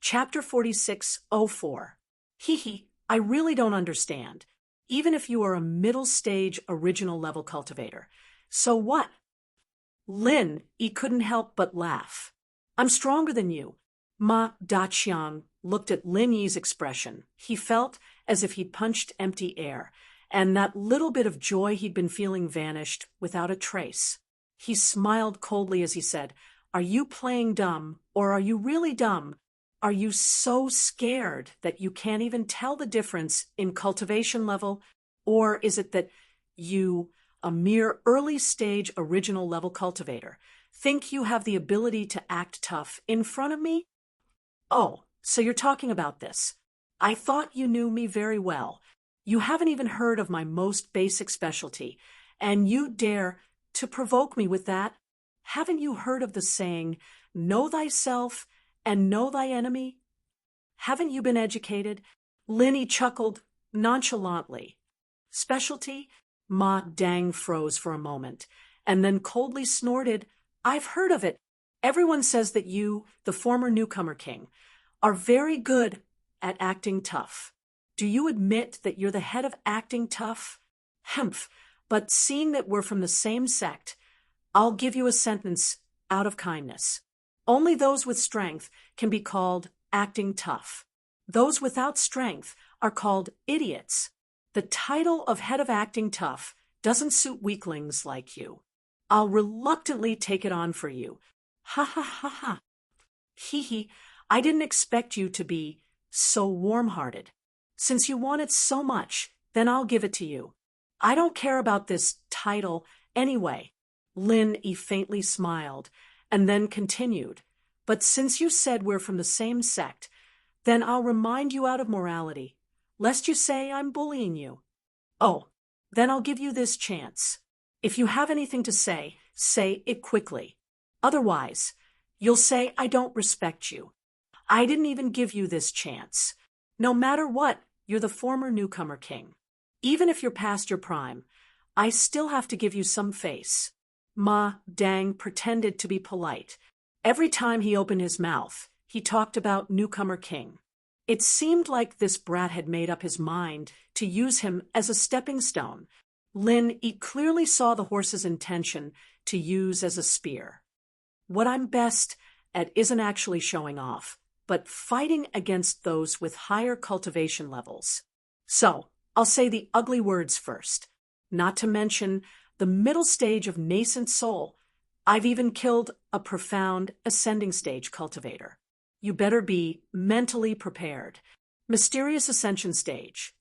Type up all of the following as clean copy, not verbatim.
Chapter 4604. Hee hee, I really don't understand. Even if you are a middle stage original level cultivator. So what? Lin, he couldn't help but laugh. I'm stronger than you. Ma Daqiang looked at Lin Yi's expression. He felt as if he'd punched empty air, and that little bit of joy he'd been feeling vanished without a trace. He smiled coldly as he said, Are you playing dumb, or are you really dumb? Are you so scared that you can't even tell the difference in cultivation level, or is it that you, a mere early-stage original level cultivator, think you have the ability to act tough in front of me? Oh, so you're talking about this. I thought you knew me very well. You haven't even heard of my most basic specialty, and you dare to provoke me with that? Haven't you heard of the saying, know thyself and know thy enemy? Haven't you been educated? Linny chuckled nonchalantly. Specialty? Ma Dang froze for a moment, and then coldly snorted, I've heard of it. Everyone says that you, the former newcomer king, are very good at acting tough. Do you admit that you're the head of acting tough? Humph, but seeing that we're from the same sect, I'll give you a sentence out of kindness. Only those with strength can be called acting tough. Those without strength are called idiots. The title of head of acting tough doesn't suit weaklings like you. I'll reluctantly take it on for you. Ha ha ha ha. Hee hee, I didn't expect you to be so warm-hearted. Since you want it so much, then I'll give it to you. I don't care about this title anyway. Lin Yi faintly smiled, and then continued, But since you said we're from the same sect, then I'll remind you out of morality, lest you say I'm bullying you. Oh, then I'll give you this chance. If you have anything to say it quickly. Otherwise, you'll say I don't respect you. I didn't even give you this chance. No matter what, you're the former newcomer king. Even if you're past your prime, I still have to give you some face. Ma Dang pretended to be polite. Every time he opened his mouth, he talked about newcomer king. It seemed like this brat had made up his mind to use him as a stepping stone. Lin Yi clearly saw the horse's intention to use as a spear. What I'm best at isn't actually showing off, but fighting against those with higher cultivation levels. So, I'll say the ugly words first, not to mention the middle stage of nascent soul. I've even killed a profound ascending stage cultivator. You better be mentally prepared. Mysterious ascension stage.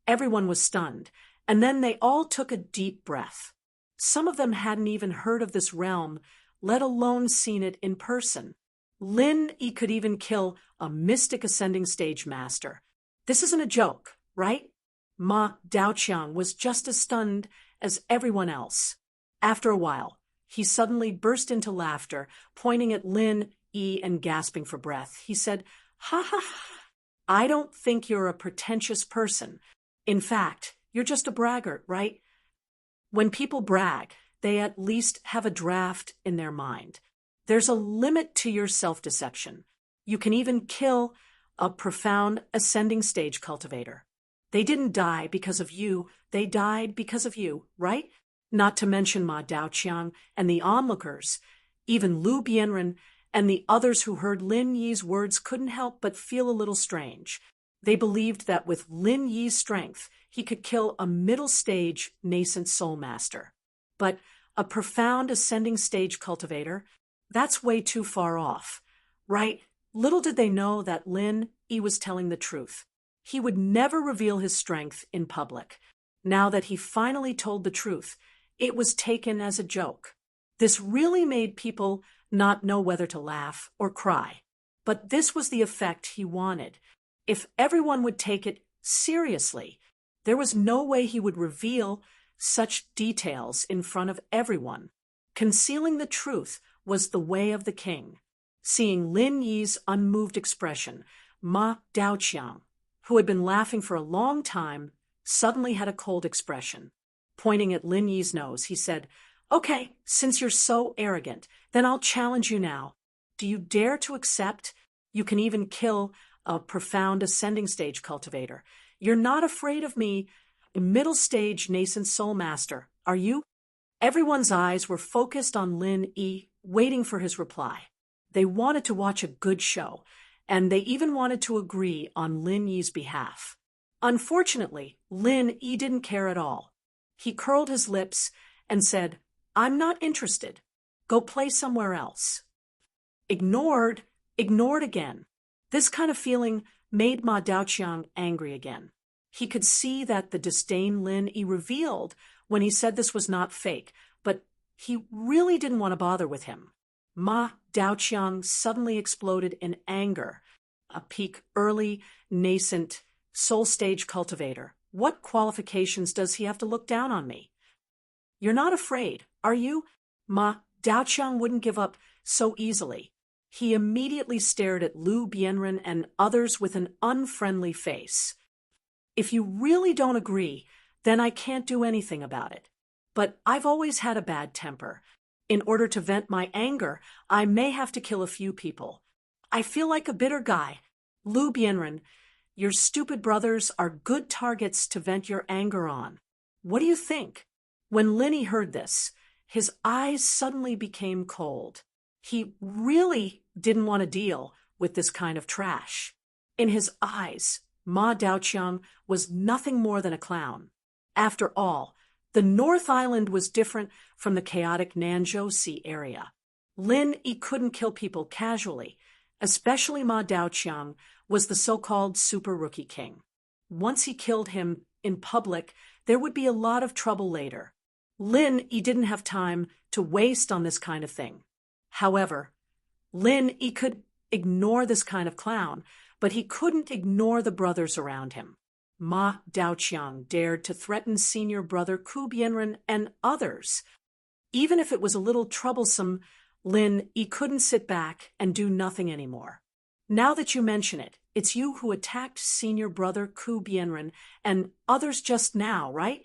Everyone was stunned, and then they all took a deep breath. Some of them hadn't even heard of this realm, let alone seen it in person. Lin Yi could even kill a mystic ascending stage master. This isn't a joke, right? Ma Daoqiang was just as stunned as everyone else. After a while, he suddenly burst into laughter, pointing at Lin Yi and gasping for breath. He said, Ha ha ha, I don't think you're a pretentious person. In fact, you're just a braggart, right? When people brag, they at least have a draft in their mind. There's a limit to your self-deception. You can even kill a profound ascending stage cultivator. They didn't die because of you, they died because of you, right? Not to mention Ma Daoqiang and the onlookers, even Lu Bianren and the others who heard Lin Yi's words couldn't help but feel a little strange. They believed that with Lin Yi's strength, he could kill a middle stage nascent soul master. But a profound ascending stage cultivator, that's way too far off, right? Little did they know that Lin Yi was telling the truth. He would never reveal his strength in public. Now that he finally told the truth, it was taken as a joke. This really made people not know whether to laugh or cry. But this was the effect he wanted. If everyone would take it seriously, there was no way he would reveal such details in front of everyone. Concealing the truth was the way of the king. Seeing Lin Yi's unmoved expression, Ma Daoqiang, who had been laughing for a long time, suddenly had a cold expression. Pointing at Lin Yi's nose, he said, Okay, since you're so arrogant, then I'll challenge you now. Do you dare to accept You can even kill a profound ascending stage cultivator. You're not afraid of me, a middle stage nascent soul master, are you? Everyone's eyes were focused on Lin Yi, waiting for his reply. They wanted to watch a good show, and they even wanted to agree on Lin Yi's behalf. Unfortunately, Lin Yi didn't care at all. He curled his lips and said, "I'm not interested. Go play somewhere else." Ignored again. This kind of feeling made Ma Daoqiang angry again. He could see that the disdain Lin Yi revealed when he said this was not fake, but he really didn't want to bother with him. Ma Daoqiang suddenly exploded in anger. A peak early, nascent, soul stage cultivator. What qualifications does he have to look down on me? You're not afraid, are you? Ma Daoqiang wouldn't give up so easily. He immediately stared at Lu Bianren and others with an unfriendly face. If you really don't agree, then I can't do anything about it. But I've always had a bad temper. In order to vent my anger, I may have to kill a few people. I feel like a bitter guy. Lu Bianren, your stupid brothers are good targets to vent your anger on. What do you think? When Lin Yi heard this, his eyes suddenly became cold. He really didn't want to deal with this kind of trash. In his eyes, Ma Daoqiang was nothing more than a clown. After all, the North Island was different from the chaotic Nanzhou Sea area. Lin Yi couldn't kill people casually, especially Ma Daoqiang was the so-called super rookie king. Once he killed him in public, there would be a lot of trouble later. Lin Yi didn't have time to waste on this kind of thing. However, Lin Yi could ignore this kind of clown, but he couldn't ignore the brothers around him. Ma Daoqiang dared to threaten senior brother Ku Bianren and others. Even if it was a little troublesome, Lin Yi couldn't sit back and do nothing anymore. Now that you mention it, it's you who attacked senior brother Ku Bianren and others just now, right?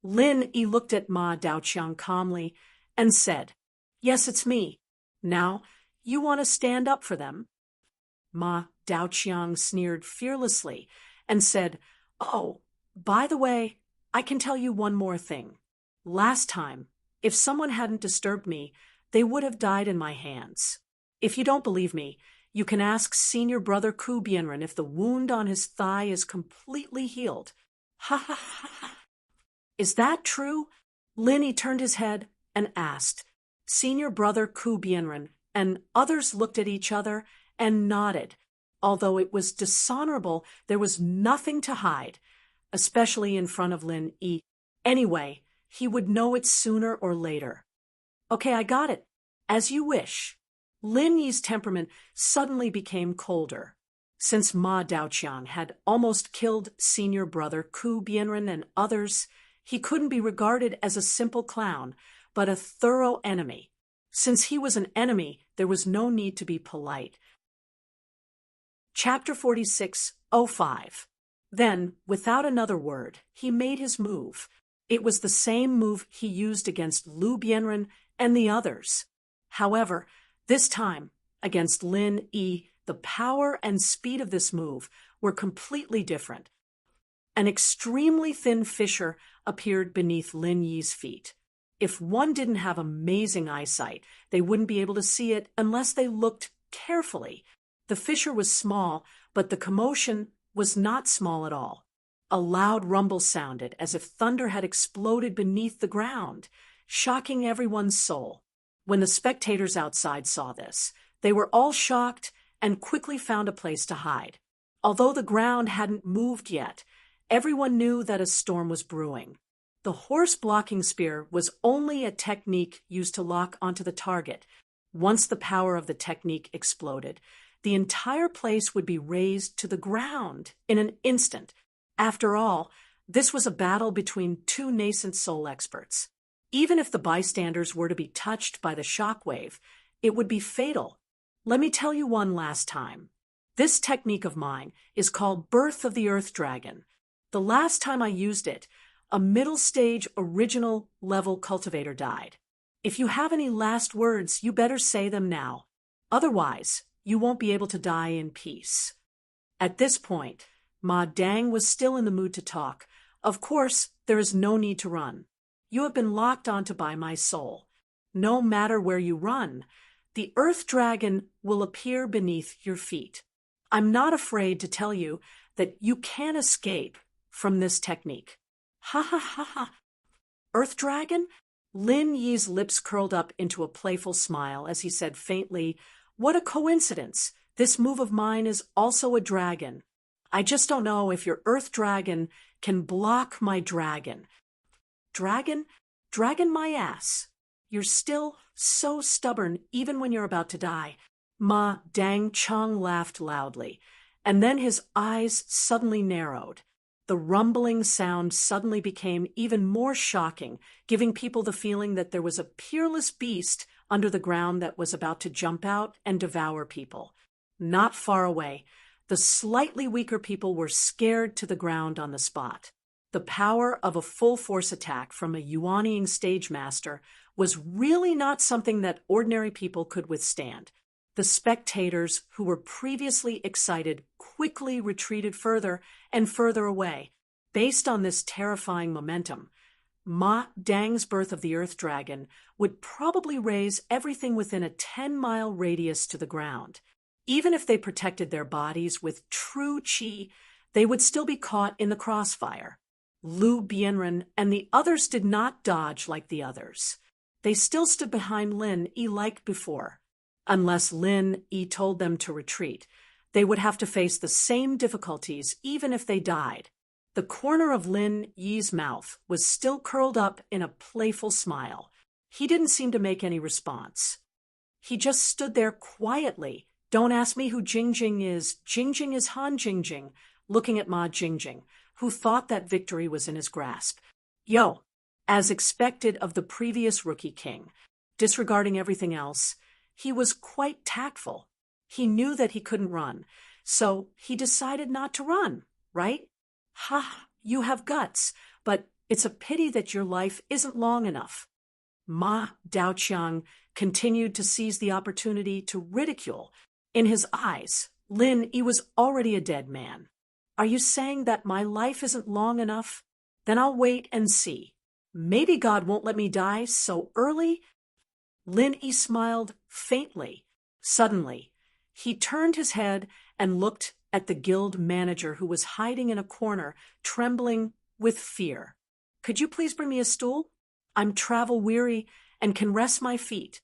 Lin Yi looked at Ma Daoqiang calmly and said, "Yes, it's me. Now, you want to stand up for them?" Ma Daoqiang sneered fearlessly and said, "Oh, by the way, I can tell you one more thing. Last time, if someone hadn't disturbed me, they would have died in my hands. If you don't believe me, you can ask senior brother Ku Bianren if the wound on his thigh is completely healed." Ha ha ha ha. Is that true? Lin Yi turned his head and asked. Senior brother Ku Bianren and others looked at each other and nodded. Although it was dishonorable, there was nothing to hide, especially in front of Lin Yi. Anyway, he would know it sooner or later. Okay, I got it. As you wish. Lin Yi's temperament suddenly became colder. Since Ma Daoqiang had almost killed senior brother Ku Bianren and others, he couldn't be regarded as a simple clown, but a thorough enemy. Since he was an enemy, there was no need to be polite. Chapter 46:05. Then, without another word, he made his move. It was the same move he used against Lu Bianren and the others. However, this time, against Lin Yi, the power and speed of this move were completely different. An extremely thin fissure appeared beneath Lin Yi's feet. If one didn't have amazing eyesight, they wouldn't be able to see it unless they looked carefully. The fissure was small, but the commotion was not small at all. A loud rumble sounded as if thunder had exploded beneath the ground, shocking everyone's soul. When the spectators outside saw this, they were all shocked and quickly found a place to hide. Although the ground hadn't moved yet, everyone knew that a storm was brewing. The horse-blocking spear was only a technique used to lock onto the target. Once the power of the technique exploded, the entire place would be razed to the ground in an instant. After all, this was a battle between two nascent soul experts. Even if the bystanders were to be touched by the shockwave, it would be fatal. Let me tell you one last time. This technique of mine is called Birth of the Earth Dragon. The last time I used it, a middle stage original level cultivator died. If you have any last words, you better say them now. Otherwise, you won't be able to die in peace. At this point, Ma Dang was still in the mood to talk. Of course, there is no need to run. You have been locked onto by my soul. No matter where you run, the earth dragon will appear beneath your feet. I'm not afraid to tell you that you can escape from this technique. Ha ha ha ha. Earth dragon? Lin Yi's lips curled up into a playful smile as he said faintly, "What a coincidence. This move of mine is also a dragon. I just don't know if your earth dragon can block my dragon." Dragon? Dragon my ass. You're still so stubborn even when you're about to die. Ma Dang Cheng laughed loudly, and then his eyes suddenly narrowed. The rumbling sound suddenly became even more shocking, giving people the feeling that there was a peerless beast under the ground that was about to jump out and devour people. Not far away, the slightly weaker people were scared to the ground on the spot. The power of a full-force attack from a Yuanying stage master was really not something that ordinary people could withstand. The spectators, who were previously excited, quickly retreated further and further away. Based on this terrifying momentum, Ma Dang's birth of the Earth Dragon would probably raise everything within a 10-mile radius to the ground. Even if they protected their bodies with true qi, they would still be caught in the crossfire. Lu Bianren and the others did not dodge like the others. They still stood behind Lin Yi like before. Unless Lin Yi told them to retreat, they would have to face the same difficulties even if they died. The corner of Lin Yi's mouth was still curled up in a playful smile. He didn't seem to make any response. He just stood there quietly. "Don't ask me who Jingjing is. Jingjing is Han Jingjing," looking at Ma Jingjing, who thought that victory was in his grasp. Yo, as expected of the previous rookie king, disregarding everything else, he was quite tactful. He knew that he couldn't run, so he decided not to run, right? Ha, you have guts, but it's a pity that your life isn't long enough. Ma Daoqiang continued to seize the opportunity to ridicule. In his eyes, Lin Yi was already a dead man. "Are you saying that my life isn't long enough? Then I'll wait and see. Maybe God won't let me die so early." Lin Yi smiled faintly. Suddenly, he turned his head and looked at the guild manager who was hiding in a corner, trembling with fear. "Could you please bring me a stool? I'm travel-weary and can rest my feet."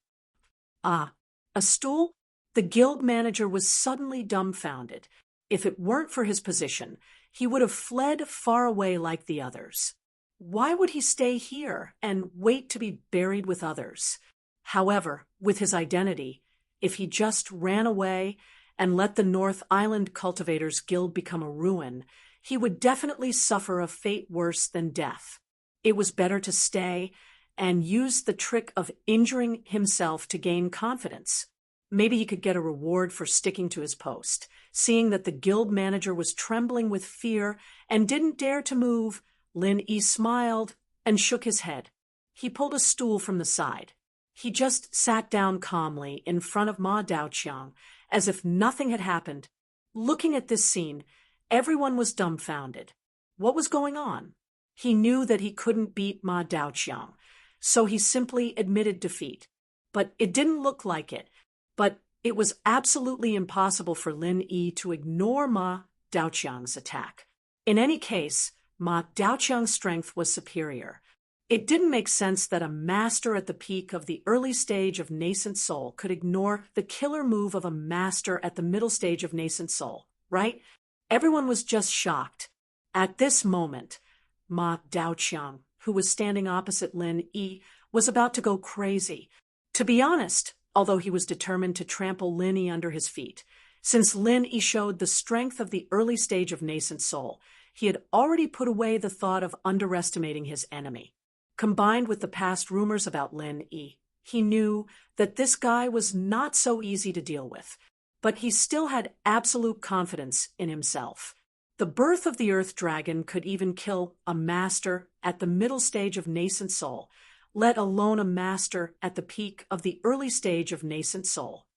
"Ah, a stool?" The guild manager was suddenly dumbfounded. If it weren't for his position, he would have fled far away like the others. Why would he stay here and wait to be buried with others? However, with his identity, if he just ran away and let the North Island Cultivators Guild become a ruin, he would definitely suffer a fate worse than death. It was better to stay and use the trick of injuring himself to gain confidence. Maybe he could get a reward for sticking to his post. Seeing that the guild manager was trembling with fear and didn't dare to move, Lin Yi smiled and shook his head. He pulled a stool from the side. He just sat down calmly in front of Ma Daoqiang, as if nothing had happened. Looking at this scene, everyone was dumbfounded. What was going on? He knew that he couldn't beat Ma Daoqiang, so he simply admitted defeat. But it didn't look like it. But it was absolutely impossible for Lin Yi to ignore Ma Daoqiang's attack. In any case, Ma Daoqiang's strength was superior. It didn't make sense that a master at the peak of the early stage of nascent soul could ignore the killer move of a master at the middle stage of nascent soul, right? Everyone was just shocked. At this moment, Ma Daoqiang, who was standing opposite Lin Yi, was about to go crazy. To be honest, although he was determined to trample Lin Yi under his feet, since Lin Yi showed the strength of the early stage of nascent soul, he had already put away the thought of underestimating his enemy. Combined with the past rumors about Lin Yi, he knew that this guy was not so easy to deal with, but he still had absolute confidence in himself. The birth of the Earth Dragon could even kill a master at the middle stage of nascent soul, let alone a master at the peak of the early stage of nascent soul.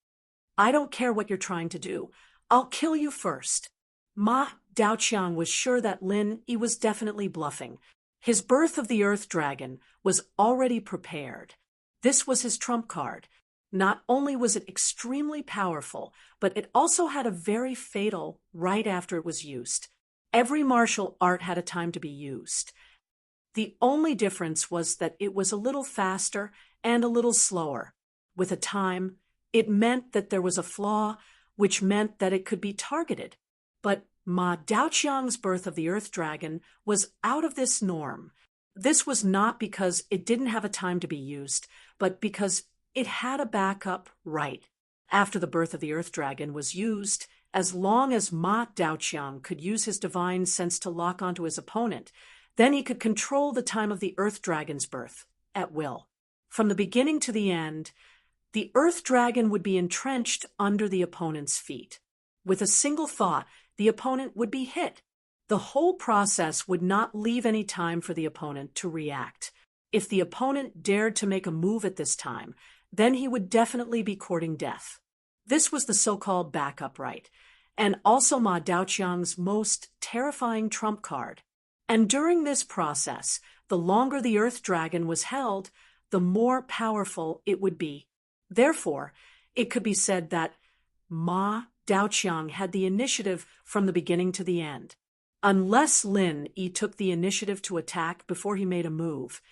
I don't care what you're trying to do. I'll kill you first. Ma Daoqiang was sure that Lin Yi was definitely bluffing. His birth of the Earth Dragon was already prepared. This was his trump card. Not only was it extremely powerful, but it also had a very fatal right after it was used. Every martial art had a time to be used. The only difference was that it was a little faster and a little slower. With a time, it meant that there was a flaw, which meant that it could be targeted. But Ma Daoqiang's birth of the Earth Dragon was out of this norm. This was not because it didn't have a time to be used, but because it had a backup right. After the birth of the Earth Dragon was used, as long as Ma Daoqiang could use his divine sense to lock onto his opponent, then he could control the time of the Earth Dragon's birth at will. From the beginning to the end, the Earth Dragon would be entrenched under the opponent's feet. With a single thought, the opponent would be hit. The whole process would not leave any time for the opponent to react. If the opponent dared to make a move at this time, then he would definitely be courting death. This was the so-called backup right, and also Ma Daoqiang's most terrifying trump card. And during this process, the longer the Earth Dragon was held, the more powerful it would be. Therefore, it could be said that Ma Daoqiang had the initiative from the beginning to the end. Unless Lin Yi took the initiative to attack before he made a move,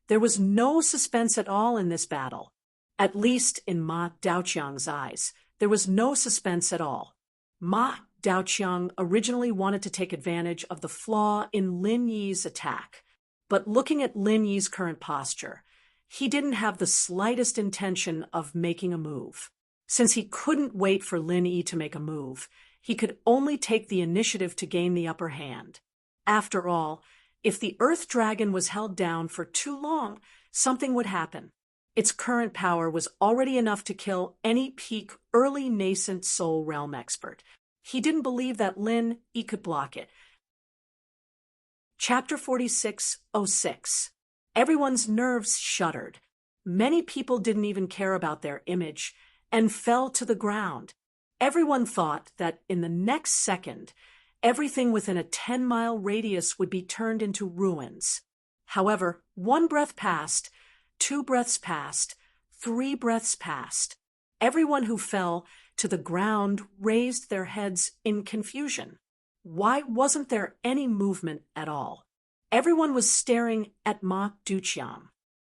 there was no suspense at all in this battle. At least in Ma Daoqiang's eyes, there was no suspense at all. Ma Daoqiang originally wanted to take advantage of the flaw in Lin Yi's attack, but looking at Lin Yi's current posture, he didn't have the slightest intention of making a move. Since he couldn't wait for Lin Yi to make a move, he could only take the initiative to gain the upper hand. After all, if the Earth Dragon was held down for too long, something would happen. Its current power was already enough to kill any peak early nascent soul realm expert. He didn't believe that Lin Yi could block it. Chapter 46:06. Everyone's nerves shuddered. Many people didn't even care about their image and fell to the ground. Everyone thought that in the next second, everything within a 10-mile radius would be turned into ruins. However, 1 breath passed, 2 breaths passed, 3 breaths passed. Everyone who fell to the ground raised their heads in confusion. Why wasn't there any movement at all? Everyone was staring at Ma Daoqiang,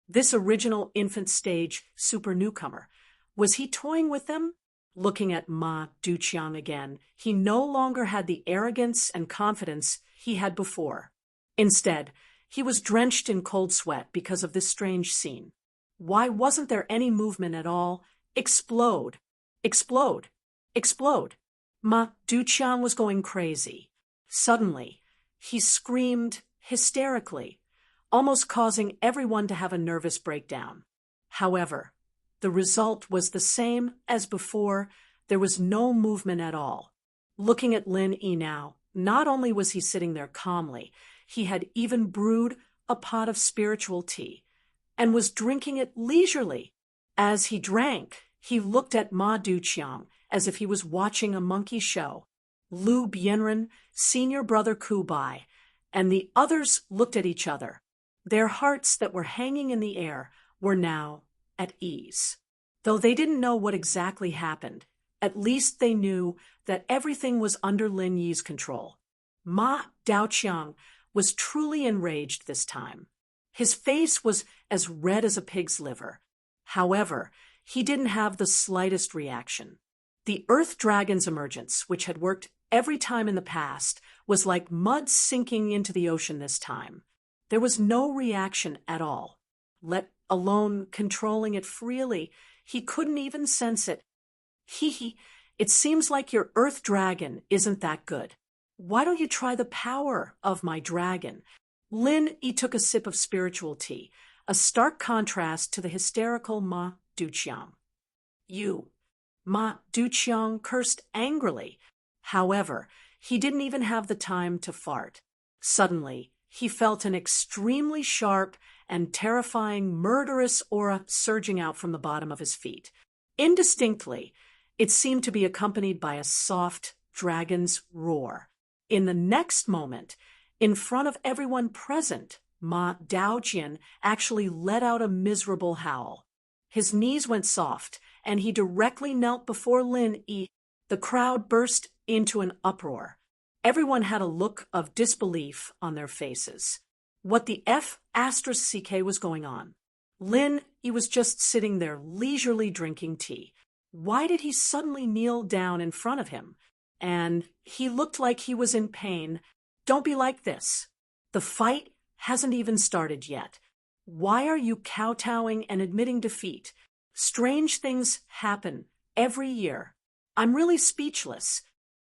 this original infant stage super newcomer. Was he toying with them? Looking at Ma Daoqiang again, he no longer had the arrogance and confidence he had before. Instead, he was drenched in cold sweat because of this strange scene. Why wasn't there any movement at all? Explode! Explode! Explode! Ma Daoqiang was going crazy. Suddenly, he screamed hysterically, almost causing everyone to have a nervous breakdown. However, the result was the same as before. There was no movement at all. Looking at Lin Yi now, not only was he sitting there calmly, he had even brewed a pot of spiritual tea and was drinking it leisurely. As he drank, he looked at Ma Daoqiang as if he was watching a monkey show. Lu Bianren, senior brother Kubai, and the others looked at each other. Their hearts that were hanging in the air were now at ease. Though they didn't know what exactly happened, at least they knew that everything was under Lin Yi's control. Ma Daoqiang was truly enraged this time. His face was as red as a pig's liver. However, he didn't have the slightest reaction. The Earth Dragon's emergence, which had worked every time in the past, was like mud sinking into the ocean this time. There was no reaction at all, let alone controlling it freely. He couldn't even sense it. It seems like your Earth Dragon isn't that good. Why don't you try the power of my dragon? Lin Yi took a sip of spiritual tea, a stark contrast to the hysterical Ma Daoqiang. You. Ma Daoqiang cursed angrily. However, he didn't even have the time to fart. Suddenly, he felt an extremely sharp and terrifying murderous aura surging out from the bottom of his feet. Indistinctly, It seemed to be accompanied by a soft dragon's roar. In the next moment, in front of everyone present, Ma Daojian actually let out a miserable howl. His knees went soft, and he directly knelt before Lin Yi. The crowd burst into an uproar. Everyone had a look of disbelief on their faces. What the F***ck was going on? Lin Yi was just sitting there leisurely drinking tea. Why did he suddenly kneel down in front of him? And he looked like he was in pain. Don't be like this. The fight hasn't even started yet. Why are you kowtowing and admitting defeat? Strange things happen every year. I'm really speechless.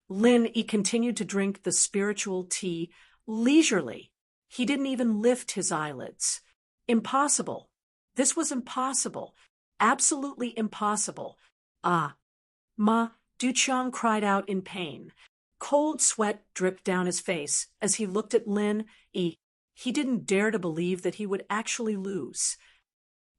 Lin Yi continued to drink the spiritual tea leisurely. He didn't even lift his eyelids. Impossible. This was impossible. Absolutely impossible. Ah. Ma Duqiang cried out in pain. Cold sweat dripped down his face as he looked at Lin Yi. He didn't dare to believe that he would actually lose.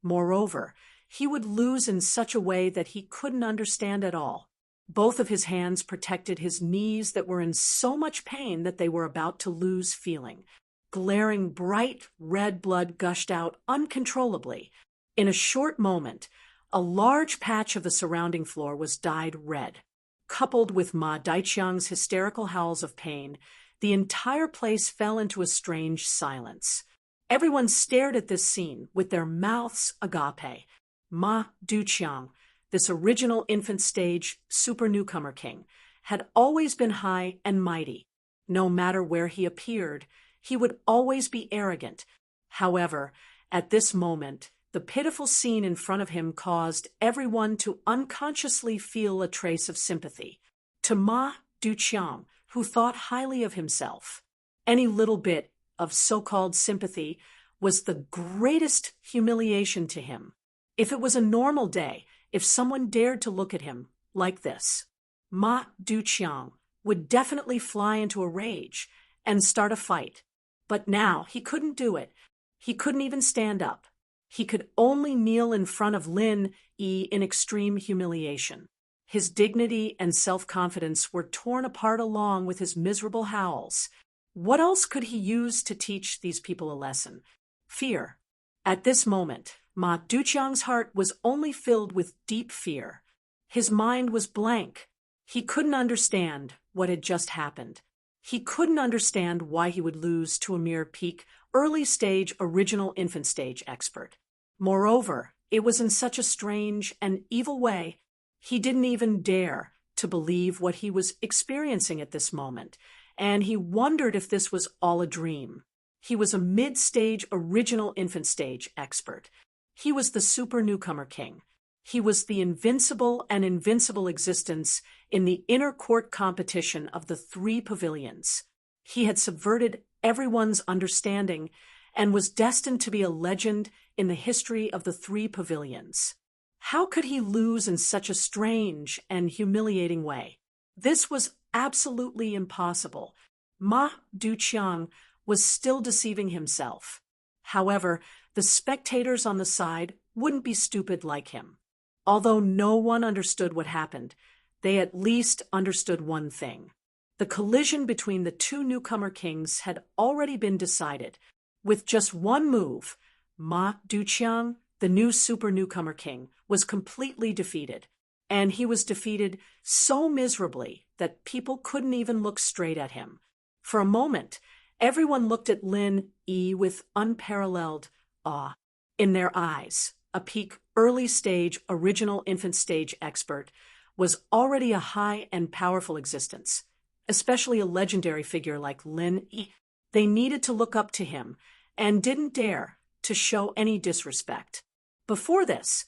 Moreover, he would lose in such a way that he couldn't understand at all. Both of his hands protected his knees that were in so much pain that they were about to lose feeling. Glaring bright red blood gushed out uncontrollably. In a short moment, a large patch of the surrounding floor was dyed red. Coupled with Ma Daiqiang's hysterical howls of pain, the entire place fell into a strange silence. Everyone stared at this scene with their mouths agape. Ma Duqiang, this original infant stage super newcomer king, had always been high and mighty. No matter where he appeared, he would always be arrogant. However, at this moment, the pitiful scene in front of him caused everyone to unconsciously feel a trace of sympathy. To Ma Duqiang, who thought highly of himself, any little bit of so-called sympathy was the greatest humiliation to him. If it was a normal day, if someone dared to look at him like this, Ma Duqiang would definitely fly into a rage and start a fight. But now he couldn't do it. He couldn't even stand up. He could only kneel in front of Lin Yi in extreme humiliation. His dignity and self-confidence were torn apart along with his miserable howls. What else could he use to teach these people a lesson? Fear. At this moment, Ma Duqiang's heart was only filled with deep fear. His mind was blank. He couldn't understand what had just happened. He couldn't understand why he would lose to a mere peak, early-stage, original infant stage expert. Moreover, it was in such a strange and evil way, he didn't even dare to believe what he was experiencing at this moment, and he wondered if this was all a dream. He was a mid-stage, original infant stage expert. He was the super newcomer king. He was the invincible and invincible existence in the inner court competition of the three pavilions. He had subverted everyone's understanding and was destined to be a legend in the history of the three pavilions. How could he lose in such a strange and humiliating way? This was absolutely impossible. Ma Duqiang was still deceiving himself. However, the spectators on the side wouldn't be stupid like him. Although no one understood what happened, they at least understood one thing. The collision between the two newcomer kings had already been decided. With just one move, Ma Duqiang, the new super newcomer king, was completely defeated. And he was defeated so miserably that people couldn't even look straight at him. For a moment, everyone looked at Lin Yi with unparalleled awe in their eyes. A peak, early-stage, original infant stage expert was already a high and powerful existence, especially a legendary figure like Lin Yi. They needed to look up to him and didn't dare to show any disrespect. Before this,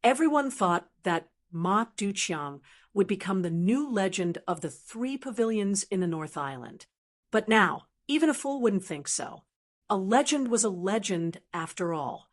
everyone thought that Ma Duqiang would become the new legend of the three pavilions in the North Island. But now, even a fool wouldn't think so. A legend was a legend after all.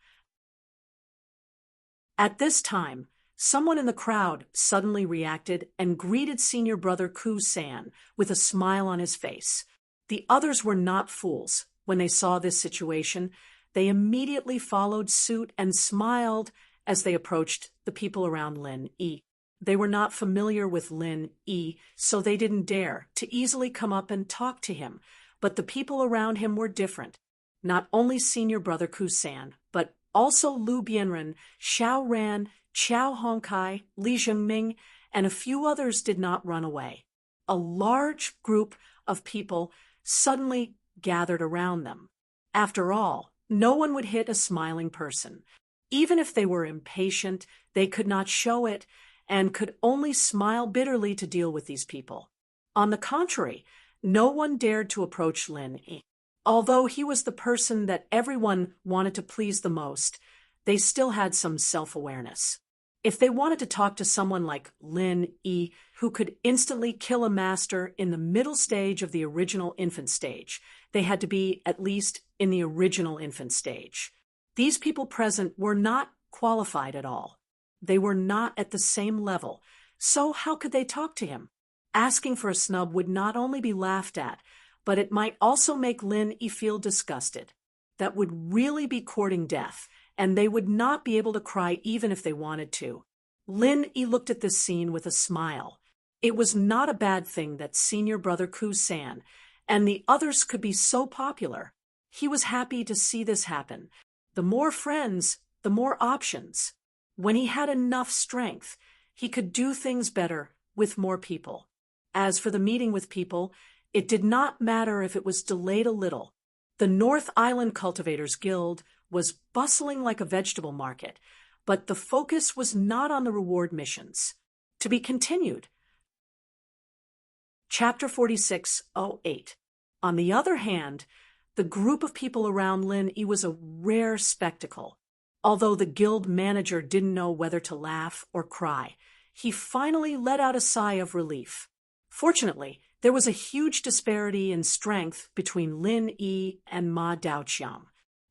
At this time, someone in the crowd suddenly reacted and greeted senior brother Ku San with a smile on his face. The others were not fools. When they saw this situation, they immediately followed suit and smiled as they approached the people around Lin Yi. They were not familiar with Lin Yi, so they didn't dare to easily come up and talk to him, but the people around him were different. Not only senior brother Kusan, but also Lu Bianren, Xiao Ran, Qiao Hongkai, Li Zhengming, and a few others did not run away. A large group of people suddenly gathered around them. After all, no one would hit a smiling person. Even if they were impatient, they could not show it and could only smile bitterly to deal with these people. On the contrary, no one dared to approach Lin Yi. Although he was the person that everyone wanted to please the most, they still had some self-awareness. If they wanted to talk to someone like Lin Yi, who could instantly kill a master in the middle stage of the original infant stage, they had to be at least in the original infant stage. These people present were not qualified at all. They were not at the same level, so how could they talk to him? Asking for a snub would not only be laughed at, but it might also make Lin Yi feel disgusted. That would really be courting death, and they would not be able to cry even if they wanted to. Lin Yi looked at this scene with a smile. It was not a bad thing that senior brother Kusan and the others could be so popular. He was happy to see this happen. The more friends, the more options. When he had enough strength, he could do things better with more people. As for the meeting with people, it did not matter if it was delayed a little. The North Island Cultivators Guild was bustling like a vegetable market, but the focus was not on the reward missions. To be continued. Chapter 46:08. On the other hand, the group of people around Lin Yi was a rare spectacle. Although the guild manager didn't know whether to laugh or cry, he finally let out a sigh of relief. Fortunately, there was a huge disparity in strength between Lin Yi and Ma Daoqiang.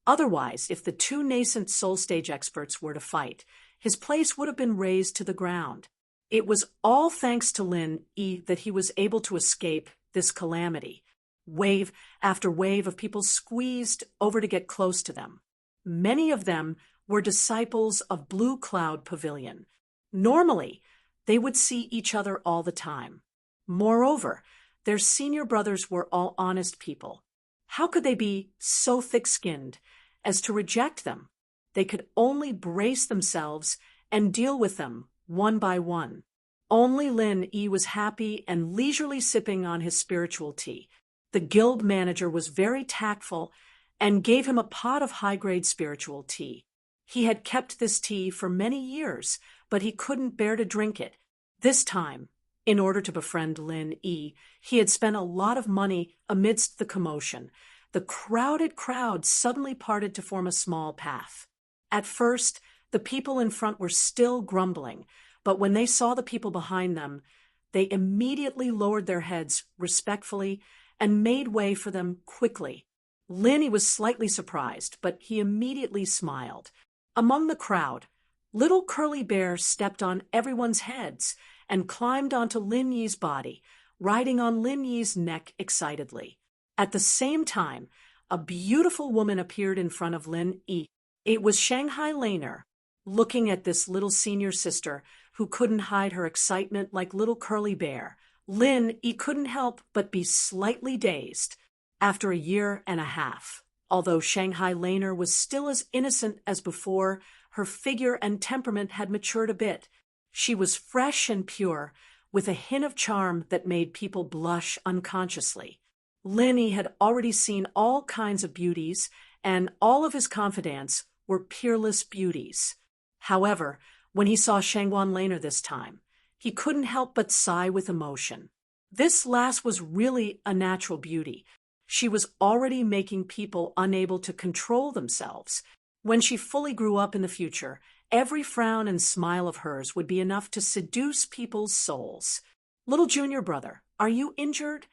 Otherwise, if the two nascent soul stage experts were to fight, his place would have been razed to the ground. It was all thanks to Lin Yi that he was able to escape this calamity. Wave after wave of people squeezed over to get close to them. Many of them were disciples of Blue Cloud Pavilion. Normally, they would see each other all the time. Moreover, their senior brothers were all honest people. How could they be so thick-skinned as to reject them? They could only brace themselves and deal with them one by one. Only Lin Yi was happy and leisurely sipping on his spiritual tea. The guild manager was very tactful and gave him a pot of high-grade spiritual tea. He had kept this tea for many years, but he couldn't bear to drink it. This time, in order to befriend Lin Yi, he had spent a lot of money amidst the commotion. The crowded crowd suddenly parted to form a small path. At first, the people in front were still grumbling, but when they saw the people behind them, they immediately lowered their heads respectfully and made way for them quickly. Lin Yi was slightly surprised, but he immediately smiled. Among the crowd, little Curly Bear stepped on everyone's heads and climbed onto Lin Yi's body, riding on Lin Yi's neck excitedly. At the same time, a beautiful woman appeared in front of Lin Yi. It was Shanghai Laner, looking at this little senior sister who couldn't hide her excitement like little Curly Bear. Lin Yi couldn't help but be slightly dazed. After a year and a half, although Shanghai Laner was still as innocent as before, her figure and temperament had matured a bit. She was fresh and pure, with a hint of charm that made people blush unconsciously. Lin Yi had already seen all kinds of beauties, and all of his confidants were peerless beauties. However, when he saw Shanghai Laner this time, he couldn't help but sigh with emotion. This lass was really a natural beauty. She was already making people unable to control themselves. When she fully grew up in the future, every frown and smile of hers would be enough to seduce people's souls. Little junior brother, are you injured?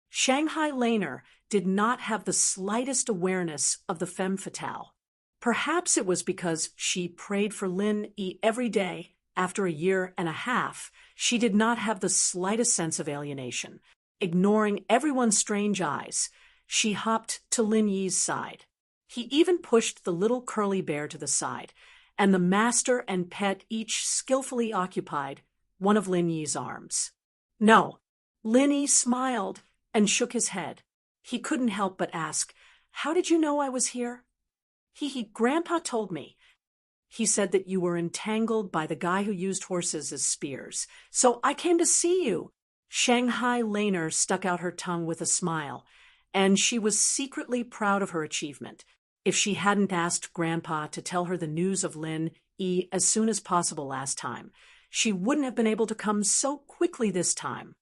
Shanghai Laner did not have the slightest awareness of the femme fatale. Perhaps it was because she prayed for Lin Yi every day. After a year and a half, she did not have the slightest sense of alienation. Ignoring everyone's strange eyes, she hopped to Lin Yi's side. He even pushed the little Curly Bear to the side, and the master and pet each skillfully occupied one of Lin Yi's arms. No. Lin Yi smiled and shook his head. He couldn't help but ask, "How did you know I was here?" Grandpa told me. He said that you were entangled by the guy who used horses as spears. So I came to see you." Shanghai Laner stuck out her tongue with a smile, and she was secretly proud of her achievement. If she hadn't asked Grandpa to tell her the news of Lin Yi as soon as possible last time, she wouldn't have been able to come so quickly this time.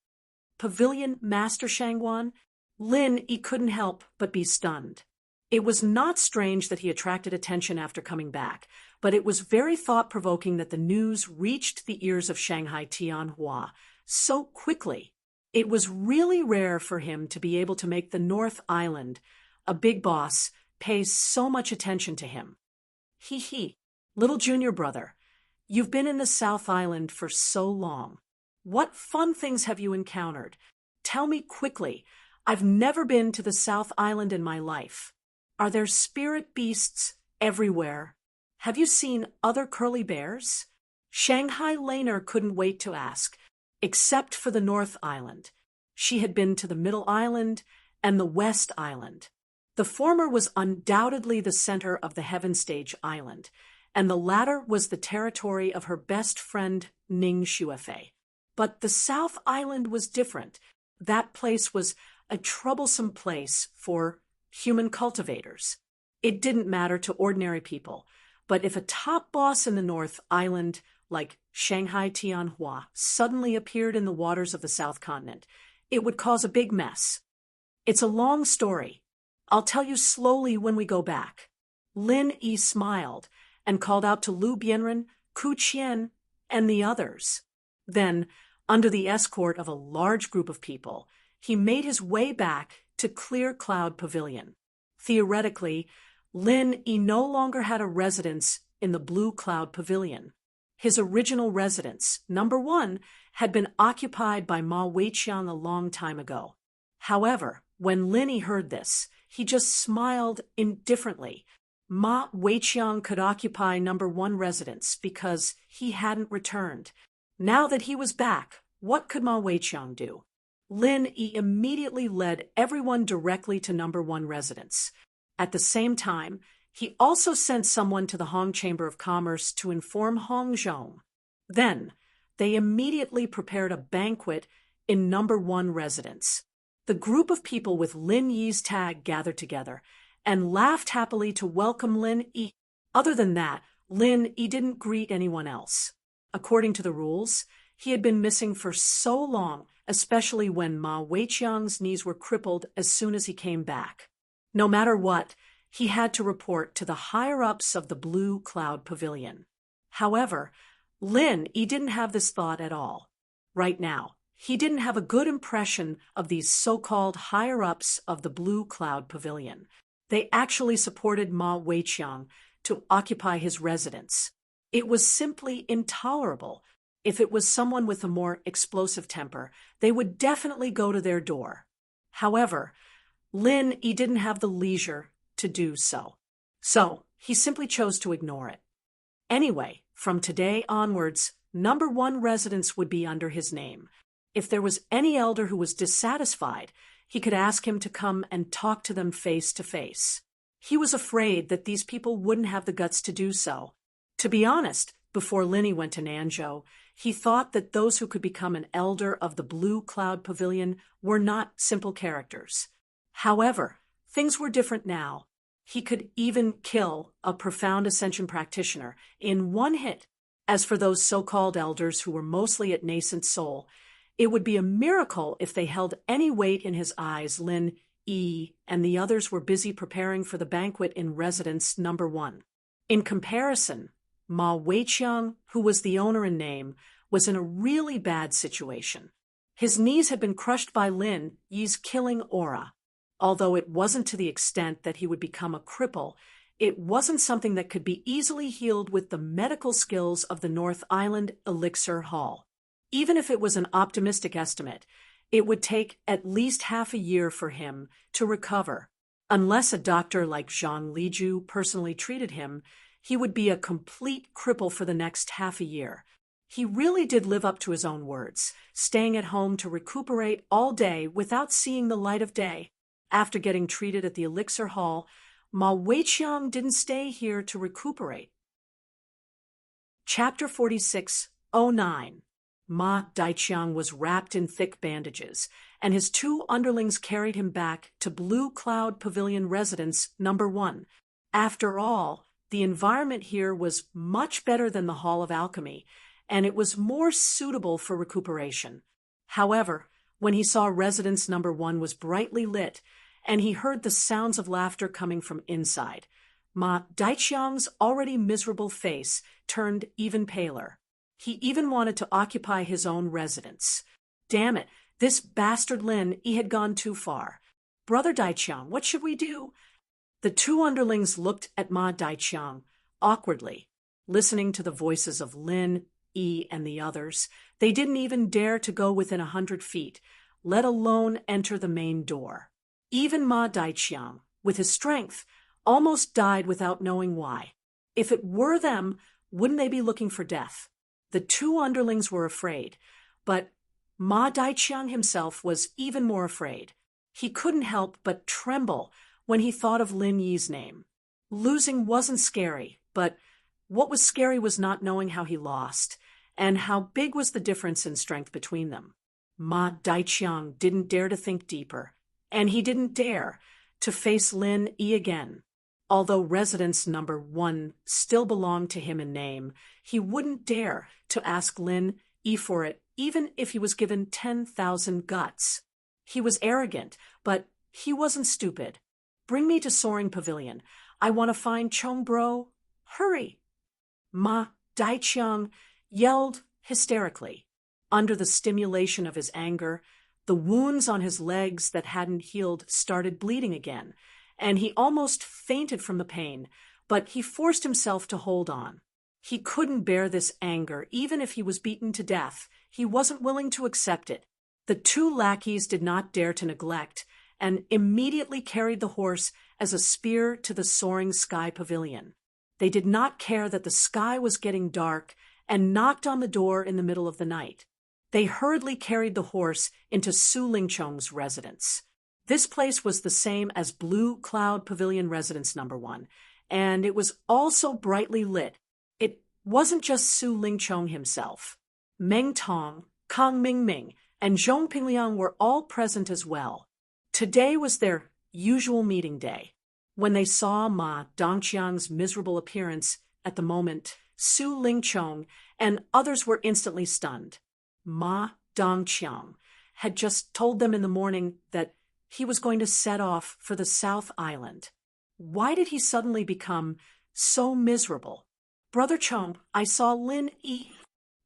Pavilion Master Shangwan? Lin Yi couldn't help but be stunned. It was not strange that he attracted attention after coming back, but it was very thought-provoking that the news reached the ears of Shanghai Tianhua so quickly. It was really rare for him to be able to make the North Island, a big boss, pay so much attention to him. Little junior brother, you've been in the South Island for so long. What fun things have you encountered? Tell me quickly. I've never been to the South Island in my life. Are there spirit beasts everywhere? Have you seen other curly bears? Shanghai Laner couldn't wait to ask, except for the North Island. She had been to the Middle Island and the West Island. The former was undoubtedly the center of the Heaven Stage Island, and the latter was the territory of her best friend Ning Xuefei. But the South Island was different. That place was a troublesome place for human cultivators. It didn't matter to ordinary people, but if a top boss in the North Island, like Shanghai Tianhua, suddenly appeared in the waters of the South Continent, it would cause a big mess. It's a long story. I'll tell you slowly when we go back. Lin Yi smiled and called out to Lu Bianren, Ku Qian, and the others. Then, under the escort of a large group of people, he made his way back to Clear Cloud Pavilion. Theoretically, Lin Yi no longer had a residence in the Blue Cloud Pavilion. His original residence, number 1, had been occupied by Ma Weiqiang a long time ago. However, when Lin Yi heard this, he just smiled indifferently. Ma Weiqiang could occupy number 1 residence because he hadn't returned. Now that he was back, what could Ma Weiqiang do? Lin Yi immediately led everyone directly to number 1 residence. At the same time, he also sent someone to the Hong Chamber of Commerce to inform Hong Zhong. Then, they immediately prepared a banquet in number 1 residence. The group of people with Lin Yi's tag gathered together and laughed happily to welcome Lin Yi. Other than that, Lin Yi didn't greet anyone else. According to the rules, he had been missing for so long, especially when Ma Weiqiang's knees were crippled as soon as he came back. No matter what, he had to report to the higher-ups of the Blue Cloud Pavilion. However, Lin Yi didn't have this thought at all. Right now, he didn't have a good impression of these so-called higher-ups of the Blue Cloud Pavilion. They actually supported Ma Weiqiang to occupy his residence. It was simply intolerable. If it was someone with a more explosive temper, they would definitely go to their door. However, Lin Yi didn't have the leisure to do so. So, he simply chose to ignore it. Anyway, from today onwards, number 1 residence would be under his name. If there was any elder who was dissatisfied, he could ask him to come and talk to them face to face. He was afraid that these people wouldn't have the guts to do so. To be honest, before Lin Yi went to Nanzhou, he thought that those who could become an elder of the Blue Cloud Pavilion were not simple characters. However, things were different now. He could even kill a profound ascension practitioner in one hit. As for those so-called elders who were mostly at nascent soul, it would be a miracle if they held any weight in his eyes. Lin Yi and the others were busy preparing for the banquet in residence number 1. In comparison, Ma Weiqiang, who was the owner in name, was in a really bad situation. His knees had been crushed by Lin Yi's killing aura. Although it wasn't to the extent that he would become a cripple, it wasn't something that could be easily healed with the medical skills of the North Island Elixir Hall. Even if it was an optimistic estimate, it would take at least half a year for him to recover. Unless a doctor like Zhang Liju personally treated him, he would be a complete cripple for the next half a year. He really did live up to his own words, staying at home to recuperate all day without seeing the light of day. After getting treated at the Elixir Hall, Ma Weiqiang didn't stay here to recuperate. Chapter 46:09. Ma Daiqiang was wrapped in thick bandages, and his two underlings carried him back to Blue Cloud Pavilion Residence Number 1. After all, the environment here was much better than the Hall of Alchemy, and it was more suitable for recuperation. However, when he saw Residence Number 1 was brightly lit, and he heard the sounds of laughter coming from inside, Ma Daiqiang's already miserable face turned even paler. He even wanted to occupy his own residence. Damn it, this bastard Lin, he had gone too far. Brother Daiqiang, what should we do? The two underlings looked at Ma Daiqiang awkwardly, listening to the voices of Lin, Yi, and the others. They didn't even dare to go within 100 feet, let alone enter the main door. Even Ma Daiqiang, with his strength, almost died without knowing why. If it were them, wouldn't they be looking for death? The two underlings were afraid, but Ma Daiqiang himself was even more afraid. He couldn't help but tremble when he thought of Lin Yi's name. Losing wasn't scary, but what was scary was not knowing how he lost, and how big was the difference in strength between them. Ma Daiqiang didn't dare to think deeper, and he didn't dare to face Lin Yi again. Although Residence Number 1 still belonged to him in name, he wouldn't dare to ask Lin Yi for it, even if he was given 10,000 guts. He was arrogant, but he wasn't stupid. Bring me to Soaring Pavilion. I want to find Chong Bro. Hurry! Ma Daiqiang yelled hysterically. Under the stimulation of his anger, the wounds on his legs that hadn't healed started bleeding again, and he almost fainted from the pain, but he forced himself to hold on. He couldn't bear this anger, even if he was beaten to death. He wasn't willing to accept it. The two lackeys did not dare to neglect, and immediately carried the horse as a spear to the Soaring Sky Pavilion. They did not care that the sky was getting dark and knocked on the door in the middle of the night. They hurriedly carried the horse into Su Lingchong's residence. This place was the same as Blue Cloud Pavilion Residence Number 1, and it was also brightly lit. It wasn't just Su Lingchong himself. Meng Tong, Kang Mingming, and Zhong Pingliang were all present as well. Today was their usual meeting day. When they saw Ma Dongqiang's miserable appearance at the moment, Su Lingchong and others were instantly stunned. Ma Dongqiang had just told them in the morning that he was going to set off for the South Island. Why did he suddenly become so miserable? Brother Chong, I saw Lin Yi.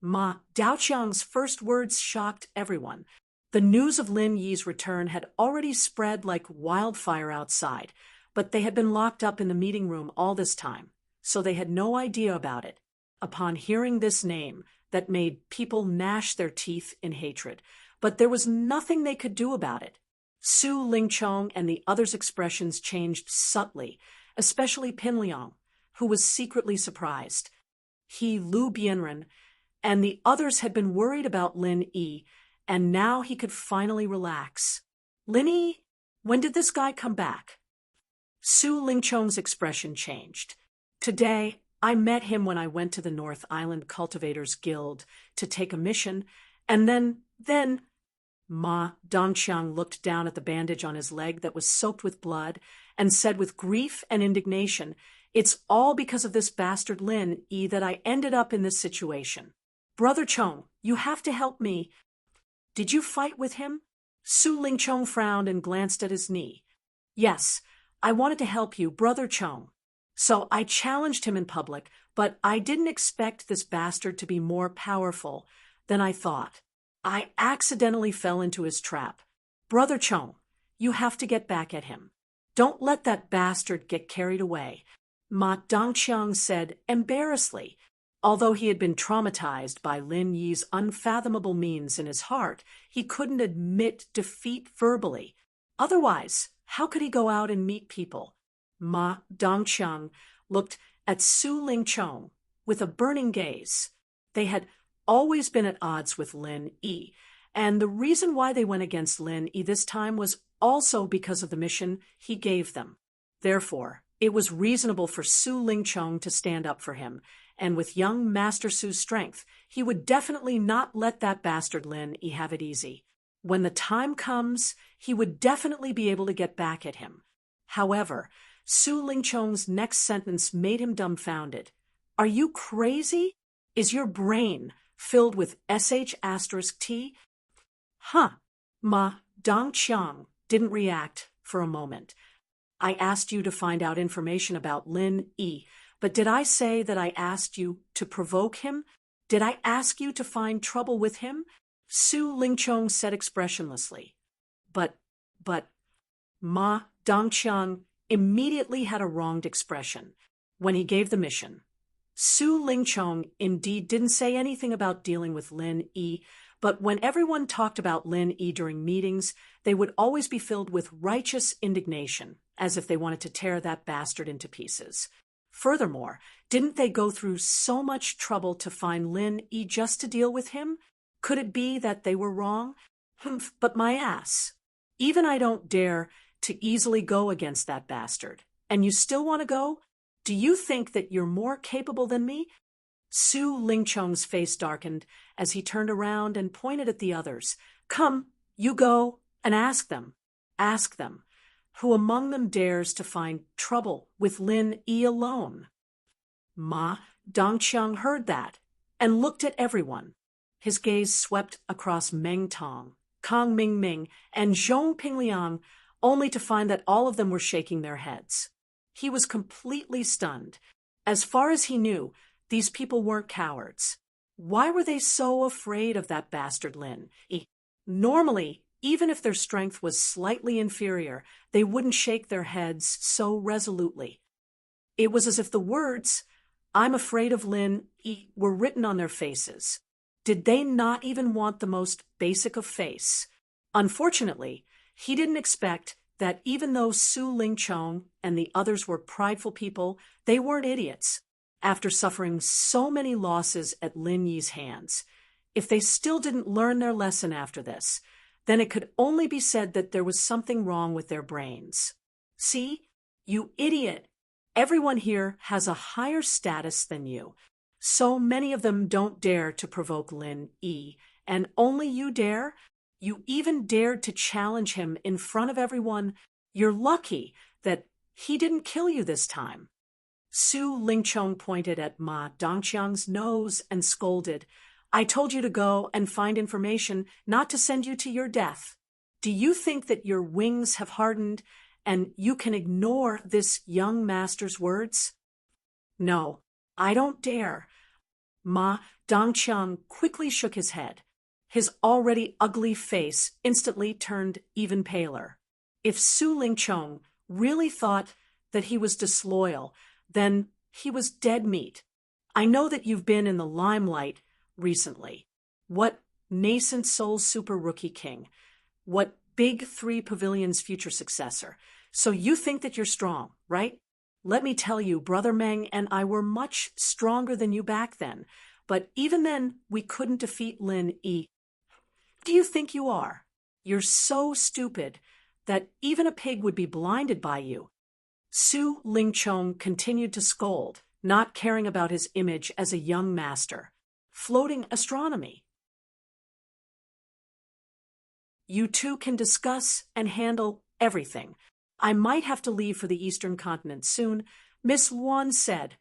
Ma Daoqiang's first words shocked everyone. The news of Lin Yi's return had already spread like wildfire outside, but they had been locked up in the meeting room all this time, so they had no idea about it. Upon hearing this name, that made people gnash their teeth in hatred, but there was nothing they could do about it. Su Lingchong and the others' expressions changed subtly, especially Pinliang, who was secretly surprised. He, Lu Bianren, and the others had been worried about Lin Yi, and now he could finally relax. Lin Yi, when did this guy come back? Su Lingchong's expression changed. Today, I met him when I went to the North Island Cultivators Guild to take a mission, and then Ma Dongqiang looked down at the bandage on his leg that was soaked with blood and said with grief and indignation, "It's all because of this bastard Lin Yi that I ended up in this situation. Brother Chong, you have to help me." "Did you fight with him?" Su Lingchong frowned and glanced at his knee. "Yes, I wanted to help you, Brother Chong. So I challenged him in public, but I didn't expect this bastard to be more powerful than I thought. I accidentally fell into his trap. Brother Chong, you have to get back at him. Don't let that bastard get carried away," Ma Dongqiang said embarrassedly. Although he had been traumatized by Lin Yi's unfathomable means in his heart, he couldn't admit defeat verbally. Otherwise, how could he go out and meet people? Ma Dongqiang looked at Su Lingchong with a burning gaze. They had always been at odds with Lin Yi, and the reason why they went against Lin Yi this time was also because of the mission he gave them. Therefore, it was reasonable for Su Lingchong to stand up for him, and with young Master Su's strength, he would definitely not let that bastard Lin Yi have it easy. When the time comes, he would definitely be able to get back at him. However, Su Lingchong's next sentence made him dumbfounded. Are you crazy? Is your brain filled with sh*t? Huh. Ma Dongqiang didn't react for a moment. I asked you to find out information about Lin Yi, but did I say that I asked you to provoke him? Did I ask you to find trouble with him? Su Lingchong said expressionlessly. But, Ma Dongqiang immediately had a wronged expression when he gave the mission. Su Lingchong indeed didn't say anything about dealing with Lin Yi, but when everyone talked about Lin Yi during meetings, they would always be filled with righteous indignation, as if they wanted to tear that bastard into pieces. Furthermore, didn't they go through so much trouble to find Lin Yi just to deal with him? Could it be that they were wrong? Humph, but my ass. Even I don't dare to easily go against that bastard. And you still want to go? Do you think that you're more capable than me? Su Lingchong's face darkened as he turned around and pointed at the others. Come, you go and ask them. Ask them. Who among them dares to find trouble with Lin Yi alone? Ma Dongqiang heard that and looked at everyone. His gaze swept across Meng Tong, Kang Mingming, and Zhong Pingliang, only to find that all of them were shaking their heads. He was completely stunned. As far as he knew, these people weren't cowards. Why were they so afraid of that bastard Lin Yi? Normally, even if their strength was slightly inferior, they wouldn't shake their heads so resolutely. It was as if the words, "I'm afraid of Lin Yi," were written on their faces. Did they not even want the most basic of face? Unfortunately, he didn't expect that even though Su Lingchong and the others were prideful people, they weren't idiots. After suffering so many losses at Lin Yi's hands, if they still didn't learn their lesson after this, then it could only be said that there was something wrong with their brains. See, you idiot! Everyone here has a higher status than you. So many of them don't dare to provoke Lin Yi, and only you dare? You even dared to challenge him in front of everyone. You're lucky that he didn't kill you this time. Su Lingchong pointed at Ma Dongqiang's nose and scolded. I told you to go and find information, not to send you to your death. Do you think that your wings have hardened and you can ignore this young master's words? No, I don't dare. Ma Dongqiang quickly shook his head. His already ugly face instantly turned even paler. If Su Lingchong really thought that he was disloyal, then he was dead meat. I know that you've been in the limelight recently. What nascent soul super rookie king? What big 3 pavilions future successor? So you think that you're strong, right? Let me tell you, Brother Meng and I were much stronger than you back then, but even then we couldn't defeat Lin Yi. Do you think you are? You're so stupid that even a pig would be blinded by you. Su Lingchong continued to scold, not caring about his image as a young master. Floating astronomy. You two can discuss and handle everything. I might have to leave for the Eastern continent soon, Miss Luan said.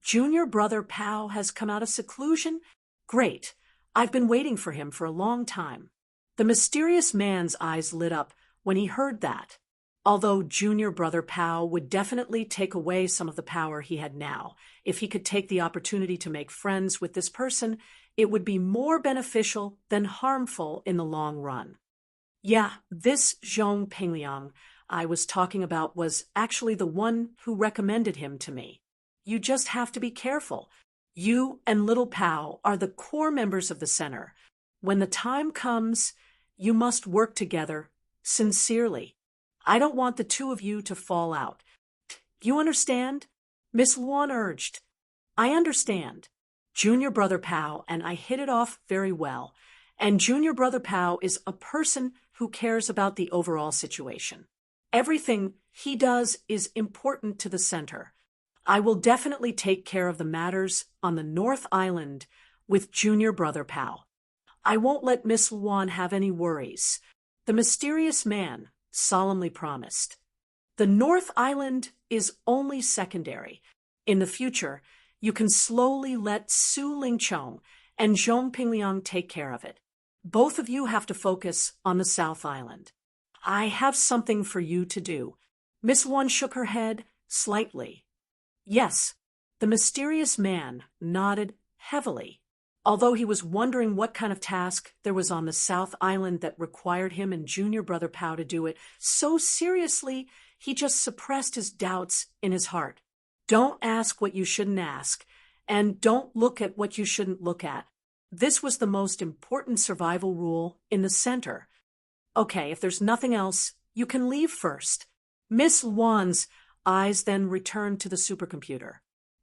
Junior brother Pao has come out of seclusion? Great. I've been waiting for him for a long time. The mysterious man's eyes lit up when he heard that. Although junior brother Pao would definitely take away some of the power he had now, if he could take the opportunity to make friends with this person, it would be more beneficial than harmful in the long run. Yeah, this Zhong Pingliang I was talking about was actually the one who recommended him to me. You just have to be careful. You and Little Pao are the core members of the center. When the time comes, you must work together sincerely. I don't want the two of you to fall out. You understand? Miss Luan urged. I understand. Junior Brother Pao and I hit it off very well. And Junior Brother Pao is a person who cares about the overall situation. Everything he does is important to the center. I will definitely take care of the matters on the North Island with Junior Brother Pao. I won't let Miss Luan have any worries. The mysterious man solemnly promised. The North Island is only secondary. In the future, you can slowly let Su Lingchong and Zhong Pingliang take care of it. Both of you have to focus on the South Island. I have something for you to do. Miss Luan shook her head slightly. Yes, the mysterious man nodded heavily. Although he was wondering what kind of task there was on the South Island that required him and Junior Brother Pao to do it so seriously, he just suppressed his doubts in his heart. Don't ask what you shouldn't ask, and don't look at what you shouldn't look at. This was the most important survival rule in the center. Okay, if there's nothing else, you can leave first. Miss Luan's eyes then returned to the supercomputer.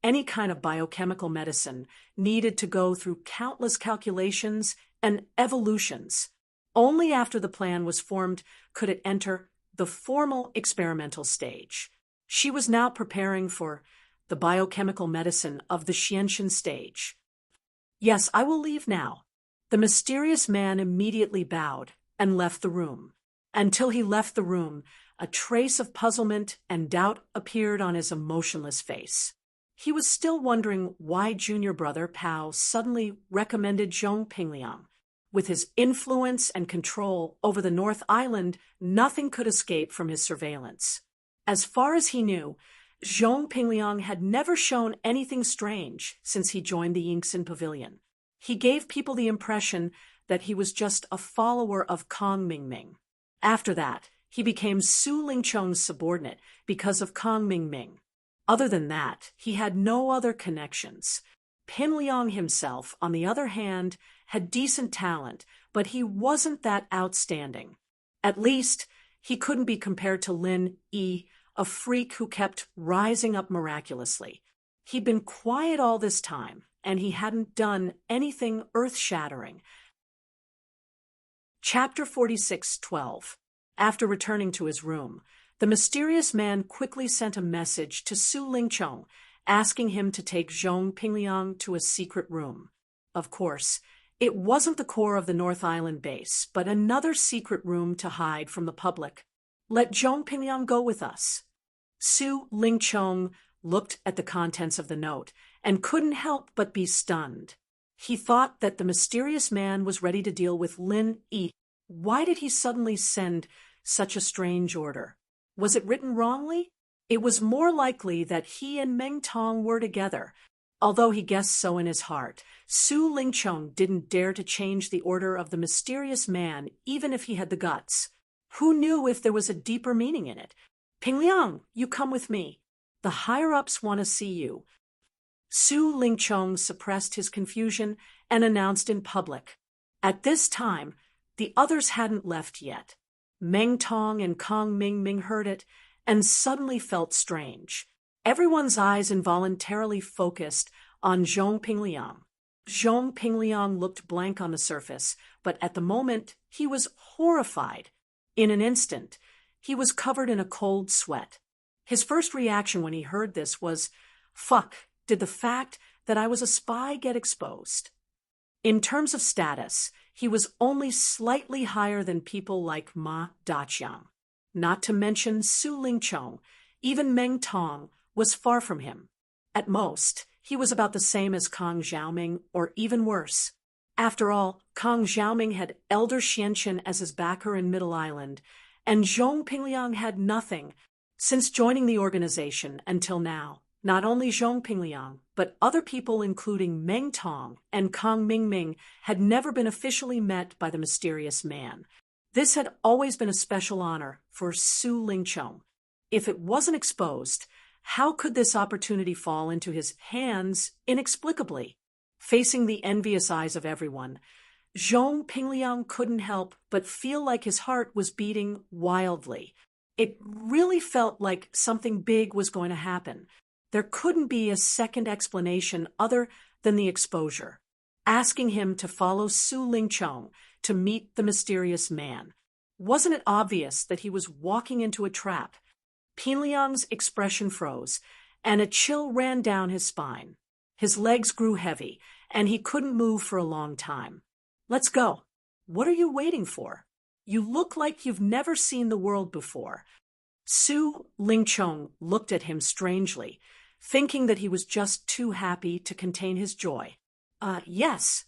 Any kind of biochemical medicine needed to go through countless calculations and evolutions. Only after the plan was formed could it enter the formal experimental stage. She was now preparing for the biochemical medicine of the Xianxian stage. Yes, I will leave now. The mysterious man immediately bowed and left the room. Until he left the room, a trace of puzzlement and doubt appeared on his emotionless face. He was still wondering why Junior Brother Pao suddenly recommended Zhong Pingliang. With his influence and control over the North Island, nothing could escape from his surveillance. As far as he knew, Zhong Pingliang had never shown anything strange since he joined the Yingxin Pavilion. He gave people the impression that he was just a follower of Kong Mingming. After that, he became Su Lingchong's subordinate because of Kong Mingming. Other than that, he had no other connections. Pin Liang himself, on the other hand, had decent talent, but he wasn't that outstanding. At least, he couldn't be compared to Lin Yi, a freak who kept rising up miraculously. He'd been quiet all this time, and he hadn't done anything earth-shattering. Chapter 46:12. After returning to his room, the mysterious man quickly sent a message to Su Lingchong, asking him to take Zhong Pingliang to a secret room. Of course, it wasn't the core of the North Island base, but another secret room to hide from the public. Let Zhong Pingliang go with us. Su Lingchong looked at the contents of the note and couldn't help but be stunned. He thought that the mysterious man was ready to deal with Lin Yi. Why did he suddenly send such a strange order? Was it written wrongly? It was more likely that he and Meng Tong were together. Although he guessed so in his heart, Su Lingchong didn't dare to change the order of the mysterious man, even if he had the guts. Who knew if there was a deeper meaning in it? Pingliang, you come with me. The higher-ups want to see you. Su Lingchong suppressed his confusion and announced in public. At this time, the others hadn't left yet. Meng Tong and Kong Mingming heard it and suddenly felt strange. Everyone's eyes involuntarily focused on Zhong Pingliang. Zhong Pingliang looked blank on the surface, but at the moment he was horrified. In an instant, he was covered in a cold sweat. His first reaction when he heard this was, "Fuck, did the fact that I was a spy get exposed?" In terms of status, he was only slightly higher than people like Ma Daqiang. Not to mention Su Lingchong, even Meng Tong was far from him. At most, he was about the same as Kang Xiaoming, or even worse. After all, Kang Xiaoming had Elder Xianxian as his backer in Middle Island, and Zhong Pingliang had nothing. Since joining the organization until now, not only Zhong Pingliang, but other people including Meng Tong and Kang Mingming had never been officially met by the mysterious man. This had always been a special honor for Su Lingchong. If it wasn't exposed, how could this opportunity fall into his hands inexplicably? Facing the envious eyes of everyone, Zhong Pingliang couldn't help but feel like his heart was beating wildly. It really felt like something big was going to happen. There couldn't be a second explanation other than the exposure, asking him to follow Su Lingchong to meet the mysterious man. Wasn't it obvious that he was walking into a trap? Pinliang's expression froze, and a chill ran down his spine. His legs grew heavy, and he couldn't move for a long time. Let's go. What are you waiting for? You look like you've never seen the world before. Su Lingchong looked at him strangely, thinking that he was just too happy to contain his joy. Yes.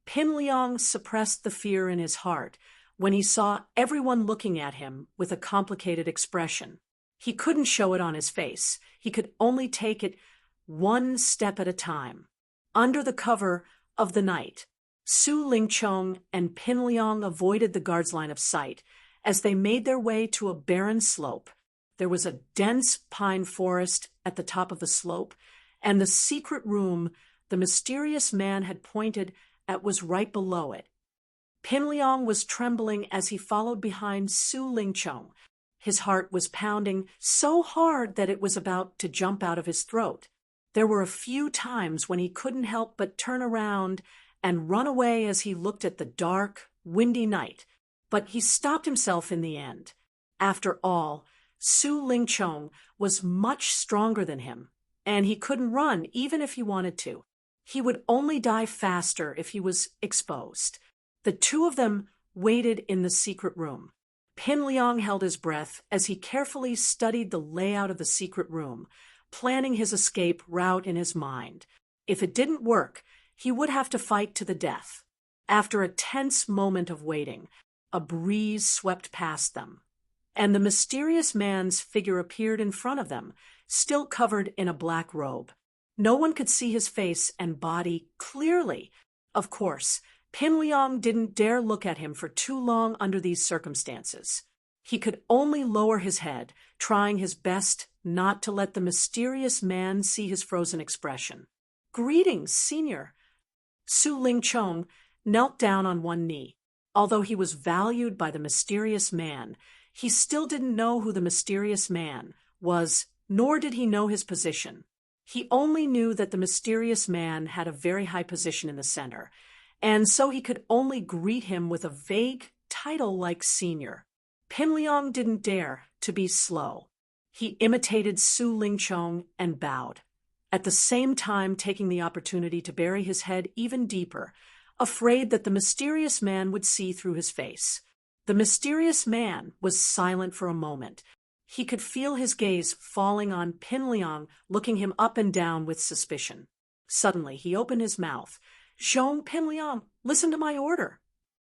Pinliang suppressed the fear in his heart when he saw everyone looking at him with a complicated expression. He couldn't show it on his face. He could only take it one step at a time. Under the cover of the night, Su Lingchong and Pinliang avoided the guard's line of sight as they made their way to a barren slope. There was a dense pine forest at the top of the slope, and the secret room the mysterious man had pointed at was right below it. Pinliang was trembling as he followed behind Su Lingchong. His heart was pounding so hard that it was about to jump out of his throat. There were a few times when he couldn't help but turn around and run away as he looked at the dark, windy night, but he stopped himself in the end. After all, Su Lingchong was much stronger than him, and he couldn't run even if he wanted to. He would only die faster if he was exposed. The two of them waited in the secret room. Pinliang held his breath as he carefully studied the layout of the secret room, planning his escape route in his mind. If it didn't work, he would have to fight to the death. After a tense moment of waiting, a breeze swept past them, and the mysterious man's figure appeared in front of them, still covered in a black robe. No one could see his face and body clearly. Of course, Pinliang didn't dare look at him for too long under these circumstances. He could only lower his head, trying his best not to let the mysterious man see his frozen expression. "Greetings, Senior." Su Lingchong knelt down on one knee. Although he was valued by the mysterious man, he still didn't know who the mysterious man was, nor did he know his position. He only knew that the mysterious man had a very high position in the center, and so he could only greet him with a vague title like Senior. Pinliang didn't dare to be slow. He imitated Su Lingchong and bowed, at the same time taking the opportunity to bury his head even deeper, afraid that the mysterious man would see through his face. The mysterious man was silent for a moment. He could feel his gaze falling on Pinliang, looking him up and down with suspicion. Suddenly, he opened his mouth. "Zhong Pinliang, listen to my order."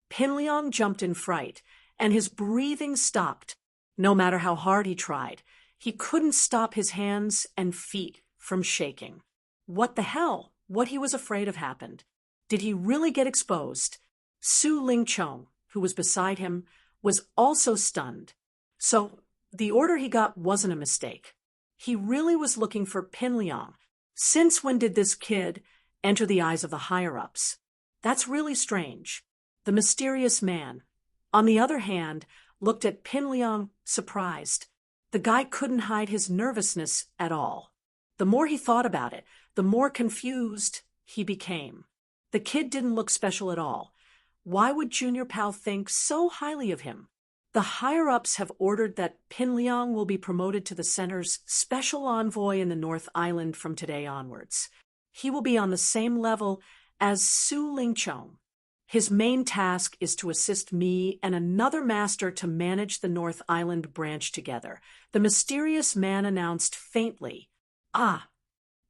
Pinliang jumped in fright, and his breathing stopped. No matter how hard he tried, he couldn't stop his hands and feet from shaking. What the hell? What he was afraid of happened. Did he really get exposed? Su Lingchong, who was beside him, was also stunned. So the order he got wasn't a mistake. He really was looking for Pinliang. Since when did this kid enter the eyes of the higher-ups? That's really strange. The mysterious man, on the other hand, looked at Pinliang surprised. The guy couldn't hide his nervousness at all. The more he thought about it, the more confused he became. The kid didn't look special at all. Why would Junior Pal think so highly of him? The higher-ups have ordered that Pinliang will be promoted to the center's special envoy in the North Island from today onwards. He will be on the same level as Su Lingchong. His main task is to assist me and another master to manage the North Island branch together, the mysterious man announced faintly.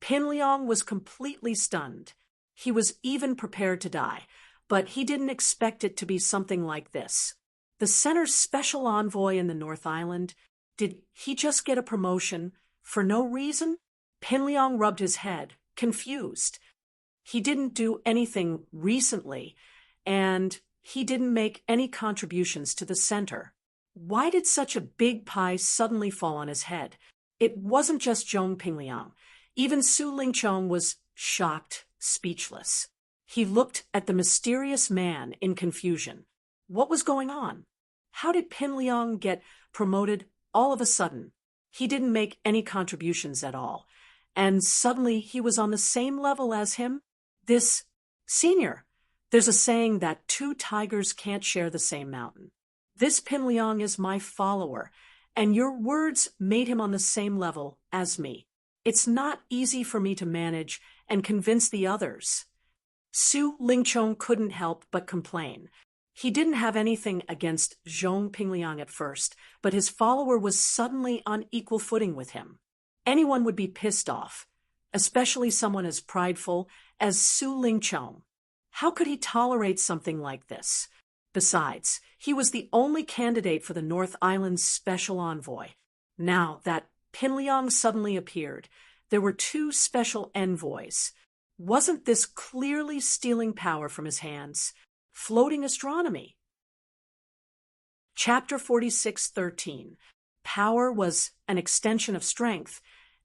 Pinliang was completely stunned. He was even prepared to die, but he didn't expect it to be something like this. The center's special envoy in the North Island, did he just get a promotion for no reason? Pinliang rubbed his head, confused. He didn't do anything recently, and he didn't make any contributions to the center. Why did such a big pie suddenly fall on his head? It wasn't just Zhong Pinliang. Even Su Lingchong was shocked, speechless. He looked at the mysterious man in confusion. What was going on? How did Pinliang get promoted all of a sudden? He didn't make any contributions at all, and suddenly he was on the same level as him? This, Senior, there's a saying that two tigers can't share the same mountain. This Pinliang is my follower, and your words made him on the same level as me. It's not easy for me to manage and convince the others. Su Lingchong couldn't help but complain. He didn't have anything against Zhong Pingliang at first, but his follower was suddenly on equal footing with him. Anyone would be pissed off, especially someone as prideful as Su Lingchong. How could he tolerate something like this? Besides, he was the only candidate for the North Island's special envoy. Now that Pinliang suddenly appeared, there were two special envoys. Wasn't this clearly stealing power from his hands? Floating astronomy. Chapter 46:13. Power was an extension of strength,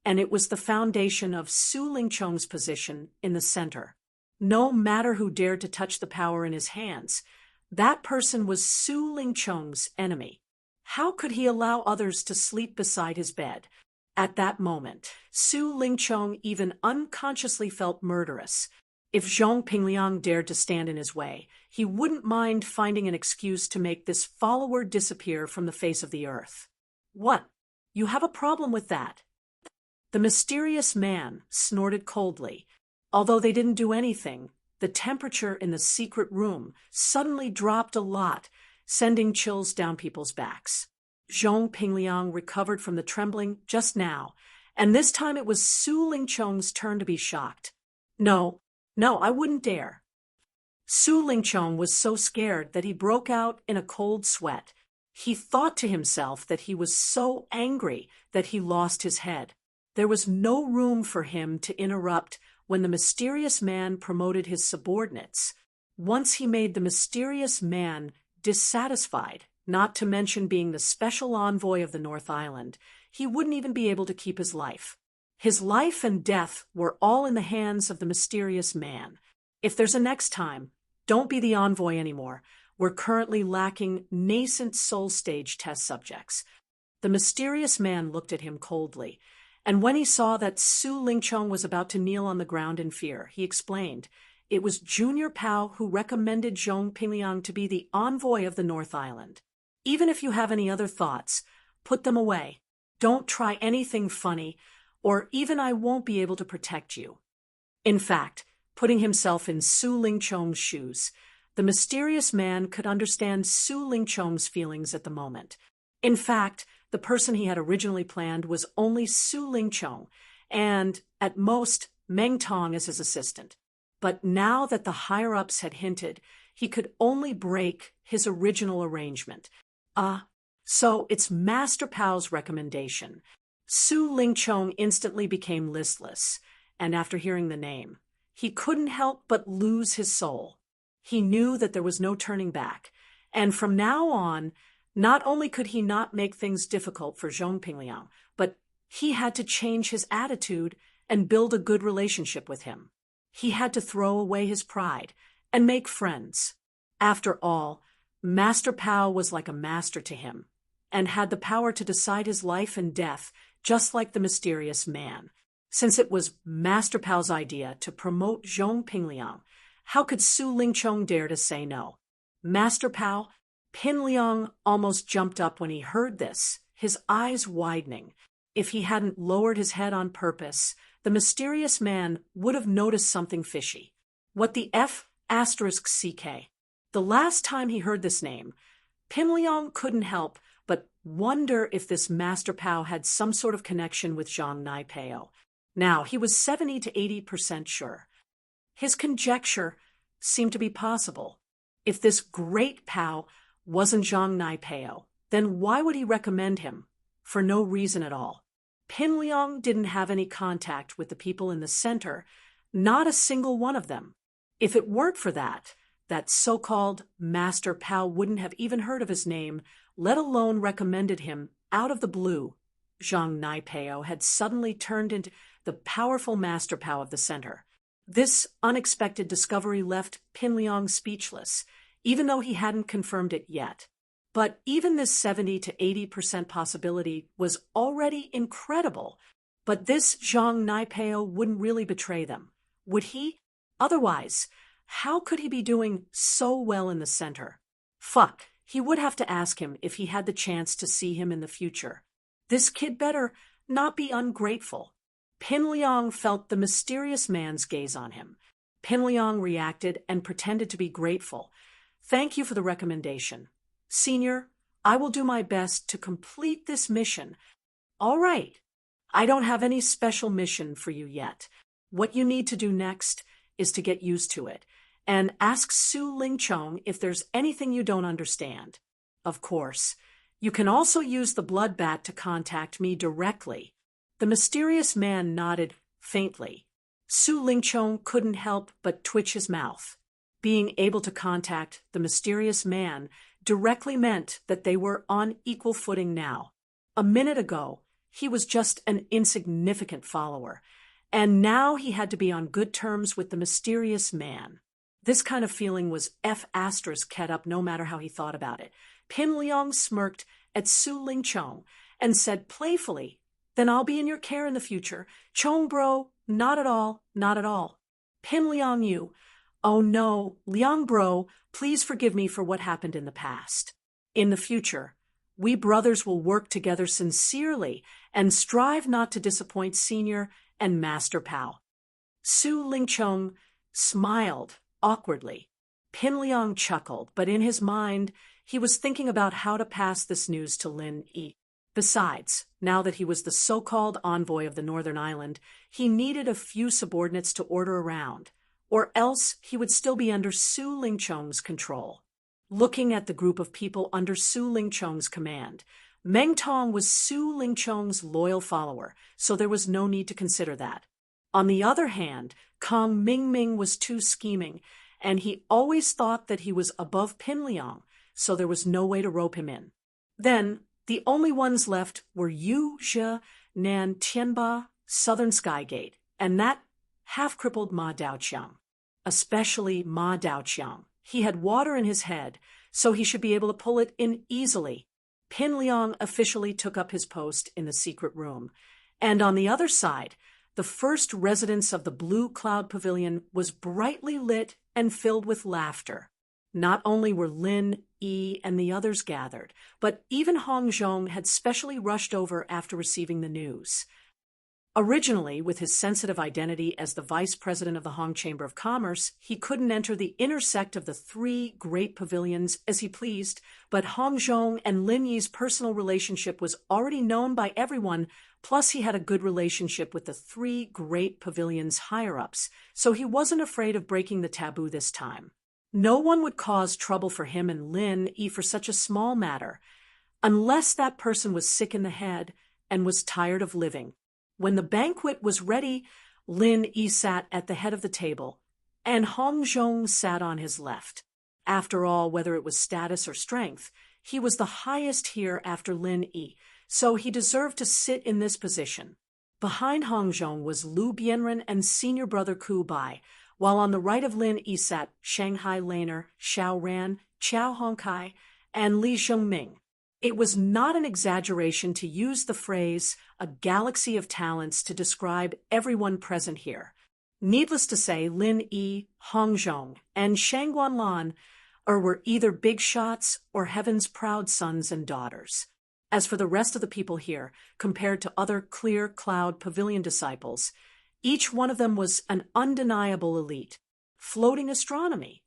and it was the foundation of Su Lingchong's position in the center. No matter who dared to touch the power in his hands, that person was Su Lingchong's enemy. How could he allow others to sleep beside his bed? At that moment, Su Lingchong even unconsciously felt murderous. If Zhong Pingliang dared to stand in his way, he wouldn't mind finding an excuse to make this follower disappear from the face of the earth. What? You have a problem with that? The mysterious man snorted coldly. Although they didn't do anything, the temperature in the secret room suddenly dropped a lot, sending chills down people's backs. Zhong Pingliang recovered from the trembling just now, and this time it was Su Lingchong's turn to be shocked. No, I wouldn't dare. Su Lingchong was so scared that he broke out in a cold sweat. He thought to himself that he was so angry that he lost his head. There was no room for him to interrupt when the mysterious man promoted his subordinates. Once he made the mysterious man dissatisfied, not to mention being the special envoy of the North Island, he wouldn't even be able to keep his life. His life and death were all in the hands of the mysterious man. If there's a next time, don't be the envoy anymore. We're currently lacking nascent soul stage test subjects. The mysterious man looked at him coldly, and when he saw that Su Lingchong was about to kneel on the ground in fear, he explained, it was Junior Pao who recommended Zhong Pingliang to be the envoy of the North Island. Even if you have any other thoughts, put them away. Don't try anything funny, or even I won't be able to protect you. In fact, putting himself in Su Lingchong's shoes, the mysterious man could understand Su Lingchong's feelings at the moment. In fact, the person he had originally planned was only Su Lingchong, and, at most, Meng Tong as his assistant. But now that the higher-ups had hinted, he could only break his original arrangement. So it's Master Pao's recommendation. Su Lingchong instantly became listless, and after hearing the name, he couldn't help but lose his soul. He knew that there was no turning back, and from now on, not only could he not make things difficult for Zhong Pingliang, but he had to change his attitude and build a good relationship with him. He had to throw away his pride and make friends. After all, Master Pao was like a master to him, and had the power to decide his life and death, just like the mysterious man. Since it was Master Pao's idea to promote Zhong Pingliang, how could Su Lingchong dare to say no? Master Pao, Pinliang almost jumped up when he heard this, his eyes widening. If he hadn't lowered his head on purpose, the mysterious man would have noticed something fishy. What the F***CK? The last time he heard this name, Pinliang couldn't help but wonder if this Master Pao had some sort of connection with Zhang Naipeo. Now, he was 70 to 80% sure. His conjecture seemed to be possible. If this great Pao wasn't Zhang Naipeo, then why would he recommend him? For no reason at all. Pinliang didn't have any contact with the people in the center, not a single one of them. If it weren't for that so-called Master Pao wouldn't have even heard of his name, let alone recommended him out of the blue. Zhang Naipeo had suddenly turned into the powerful Master Pao of the center. This unexpected discovery left Pinliang speechless, even though he hadn't confirmed it yet. But even this 70 to 80% possibility was already incredible. But this Zhang Naipeo wouldn't really betray them, would he? Otherwise, how could he be doing so well in the center? Fuck, he would have to ask him if he had the chance to see him in the future. This kid better not be ungrateful. Pin Liang felt the mysterious man's gaze on him. Pin Liang reacted and pretended to be grateful. Thank you for the recommendation. Senior, I will do my best to complete this mission. All right. I don't have any special mission for you yet. What you need to do next is to get used to it and ask Su Lingchong if there's anything you don't understand. Of course, you can also use the blood bat to contact me directly. The mysterious man nodded faintly. Su Lingchong couldn't help but twitch his mouth. Being able to contact the mysterious man directly meant that they were on equal footing now. A minute ago, he was just an insignificant follower, and now he had to be on good terms with the mysterious man. This kind of feeling was F*** up no matter how he thought about it. Pin Liang smirked at Su Lingchong and said playfully, "Then I'll be in your care in the future. Chong bro, not at all, not at all." Pin Liang Yu, "Oh no, Liang bro, please forgive me for what happened in the past. In the future, we brothers will work together sincerely and strive not to disappoint Senior and Master Pao." Su Lingchong smiled awkwardly. Pin Liang chuckled, but in his mind, he was thinking about how to pass this news to Lin Yi. Besides, now that he was the so-called envoy of the Northern Island, he needed a few subordinates to order around, or else he would still be under Su Lingchong's control. Looking at the group of people under Su Lingchong's command, Meng Tong was Su Lingchong's loyal follower, so there was no need to consider that. On the other hand, Kong Mingming was too scheming, and he always thought that he was above Pin Liang, so there was no way to rope him in. Then, the only ones left were Yu Zhe, Nan Tianba, Southern Skygate, and that half-crippled Ma Daoqiang. Especially Ma Daoqiang. He had water in his head, so he should be able to pull it in easily. Pin Liang officially took up his post in the secret room, and on the other side, the first residence of the Blue Cloud Pavilion was brightly lit and filled with laughter. Not only were Lin, Yi, and the others gathered, but even Hong Zhong had specially rushed over after receiving the news. Originally, with his sensitive identity as the vice president of the Hong Chamber of Commerce, he couldn't enter the inner sect of the three great pavilions as he pleased, but Hong Zhong and Lin Yi's personal relationship was already known by everyone, plus he had a good relationship with the three great pavilions' higher-ups, so he wasn't afraid of breaking the taboo this time. No one would cause trouble for him and Lin Yi for such a small matter, unless that person was sick in the head and was tired of living. When the banquet was ready, Lin Yi sat at the head of the table, and Hong Zhong sat on his left. After all, whether it was status or strength, he was the highest here after Lin Yi, so he deserved to sit in this position. Behind Hong Zhong was Lu Bianren and senior brother Ku Bai, while on the right of Lin Yi sat Shanghai Laner, Xiao Ran, Qiao Hongkai, and Li Zhongming. It was not an exaggeration to use the phrase, a galaxy of talents, to describe everyone present here. Needless to say, Lin Yi, Hong Zhong, and Shang Guanlan were either big shots or heaven's proud sons and daughters. As for the rest of the people here, compared to other Clear Cloud Pavilion disciples, each one of them was an undeniable elite. Floating astronomy.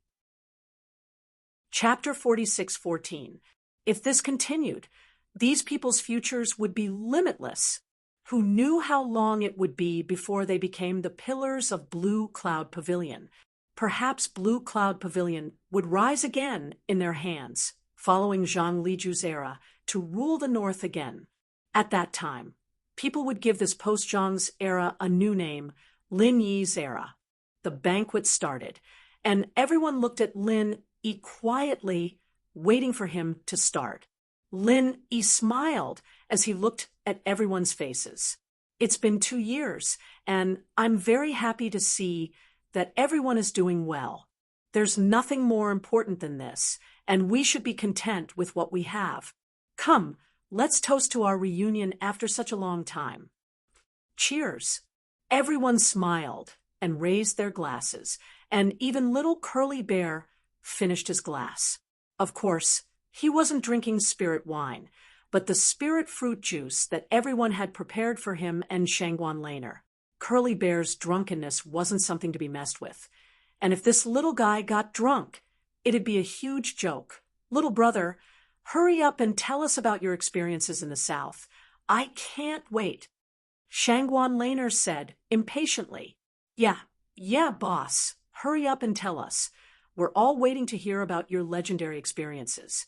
Chapter 46:14. If this continued, these people's futures would be limitless. Who knew how long it would be before they became the pillars of Blue Cloud Pavilion? Perhaps Blue Cloud Pavilion would rise again in their hands, following Zhang Liju's era, to rule the North again. At that time, people would give this post-Zhang's era a new name, Lin Yi's era. The banquet started, and everyone looked at Lin Yi quietly, waiting for him to start. Lin Yi smiled as he looked at everyone's faces. It's been 2 years, and I'm very happy to see that everyone is doing well. There's nothing more important than this, and we should be content with what we have. Come, let's toast to our reunion after such a long time. Cheers. Everyone smiled and raised their glasses, and even little Curly Bear finished his glass. Of course, he wasn't drinking spirit wine, but the spirit fruit juice that everyone had prepared for him and Shangguan Laner. Curly Bear's drunkenness wasn't something to be messed with, and if this little guy got drunk, it'd be a huge joke. Little brother, hurry up and tell us about your experiences in the South. I can't wait. Shangguan Laner said, impatiently. Yeah, boss. Hurry up and tell us. We're all waiting to hear about your legendary experiences.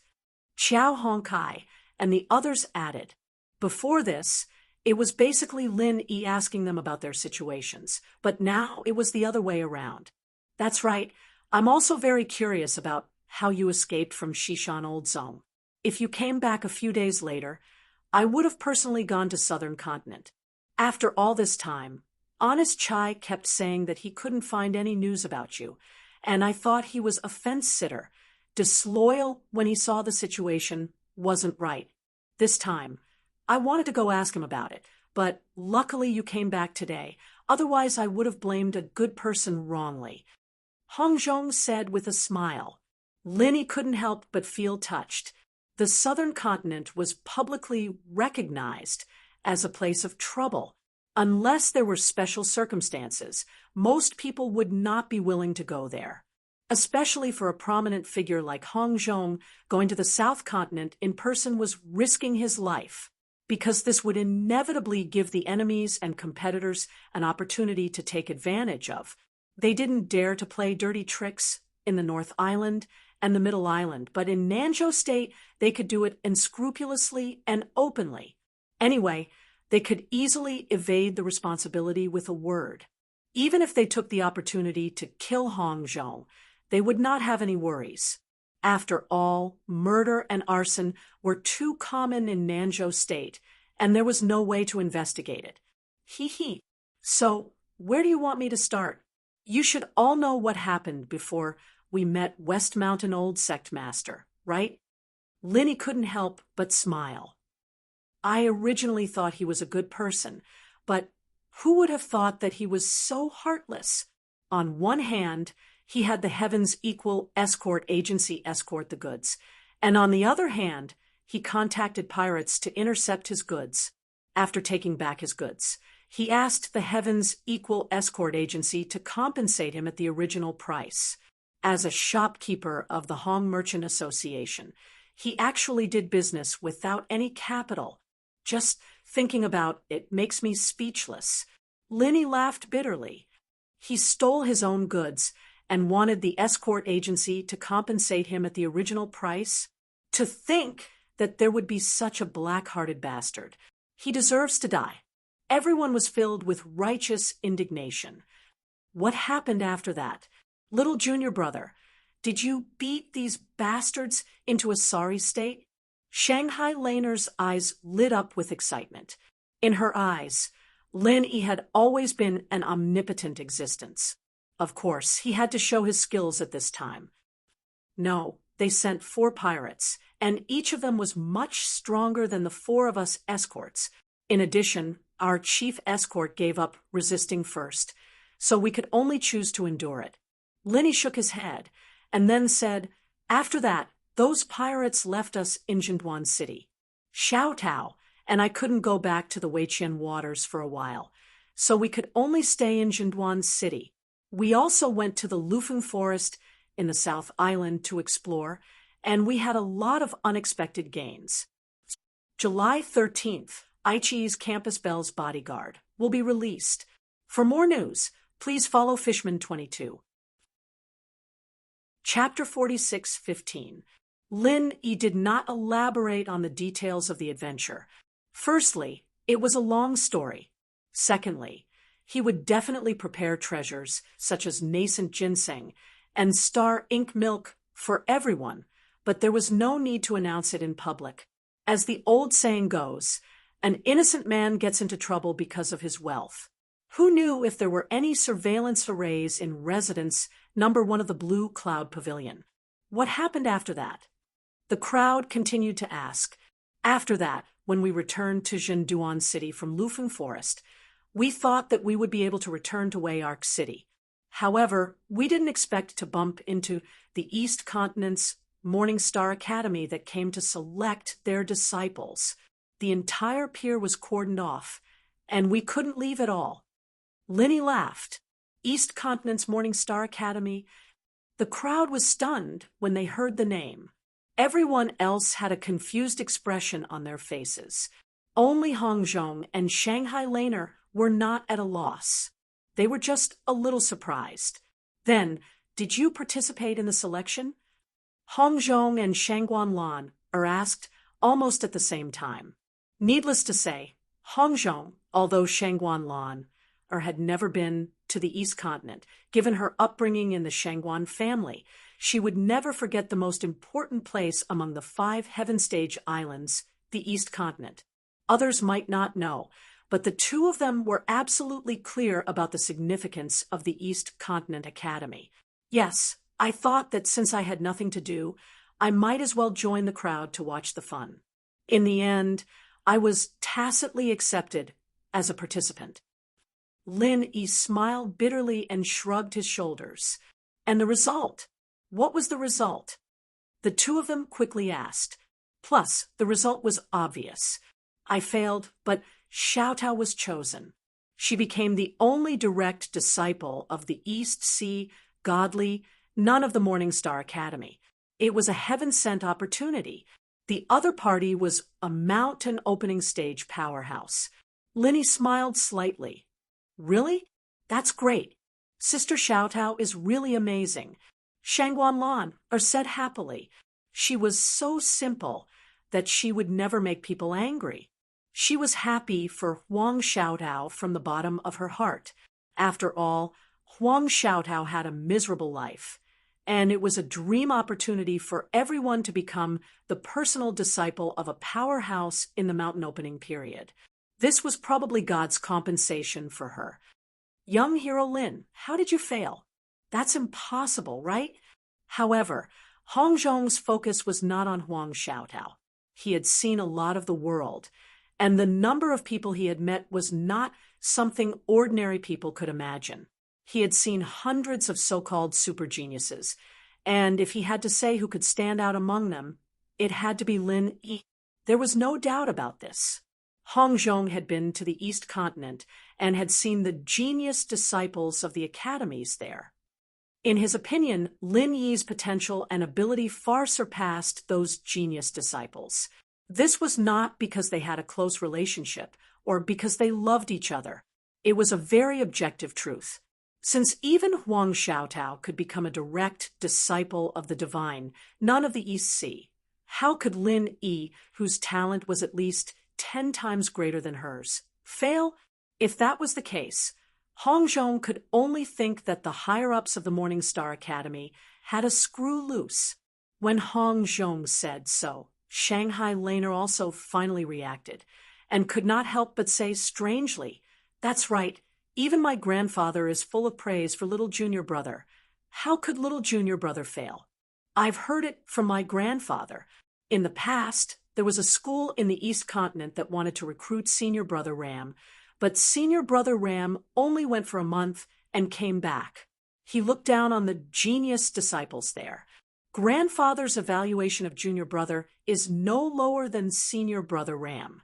Qiao Hongkai and the others added. Before this, it was basically Lin Yi asking them about their situations, but now it was the other way around. That's right, I'm also very curious about how you escaped from Shishan Old Zong. If you came back a few days later, I would have personally gone to Southern Continent. After all this time, Honest Chai kept saying that he couldn't find any news about you, and I thought he was a fence-sitter, disloyal when he saw the situation wasn't right. This time, I wanted to go ask him about it, but luckily you came back today, otherwise I would have blamed a good person wrongly. Hong Zhong said with a smile. Linny couldn't help but feel touched. The Southern Continent was publicly recognized as a place of trouble. Unless there were special circumstances, most people would not be willing to go there. Especially for a prominent figure like Hong Zhong, going to the South Continent in person was risking his life, because this would inevitably give the enemies and competitors an opportunity to take advantage of. They didn't dare to play dirty tricks in the North Island and the Middle Island, but in Nanzhou State they could do it unscrupulously and openly. Anyway, they could easily evade the responsibility with a word. Even if they took the opportunity to kill Hong Zhong, they would not have any worries. After all, murder and arson were too common in Nanzhou State, and there was no way to investigate it. Hee. So, where do you want me to start? You should all know what happened before we met West Mountain Old Sect Master, right? Linny couldn't help but smile. I originally thought he was a good person, but who would have thought that he was so heartless? On one hand, he had the Heaven's Equal Escort Agency escort the goods, and on the other hand, he contacted pirates to intercept his goods. After taking back his goods, he asked the Heaven's Equal Escort Agency to compensate him at the original price. As a shopkeeper of the Hong Merchant Association, he actually did business without any capital. Just thinking about it makes me speechless. Linny laughed bitterly. He stole his own goods and wanted the escort agency to compensate him at the original price? To think that there would be such a black-hearted bastard. He deserves to die. Everyone was filled with righteous indignation. What happened after that? Little junior brother, did you beat these bastards into a sorry state? Shanghai Laner's eyes lit up with excitement. In her eyes, Lin Yi had always been an omnipotent existence. Of course, he had to show his skills at this time. No, they sent 4 pirates, and each of them was much stronger than the 4 of us escorts. In addition, our chief escort gave up resisting first, so we could only choose to endure it. Linny shook his head, and then said, after that, those pirates left us in Jinduan City. Xiao Tao and I couldn't go back to the Weiqian waters for a while, so we could only stay in Jinduan City. We also went to the Lufeng Forest in the South Island to explore, and we had a lot of unexpected gains. July 13th, Aichi's Campus Belle's Bodyguard will be released. For more news, please follow Fishman22. Chapter 46:15. Lin Yi did not elaborate on the details of the adventure. Firstly, it was a long story. Secondly, he would definitely prepare treasures such as nascent ginseng and star ink milk for everyone, but there was no need to announce it in public. As the old saying goes, an innocent man gets into trouble because of his wealth. Who knew if there were any surveillance arrays in residence number 1 of the Blue Cloud Pavilion? What happened after that? The crowd continued to ask. After that, when we returned to Jinduan City from Lufeng Forest, we thought that we would be able to return to Wayark City. However, we didn't expect to bump into the East Continent's Morning Star Academy that came to select their disciples. The entire pier was cordoned off, and we couldn't leave at all. Linny laughed. East Continent's Morning Star Academy. The crowd was stunned when they heard the name. Everyone else had a confused expression on their faces. Only Hong Zhong and Shanghai Laner were not at a loss. They were just a little surprised. Then, did you participate in the selection? Hong Zhong and Shangguan Lan are asked almost at the same time. Needless to say, Hong Zhong, although Shangguan Lan, had never been to the East Continent, given her upbringing in the Shangguan family, she would never forget the most important place among the 5 heaven stage islands, the East Continent. Others might not know, but the two of them were absolutely clear about the significance of the East Continent Academy. Yes, I thought that since I had nothing to do, I might as well join the crowd to watch the fun. In the end, I was tacitly accepted as a participant. Lin Yi smiled bitterly and shrugged his shoulders. And the result? What was the result? The two of them quickly asked. Plus, the result was obvious. I failed, but Xiaotao was chosen. She became the only direct disciple of the East Sea, godly, none of the Morning Star Academy. It was a heaven-sent opportunity. The other party was a mountain opening stage powerhouse. Linny smiled slightly. Really? That's great. Sister Xiaotao is really amazing. Shangguan Lan said happily. She was so simple that she would never make people angry. She was happy for Huang Xiaotao from the bottom of her heart. After all, Huang Xiaotao had a miserable life, and it was a dream opportunity for everyone to become the personal disciple of a powerhouse in the mountain opening period. This was probably God's compensation for her. Young hero Lin, how did you fail? That's impossible, right? However, Hong Zhong's focus was not on Huang Xiaotao. He had seen a lot of the world, and the number of people he had met was not something ordinary people could imagine. He had seen hundreds of so-called super geniuses, and if he had to say who could stand out among them, it had to be Lin Yi. There was no doubt about this. Hong Zhong had been to the East Continent and had seen the genius disciples of the academies there. In his opinion, Lin Yi's potential and ability far surpassed those genius disciples. This was not because they had a close relationship or because they loved each other. It was a very objective truth. Since even Huang Xiaotao could become a direct disciple of the divine, none of the East Sea, how could Lin Yi, whose talent was at least 10 times greater than hers, fail? If that was the case, Hong Zhong could only think that the higher-ups of the Morning Star Academy had a screw loose. When Hong Zhong said so, Shanghai Laner also finally reacted, and could not help but say strangely, "That's right, even my grandfather is full of praise for little junior brother. How could little junior brother fail? I've heard it from my grandfather. In the past, there was a school in the East Continent that wanted to recruit senior brother Ram, but senior brother Ram only went for a month and came back. He looked down on the genius disciples there. Grandfather's evaluation of junior brother is no lower than senior brother Ram."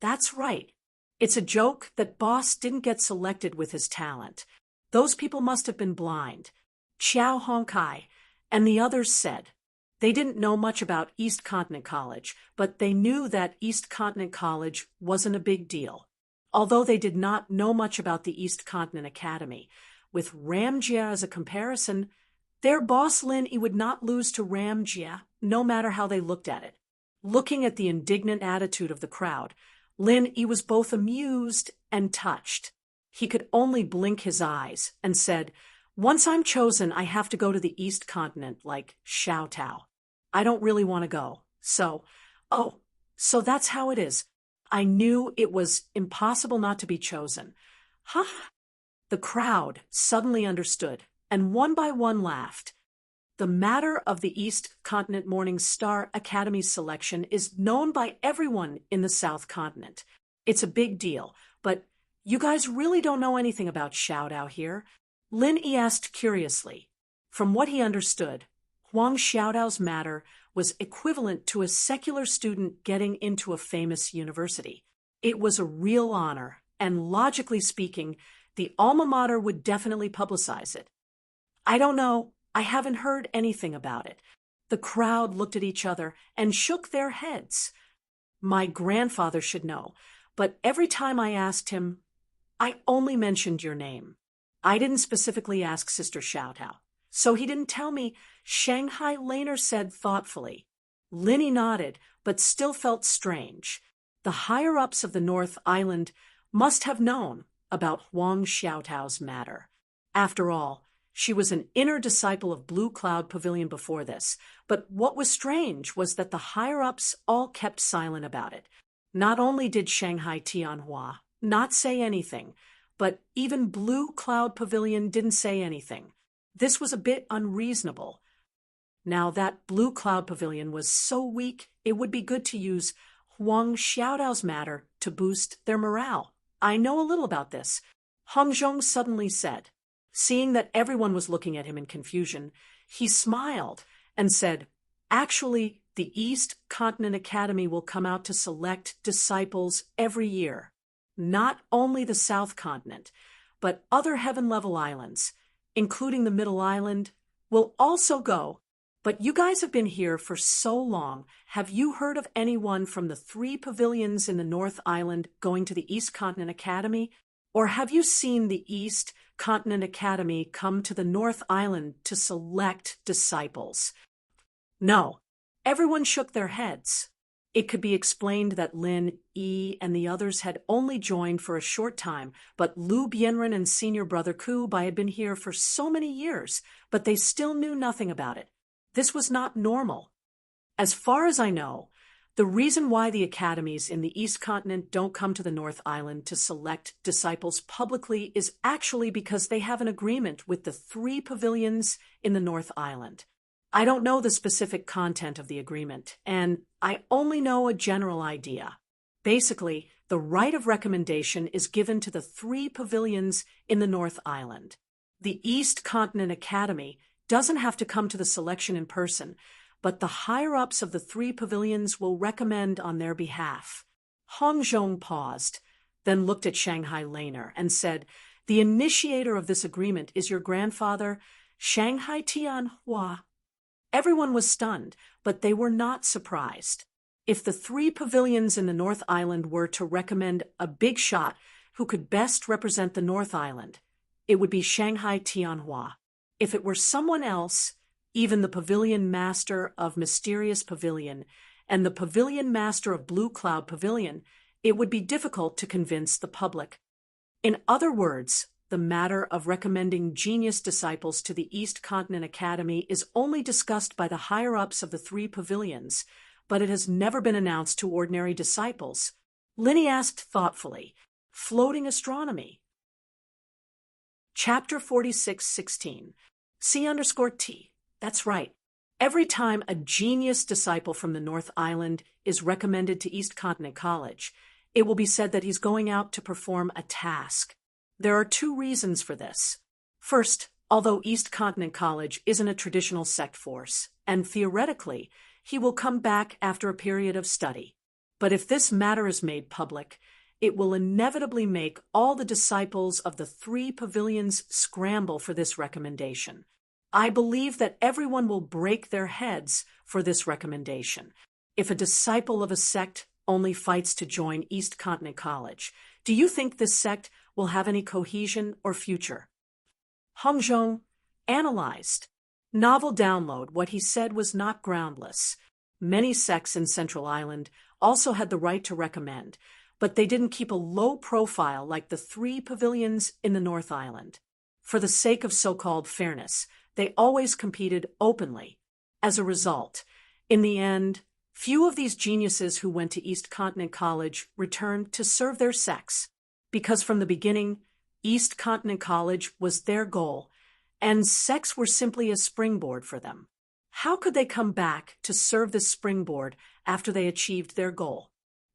That's right. It's a joke that boss didn't get selected with his talent. Those people must have been blind. Qiao Hongkai and the others said. They didn't know much about East Continent College, but they knew that East Continent College wasn't a big deal. Although they did not know much about the East Continent Academy, with Ramjia as a comparison, their boss Lin Yi would not lose to Ramjia, no matter how they looked at it. Looking at the indignant attitude of the crowd, Lin Yi was both amused and touched. He could only blink his eyes and said, "Once I'm chosen, I have to go to the East Continent like Xiaotao. I don't really want to go. So that's how it is. I knew it was impossible not to be chosen." Huh? The crowd suddenly understood, and one by one laughed. The matter of the East Continent Morning Star Academy selection is known by everyone in the South Continent. It's a big deal, but you guys really don't know anything about Xiaotao here. Lin Yi asked curiously. From what he understood, Huang Xiaodao's matter was equivalent to a secular student getting into a famous university. It was a real honor, and logically speaking, the alma mater would definitely publicize it. I don't know. I haven't heard anything about it. The crowd looked at each other and shook their heads. My grandfather should know, but every time I asked him, I only mentioned your name. I didn't specifically ask Sister Xiaotao, so he didn't tell me. Shanghai Laner said thoughtfully. Linny nodded, but still felt strange. The higher-ups of the North Island must have known about Huang Xiaotao's matter. After all, she was an inner disciple of Blue Cloud Pavilion before this, but what was strange was that the higher-ups all kept silent about it. Not only did Shanghai Tianhua not say anything, but even Blue Cloud Pavilion didn't say anything. This was a bit unreasonable. Now that Blue Cloud Pavilion was so weak, it would be good to use Huang Xiaodao's matter to boost their morale. I know a little about this, Hong Zhong suddenly said. Seeing that everyone was looking at him in confusion, he smiled and said, Actually, the East Continent Academy will come out to select disciples every year. Not only the South Continent, but other heaven-level islands, including the Middle Island, will also go. But you guys have been here for so long. Have you heard of anyone from the 3 pavilions in the North Island going to the East Continent Academy? Or have you seen the East Continent Academy come to the North Island to select disciples? No. Everyone shook their heads. It could be explained that Lin Yi and the others had only joined for a short time, but Lu Bianren and senior brother Ku Bai had been here for so many years, but they still knew nothing about it. This was not normal. As far as I know, the reason why the academies in the East Continent don't come to the North Island to select disciples publicly is actually because they have an agreement with the 3 pavilions in the North Island. I don't know the specific content of the agreement, and I only know a general idea. Basically, the right of recommendation is given to the 3 pavilions in the North Island. The East Continent Academy doesn't have to come to the selection in person, but the higher-ups of the 3 pavilions will recommend on their behalf. Hong Zhong paused, then looked at Shanghai Laner and said, The initiator of this agreement is your grandfather, Shanghai Tianhua. Everyone was stunned, but they were not surprised. If the 3 pavilions in the North Island were to recommend a big shot who could best represent the North Island, it would be Shanghai Tianhua. If it were someone else, even the Pavilion Master of Mysterious Pavilion and the Pavilion Master of Blue Cloud Pavilion, it would be difficult to convince the public. In other words, the matter of recommending genius disciples to the East Continent Academy is only discussed by the higher-ups of the 3 pavilions, but it has never been announced to ordinary disciples. Linny asked thoughtfully, Floating Astronomy. Chapter 46:16. C_T. That's right. Every time a genius disciple from the North Island is recommended to East Continent College, it will be said that he's going out to perform a task. There are 2 reasons for this. First, although East Continent College isn't a traditional sect force, and theoretically, he will come back after a period of study. But if this matter is made public, it will inevitably make all the disciples of the 3 pavilions scramble for this recommendation. I believe that everyone will break their heads for this recommendation. If a disciple of a sect only fights to join East Continent College, do you think this sect will have any cohesion or future? Hong Zhong analyzed. Novel download. What he said was not groundless. Many sects in Central Island also had the right to recommend, but they didn't keep a low profile like the 3 pavilions in the North Island. For the sake of so-called fairness, they always competed openly. As a result, in the end, few of these geniuses who went to East Continent College returned to serve their sects, because from the beginning, East Continent College was their goal, and sects were simply a springboard for them. How could they come back to serve this springboard after they achieved their goal?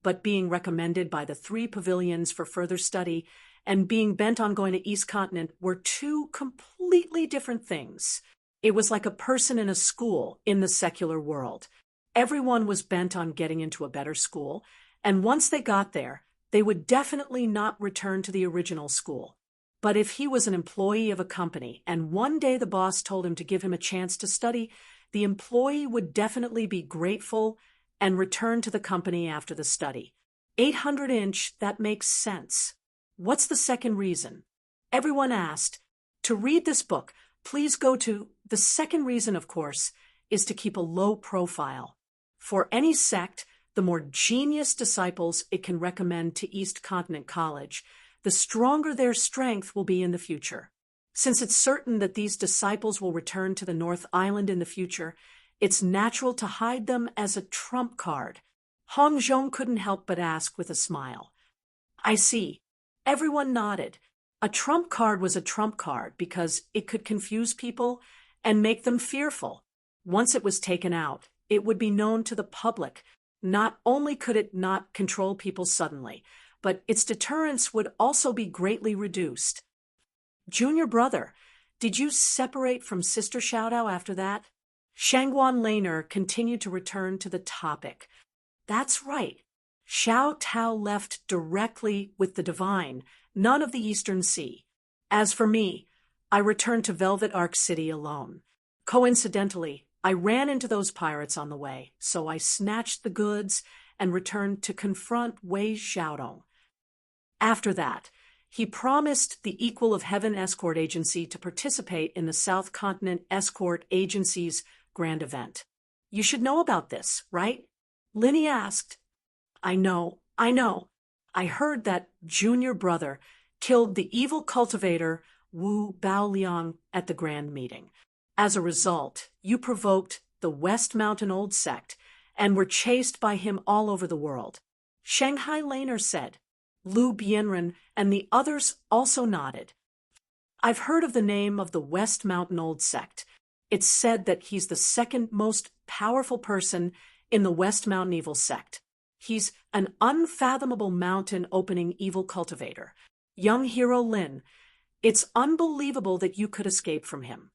but being recommended by the 3 pavilions for further study and being bent on going to East Continent were 2 completely different things. It was like a person in a school in the secular world. Everyone was bent on getting into a better school, and once they got there, they would definitely not return to the original school. But if he was an employee of a company and one day the boss told him to give him a chance to study, the employee would definitely be grateful and return to the company after the study. 800-inch, that makes sense. What's the second reason? Everyone asked. To read this book, please go to. The second reason, of course, is to keep a low profile. For any sect, the more genius disciples it can recommend to East Continent College, the stronger their strength will be in the future. Since it's certain that these disciples will return to the North Island in the future, it's natural to hide them as a trump card. Hong Zhong couldn't help but ask with a smile. I see. Everyone nodded. A trump card was a trump card because it could confuse people and make them fearful. Once it was taken out, it would be known to the public. Not only could it not control people suddenly, but its deterrence would also be greatly reduced. Junior brother, did you separate from Sister Xiaodao after that? Shangguan Laner continued to return to the topic. That's right. Xiao Tao left directly with the divine, none of the Eastern Sea. As for me, I returned to Velvet Arc City alone. Coincidentally, I ran into those pirates on the way, so I snatched the goods and returned to confront Wei Xiaodong. After that, he promised the Equal of Heaven Escort Agency to participate in the South Continent Escort Agency's grand event. You should know about this, right? Linny asked. I know. I heard that junior brother killed the evil cultivator Wu Baoliang at the grand meeting. As a result, you provoked the West Mountain Old Sect and were chased by him all over the world. Shanghai Laner said. Lu Bianren and the others also nodded. I've heard of the name of the West Mountain Old Sect. It's said that he's the second most powerful person in the West Mountain Evil Sect. He's an unfathomable mountain-opening evil cultivator. Young hero Lin, it's unbelievable that you could escape from him.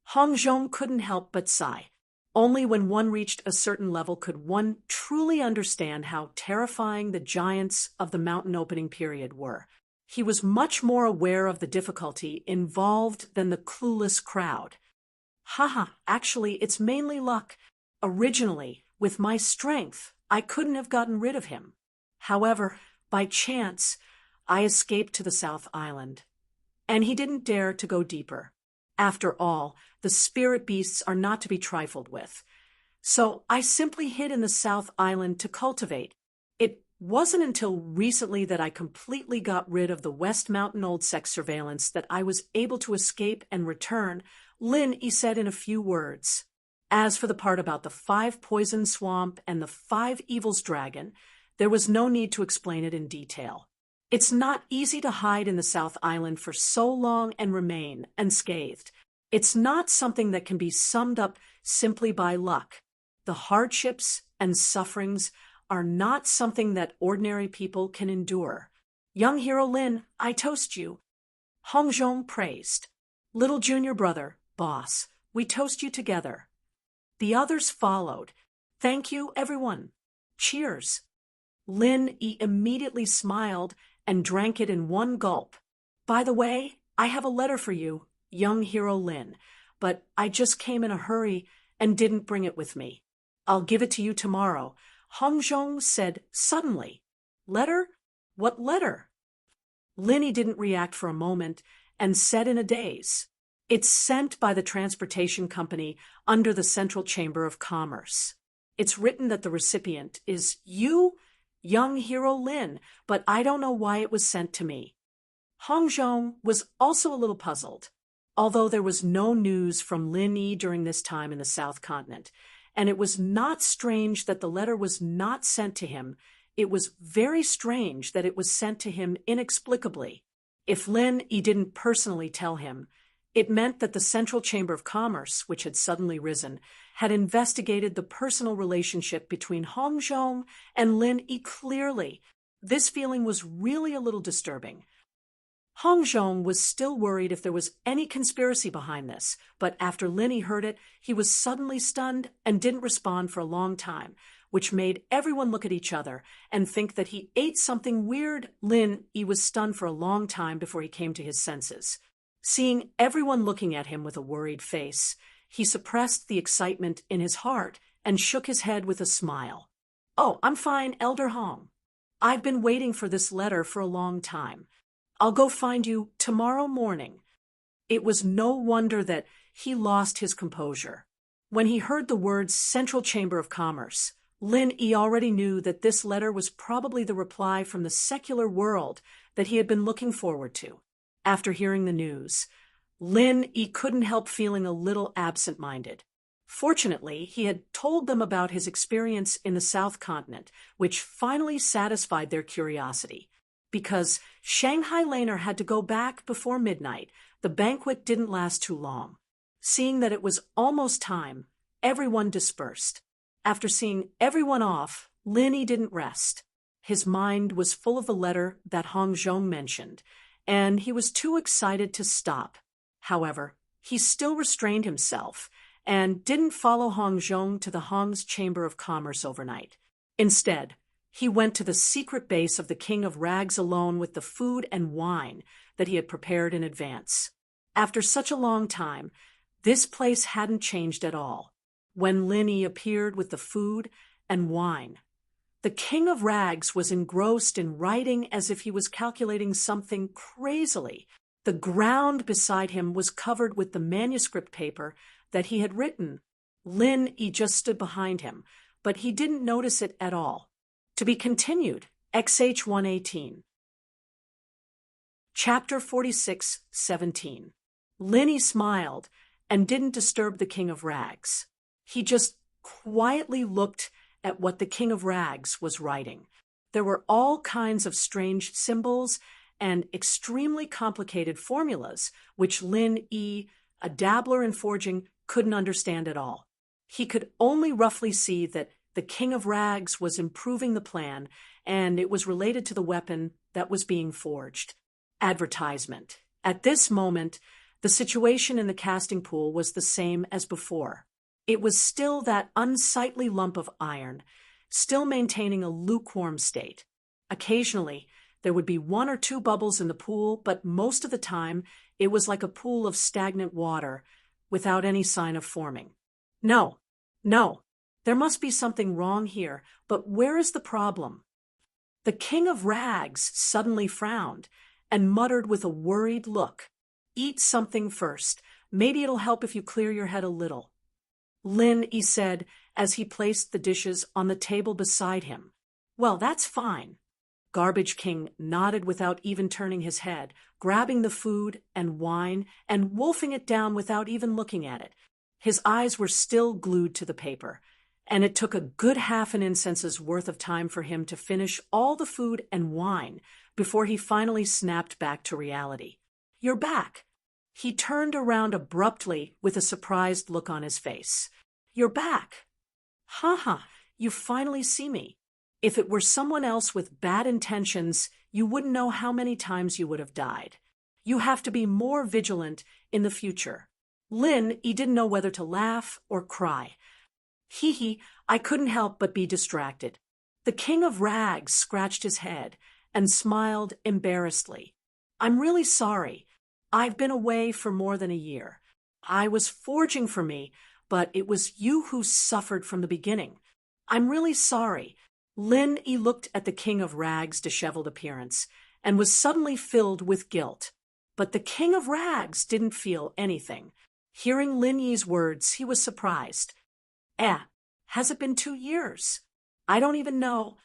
Hong Zhong couldn't help but sigh. Only when one reached a certain level could one truly understand how terrifying the giants of the mountain-opening period were. He was much more aware of the difficulty involved than the clueless crowd. Actually, it's mainly luck. Originally, with my strength, I couldn't have gotten rid of him. However, by chance, I escaped to the South Island. And he didn't dare to go deeper. After all, the spirit beasts are not to be trifled with. So I simply hid in the South Island to cultivate. It wasn't until recently that I completely got rid of the West Mountain Old Sect surveillance that I was able to escape and return, Lin Yi said in a few words. As for the part about the 5 poison swamp and the 5 evils dragon, there was no need to explain it in detail. It's not easy to hide in the South Island for so long and remain unscathed. It's not something that can be summed up simply by luck. The hardships and sufferings are not something that ordinary people can endure. Young hero Lin, I toast you. Hong Zhong praised. Little junior brother, boss, we toast you together. The others followed. Thank you, everyone. Cheers. Lin Yi immediately smiled and drank it in one gulp. By the way, I have a letter for you, young hero Lin, but I just came in a hurry and didn't bring it with me. I'll give it to you tomorrow, Hong Zhong said suddenly. Letter? What letter? Linny didn't react for a moment and said in a daze. It's sent by the transportation company under the Central Chamber of Commerce. It's written that the recipient is you, young hero Lin, but I don't know why it was sent to me. Hong Zhong was also a little puzzled. Although there was no news from Lin Yi during this time in the South Continent, and it was not strange that the letter was not sent to him, it was very strange that it was sent to him inexplicably. If Lin Yi didn't personally tell him, It meant that the Central Chamber of Commerce, which had suddenly risen, had investigated the personal relationship between Hong Zhong and Lin Yi clearly. This feeling was really a little disturbing. Hong Zhong was still worried if there was any conspiracy behind this, but after Lin Yi heard it, he was suddenly stunned and didn't respond for a long time, which made everyone look at each other and think that he ate something weird. Lin Yi was stunned for a long time before he came to his senses. Seeing everyone looking at him with a worried face, he suppressed the excitement in his heart and shook his head with a smile. "Oh, I'm fine, Elder Hong. I've been waiting for this letter for a long time. I'll go find you tomorrow morning." It was no wonder that he lost his composure. When he heard the words Central Chamber of Commerce, Lin Yi already knew that this letter was probably the reply from the secular world that he had been looking forward to. After hearing the news, Lin Yi couldn't help feeling a little absent-minded. Fortunately, he had told them about his experience in the South Continent, which finally satisfied their curiosity. Because Shanghai Laner had to go back before midnight, the banquet didn't last too long. Seeing that it was almost time, everyone dispersed. After seeing everyone off, Lin Yi didn't rest. His mind was full of the letter that Hong Zhong mentioned, and he was too excited to stop. However, he still restrained himself and didn't follow Hong Zhong to the Hong's Chamber of Commerce overnight. Instead, he went to the secret base of the King of Rags alone with the food and wine that he had prepared in advance. After such a long time, this place hadn't changed at all. When Lin Yi appeared with the food and wine, the King of Rags was engrossed in writing as if he was calculating something crazily. The ground beside him was covered with the manuscript paper that he had written. Lin Yi just stood behind him, but he didn't notice it at all. To be continued, XH 118. Chapter 46:17. Lin Yi smiled and didn't disturb the King of Rags. He just quietly looked at what the King of Rags was writing. There were all kinds of strange symbols and extremely complicated formulas, which Lin Yi, a dabbler in forging, couldn't understand at all. He could only roughly see that the King of Rags was improving the plan, and it was related to the weapon that was being forged. Advertisement. At this moment, the situation in the casting pool was the same as before. It was still that unsightly lump of iron, still maintaining a lukewarm state. Occasionally, there would be 1 or 2 bubbles in the pool, but most of the time, it was like a pool of stagnant water, without any sign of forming. No. There must be something wrong here, but where is the problem? The King of Rags suddenly frowned and muttered with a worried look, "Eat something first. Maybe it'll help if you clear your head a little." Lin Yi said as he placed the dishes on the table beside him. "Well, that's fine." Garbage King nodded without even turning his head, grabbing the food and wine and wolfing it down without even looking at it. His eyes were still glued to the paper, and it took a good half an incense's worth of time for him to finish all the food and wine before he finally snapped back to reality. "You're back." He turned around abruptly with a surprised look on his face. "You're back. You finally see me. If it were someone else with bad intentions, you wouldn't know how many times you would have died. You have to be more vigilant in the future." Lin Yi didn't know whether to laugh or cry. I couldn't help but be distracted. The King of Rags scratched his head and smiled embarrassedly. "I'm really sorry. I've been away for more than a year. I was forging for me, but it was you who suffered from the beginning. I'm really sorry." Lin Yi looked at the King of Rags' disheveled appearance and was suddenly filled with guilt. But the King of Rags didn't feel anything. Hearing Lin Yi's words, he was surprised. Has it been 2 years? I don't even know.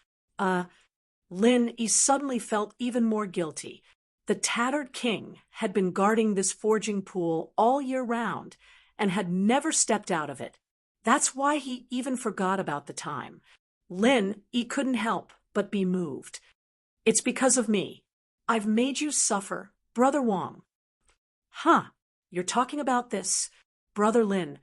Lin Yi suddenly felt even more guilty. The tattered king had been guarding this forging pool all year round and had never stepped out of it. That's why he even forgot about the time. Lin Yi couldn't help but be moved. "It's because of me. I've made you suffer, Brother Wang." you're talking about this. Brother Lin,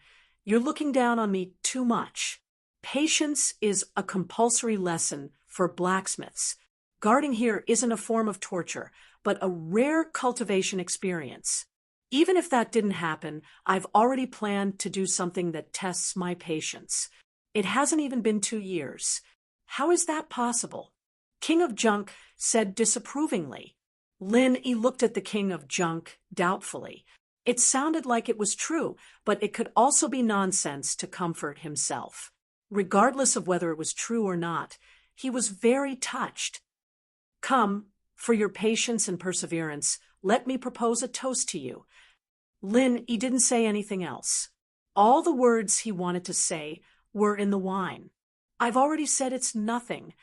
you're looking down on me too much. Patience is a compulsory lesson for blacksmiths. Guarding here isn't a form of torture, but a rare cultivation experience. Even if that didn't happen, I've already planned to do something that tests my patience. It hasn't even been 2 years. How is that possible? King of Junk said disapprovingly. Lin Yi looked at the King of Junk doubtfully. It sounded like it was true, but it could also be nonsense to comfort himself. Regardless of whether it was true or not, he was very touched. Come, for your patience and perseverance, let me propose a toast to you. Lin Yi didn't say anything else. All the words he wanted to say were in the wine. I've already said it's nothing.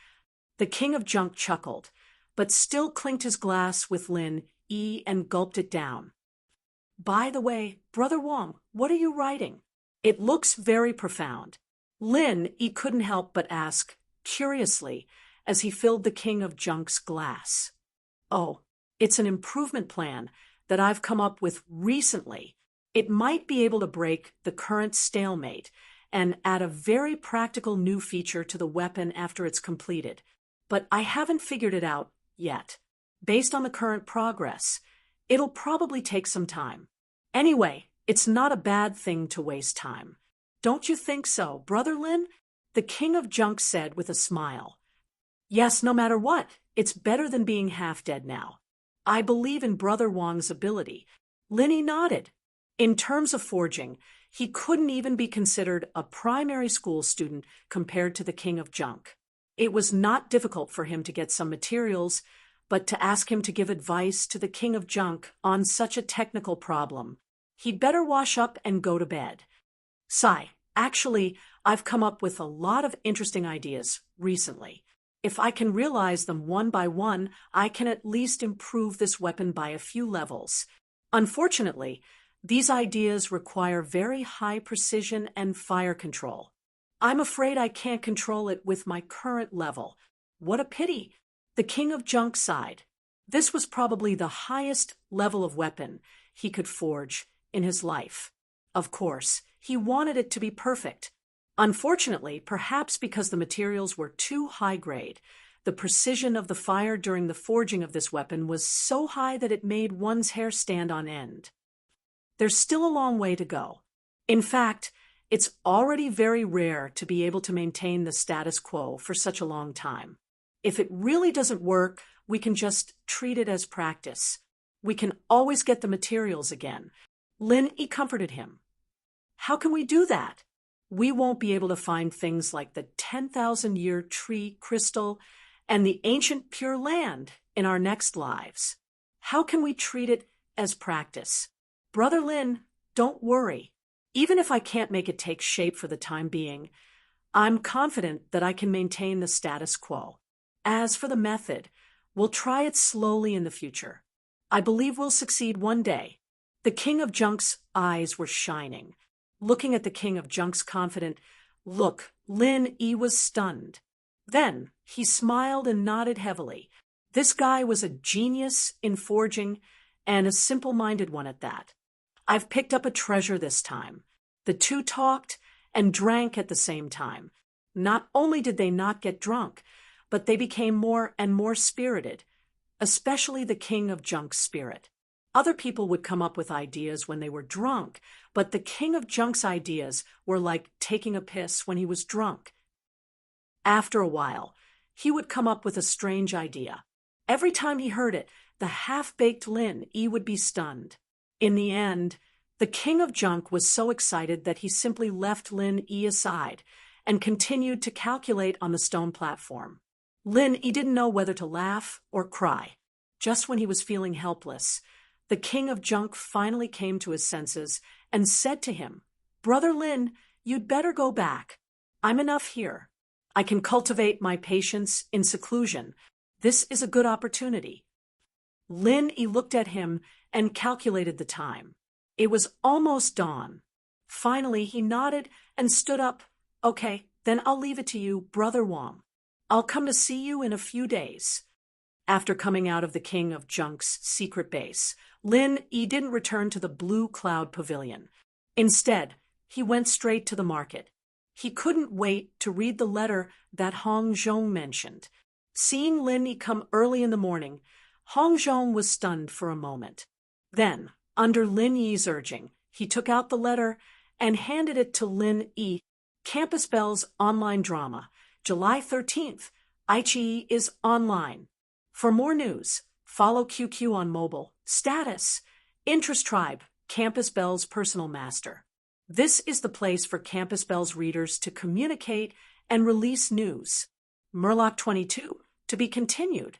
The King of Junk chuckled, but still clinked his glass with Lin Yi and gulped it down. By the way, Brother Wang, what are you writing? It looks very profound. Lin Yi couldn't help but ask, curiously, as he filled the King of Junk's glass. Oh, it's an improvement plan that I've come up with recently. It might be able to break the current stalemate and add a very practical new feature to the weapon after it's completed. But I haven't figured it out yet. Based on the current progress, it'll probably take some time. Anyway, it's not a bad thing to waste time. Don't you think so, Brother Lin? The King of Junk said with a smile. Yes, no matter what, it's better than being half dead now. I believe in Brother Wang's ability. Lin Yi nodded. In terms of forging, he couldn't even be considered a primary school student compared to the King of Junk. It was not difficult for him to get some materials, but to ask him to give advice to the King of Junk on such a technical problem, he'd better wash up and go to bed. Sigh, actually, I've come up with a lot of interesting ideas recently. If I can realize them one by one, I can at least improve this weapon by a few levels. Unfortunately, these ideas require very high precision and fire control. I'm afraid I can't control it with my current level. What a pity. The King of Junk sighed. This was probably the highest level of weapon he could forge in his life. Of course, he wanted it to be perfect. Unfortunately, perhaps because the materials were too high grade, the precision of the fire during the forging of this weapon was so high that it made one's hair stand on end. There's still a long way to go. In fact, it's already very rare to be able to maintain the status quo for such a long time. If it really doesn't work, we can just treat it as practice. We can always get the materials again. Lin Yi comforted him. How can we do that? We won't be able to find things like the 10,000-year tree crystal and the ancient Pure Land in our next lives. How can we treat it as practice? Brother Lin, don't worry. Even if I can't make it take shape for the time being, I'm confident that I can maintain the status quo. As for the method, we'll try it slowly in the future. I believe we'll succeed one day. The King of Junk's eyes were shining. Looking at the King of Junk's confident look, Lin Yi was stunned. Then he smiled and nodded heavily. This guy was a genius in forging, and a simple-minded one at that. I've picked up a treasure this time. The two talked and drank at the same time. Not only did they not get drunk, but they became more and more spirited, especially the King of Junk's spirit. Other people would come up with ideas when they were drunk, but the King of Junk's ideas were like taking a piss when he was drunk. After a while, he would come up with a strange idea. Every time he heard it, the half-baked Lin Yi would be stunned. In the end, the King of Junk was so excited that he simply left Lin Yi aside and continued to calculate on the stone platform. Lin Yi didn't know whether to laugh or cry. Just when he was feeling helpless, the King of Junk finally came to his senses and said to him, Brother Lin, you'd better go back. I'm enough here. I can cultivate my patience in seclusion. This is a good opportunity. Lin Yi looked at him and calculated the time. It was almost dawn. Finally, he nodded and stood up. Okay, then I'll leave it to you, Brother Wang. I'll come to see you in a few days. After coming out of the King of Junk's secret base, Lin Yi didn't return to the Blue Cloud Pavilion. Instead, he went straight to the market. He couldn't wait to read the letter that Hong Zhong mentioned. Seeing Lin Yi come early in the morning, Hong Zhong was stunned for a moment. Then, under Lin Yi's urging, he took out the letter and handed it to Lin Yi. Campus Belle's online drama, July 13th. iQIYI is online. For more news, follow QQ on mobile. Status: Interest Tribe, Campus Belle's personal master. This is the place for Campus Belle's readers to communicate and release news. Murloc 22, to be continued.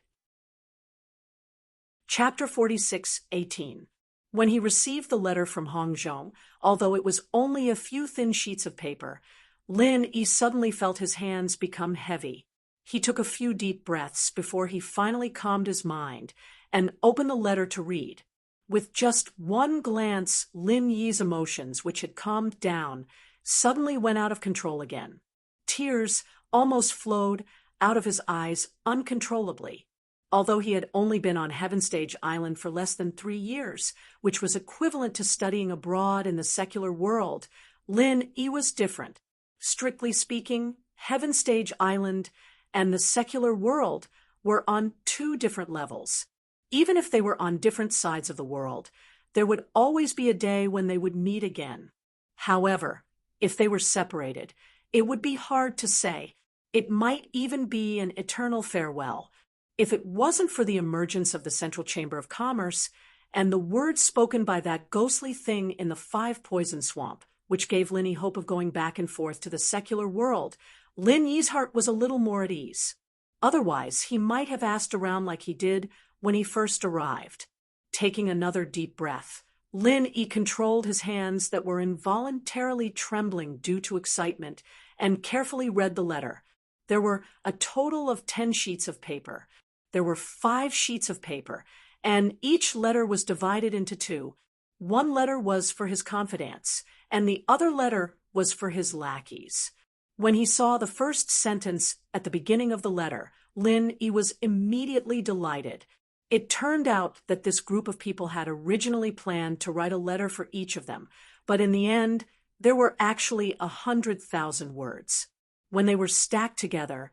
Chapter 46:18. When he received the letter from Hong Zhong, although it was only a few thin sheets of paper, Lin Yi suddenly felt his hands become heavy. He took a few deep breaths before he finally calmed his mind and opened the letter to read. With just one glance, Lin Yi's emotions, which had calmed down, suddenly went out of control again. Tears almost flowed out of his eyes uncontrollably. Although he had only been on Heaven Stage Island for less than 3 years, which was equivalent to studying abroad in the secular world, Lin Yi was different. Strictly speaking, Heaven Stage Island and the secular world were on 2 different levels. Even if they were on different sides of the world, there would always be a day when they would meet again. However, if they were separated, it would be hard to say. It might even be an eternal farewell. If it wasn't for the emergence of the Central Chamber of Commerce and the words spoken by that ghostly thing in the 5 Poison Swamp, which gave Lin Yi hope of going back and forth to the secular world, Lin Yi's heart was a little more at ease. Otherwise, he might have asked around like he did when he first arrived. Taking another deep breath, Lin Yi controlled his hands that were involuntarily trembling due to excitement and carefully read the letter. There were a total of 10 sheets of paper. There were 5 sheets of paper, and each letter was divided into 2. One letter was for his confidants, and the other letter was for his lackeys. When he saw the first sentence at the beginning of the letter, Lin Yi was immediately delighted. It turned out that this group of people had originally planned to write a letter for each of them, but in the end, there were actually 100,000 words. When they were stacked together,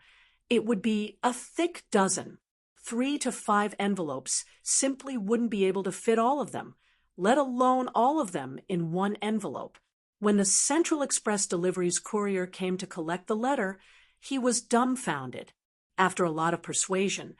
it would be a thick dozen. 3 to 5 envelopes simply wouldn't be able to fit all of them, let alone all of them in one envelope. When the Central Express Delivery's courier came to collect the letter, he was dumbfounded. After a lot of persuasion,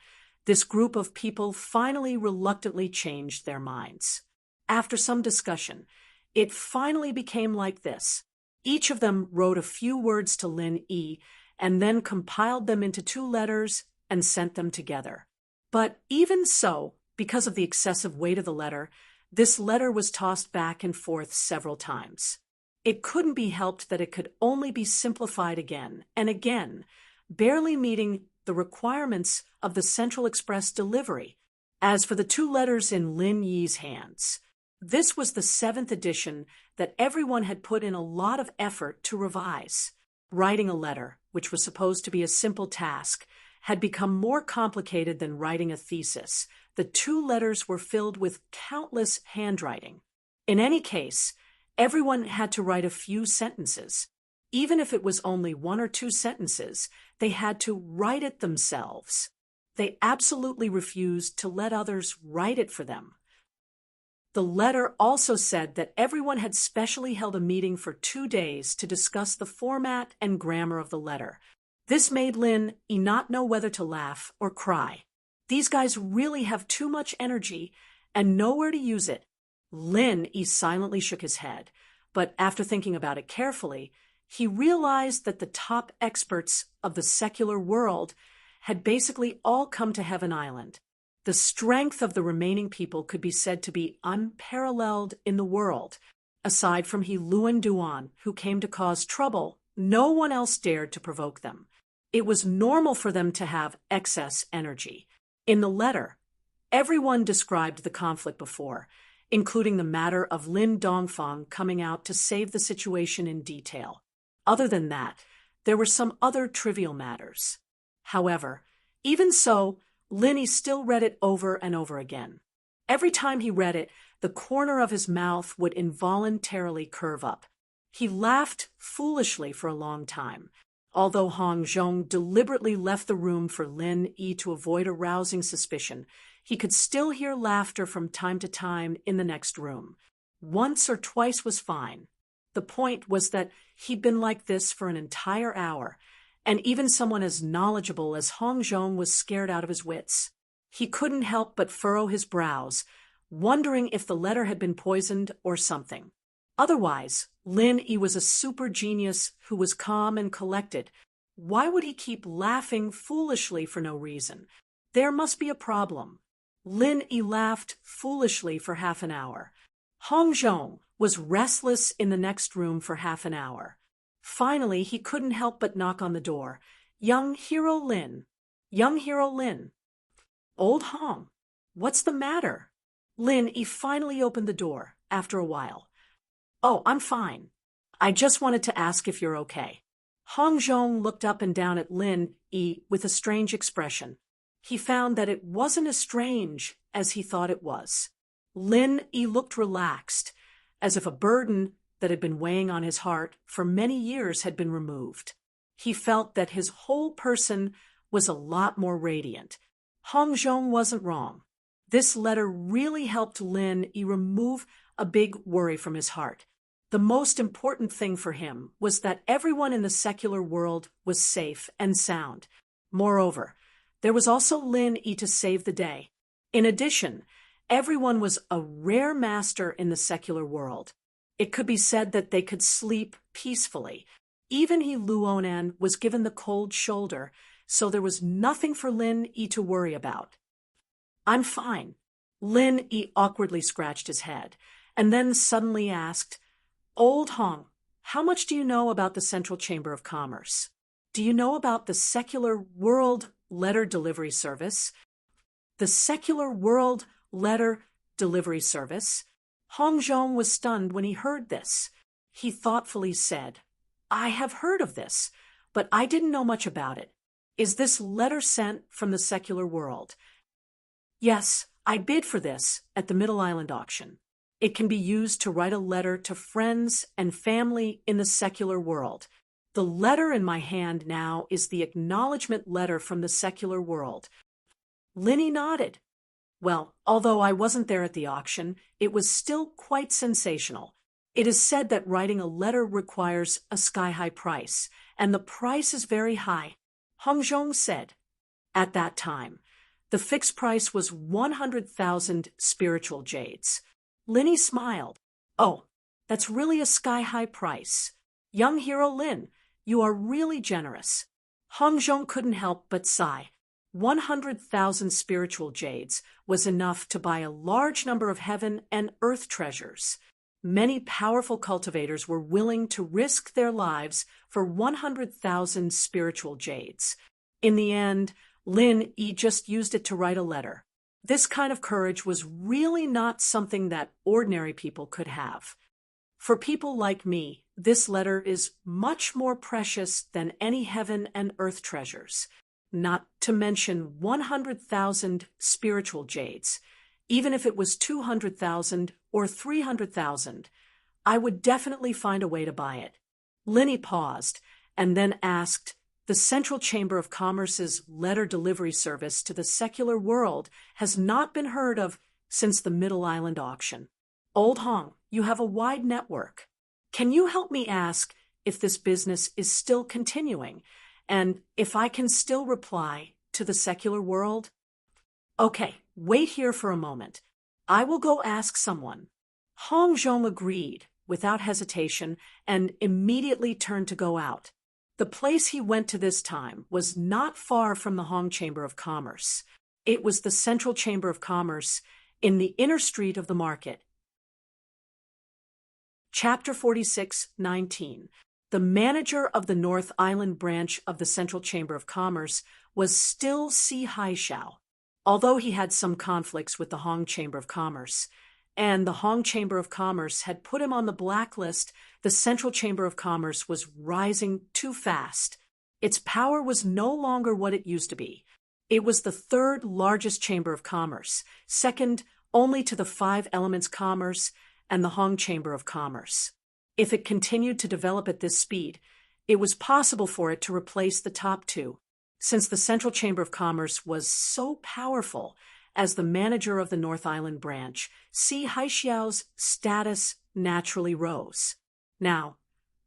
this group of people finally reluctantly changed their minds. After some discussion, it finally became like this. Each of them wrote a few words to Lin Yi and then compiled them into 2 letters and sent them together. But even so, because of the excessive weight of the letter, this letter was tossed back and forth several times. It couldn't be helped that it could only be simplified again and again, barely meeting the requirements of the Central Express delivery. As for the 2 letters in Lin Yi's hands, this was the 7th edition that everyone had put in a lot of effort to revise. Writing a letter, which was supposed to be a simple task, had become more complicated than writing a thesis. The 2 letters were filled with countless handwriting. In any case, everyone had to write a few sentences. Even if it was only 1 or 2 sentences, they had to write it themselves. They absolutely refused to let others write it for them. The letter also said that everyone had specially held a meeting for 2 days to discuss the format and grammar of the letter. This made Lin Yi not know whether to laugh or cry. These guys really have too much energy and nowhere to use it. Lin Yi silently shook his head, but after thinking about it carefully, he realized that the top experts of the secular world had basically all come to Heaven Island. The strength of the remaining people could be said to be unparalleled in the world. Aside from He Luan Duan, who came to cause trouble, no one else dared to provoke them. It was normal for them to have excess energy. In the letter, everyone described the conflict before, including the matter of Lin Dongfang coming out to save the situation in detail. Other than that, there were some other trivial matters. However, even so, Linny still read it over and over again. Every time he read it, the corner of his mouth would involuntarily curve up. He laughed foolishly for a long time. Although Hong Zhong deliberately left the room for Lin Yi to avoid arousing suspicion, he could still hear laughter from time to time in the next room. Once or twice was fine. The point was that he'd been like this for an entire hour, and even someone as knowledgeable as Hong Zhong was scared out of his wits. He couldn't help but furrow his brows, wondering if the letter had been poisoned or something. Otherwise, Lin Yi was a super genius who was calm and collected. Why would he keep laughing foolishly for no reason? There must be a problem. Lin Yi laughed foolishly for half an hour. Hong Zhong was restless in the next room for half an hour. Finally, he couldn't help but knock on the door. Young Hero Lin. Young Hero Lin. Old Hong. What's the matter? Lin Yi finally opened the door, after a while. Oh, I'm fine. I just wanted to ask if you're okay. Hong Zhong looked up and down at Lin Yi with a strange expression. He found that it wasn't as strange as he thought it was. Lin Yi looked relaxed, as if a burden that had been weighing on his heart for many years had been removed. He felt that his whole person was a lot more radiant. Hong Zhong wasn't wrong. This letter really helped Lin Yi remove a big worry from his heart. The most important thing for him was that everyone in the secular world was safe and sound. Moreover, there was also Lin Yi to save the day. In addition, everyone was a rare master in the secular world. It could be said that they could sleep peacefully. Even He Luonan was given the cold shoulder, so there was nothing for Lin Yi to worry about. I'm fine. Lin Yi awkwardly scratched his head, and then suddenly asked, Old Hong, how much do you know about the Central Chamber of Commerce? Do you know about the Secular World Letter Delivery Service? The Secular World Letter Delivery Service? Hong Zhong was stunned when he heard this. He thoughtfully said, I have heard of this, but I didn't know much about it. Is this letter sent from the secular world? Yes, I bid for this at the Middle Island auction. It can be used to write a letter to friends and family in the secular world. The letter in my hand now is the acknowledgement letter from the secular world. Linny nodded. Well, although I wasn't there at the auction, it was still quite sensational. It is said that writing a letter requires a sky-high price, and the price is very high. Hong Zhong said. At that time, the fixed price was 100,000 spiritual jades. Linny smiled. Oh, that's really a sky-high price. Young Hero Lin, you are really generous. Hong Zhong couldn't help but sigh. 100,000 spiritual jades was enough to buy a large number of heaven and earth treasures. Many powerful cultivators were willing to risk their lives for 100,000 spiritual jades. In the end, Lin Yi just used it to write a letter. This kind of courage was really not something that ordinary people could have. For people like me, this letter is much more precious than any heaven and earth treasures, not to mention 100,000 spiritual jades. Even if it was 200,000 or 300,000, I would definitely find a way to buy it. Linny paused and then asked, the Central Chamber of Commerce's letter delivery service to the secular world has not been heard of since the Middle Island auction. Old Hong, you have a wide network. Can you help me ask if this business is still continuing, and if I can still reply to the secular world? Okay, wait here for a moment. I will go ask someone. Hong Zhong agreed without hesitation and immediately turned to go out. The place he went to this time was not far from the Hong Chamber of Commerce. It was the Central Chamber of Commerce in the inner street of the market. Chapter 46:19. The manager of the North Island branch of the Central Chamber of Commerce was still Si Haixiao, although he had some conflicts with the Hong Chamber of Commerce, and the Hong Chamber of Commerce had put him on the blacklist. The Central Chamber of Commerce was rising too fast. Its power was no longer what it used to be. It was the third largest chamber of commerce, second only to the Five Elements Commerce and the Hong Chamber of Commerce. If it continued to develop at this speed, it was possible for it to replace the top two, since the Central Chamber of Commerce was so powerful. As the manager of the North Island branch, Si Haixiao's status naturally rose. Now,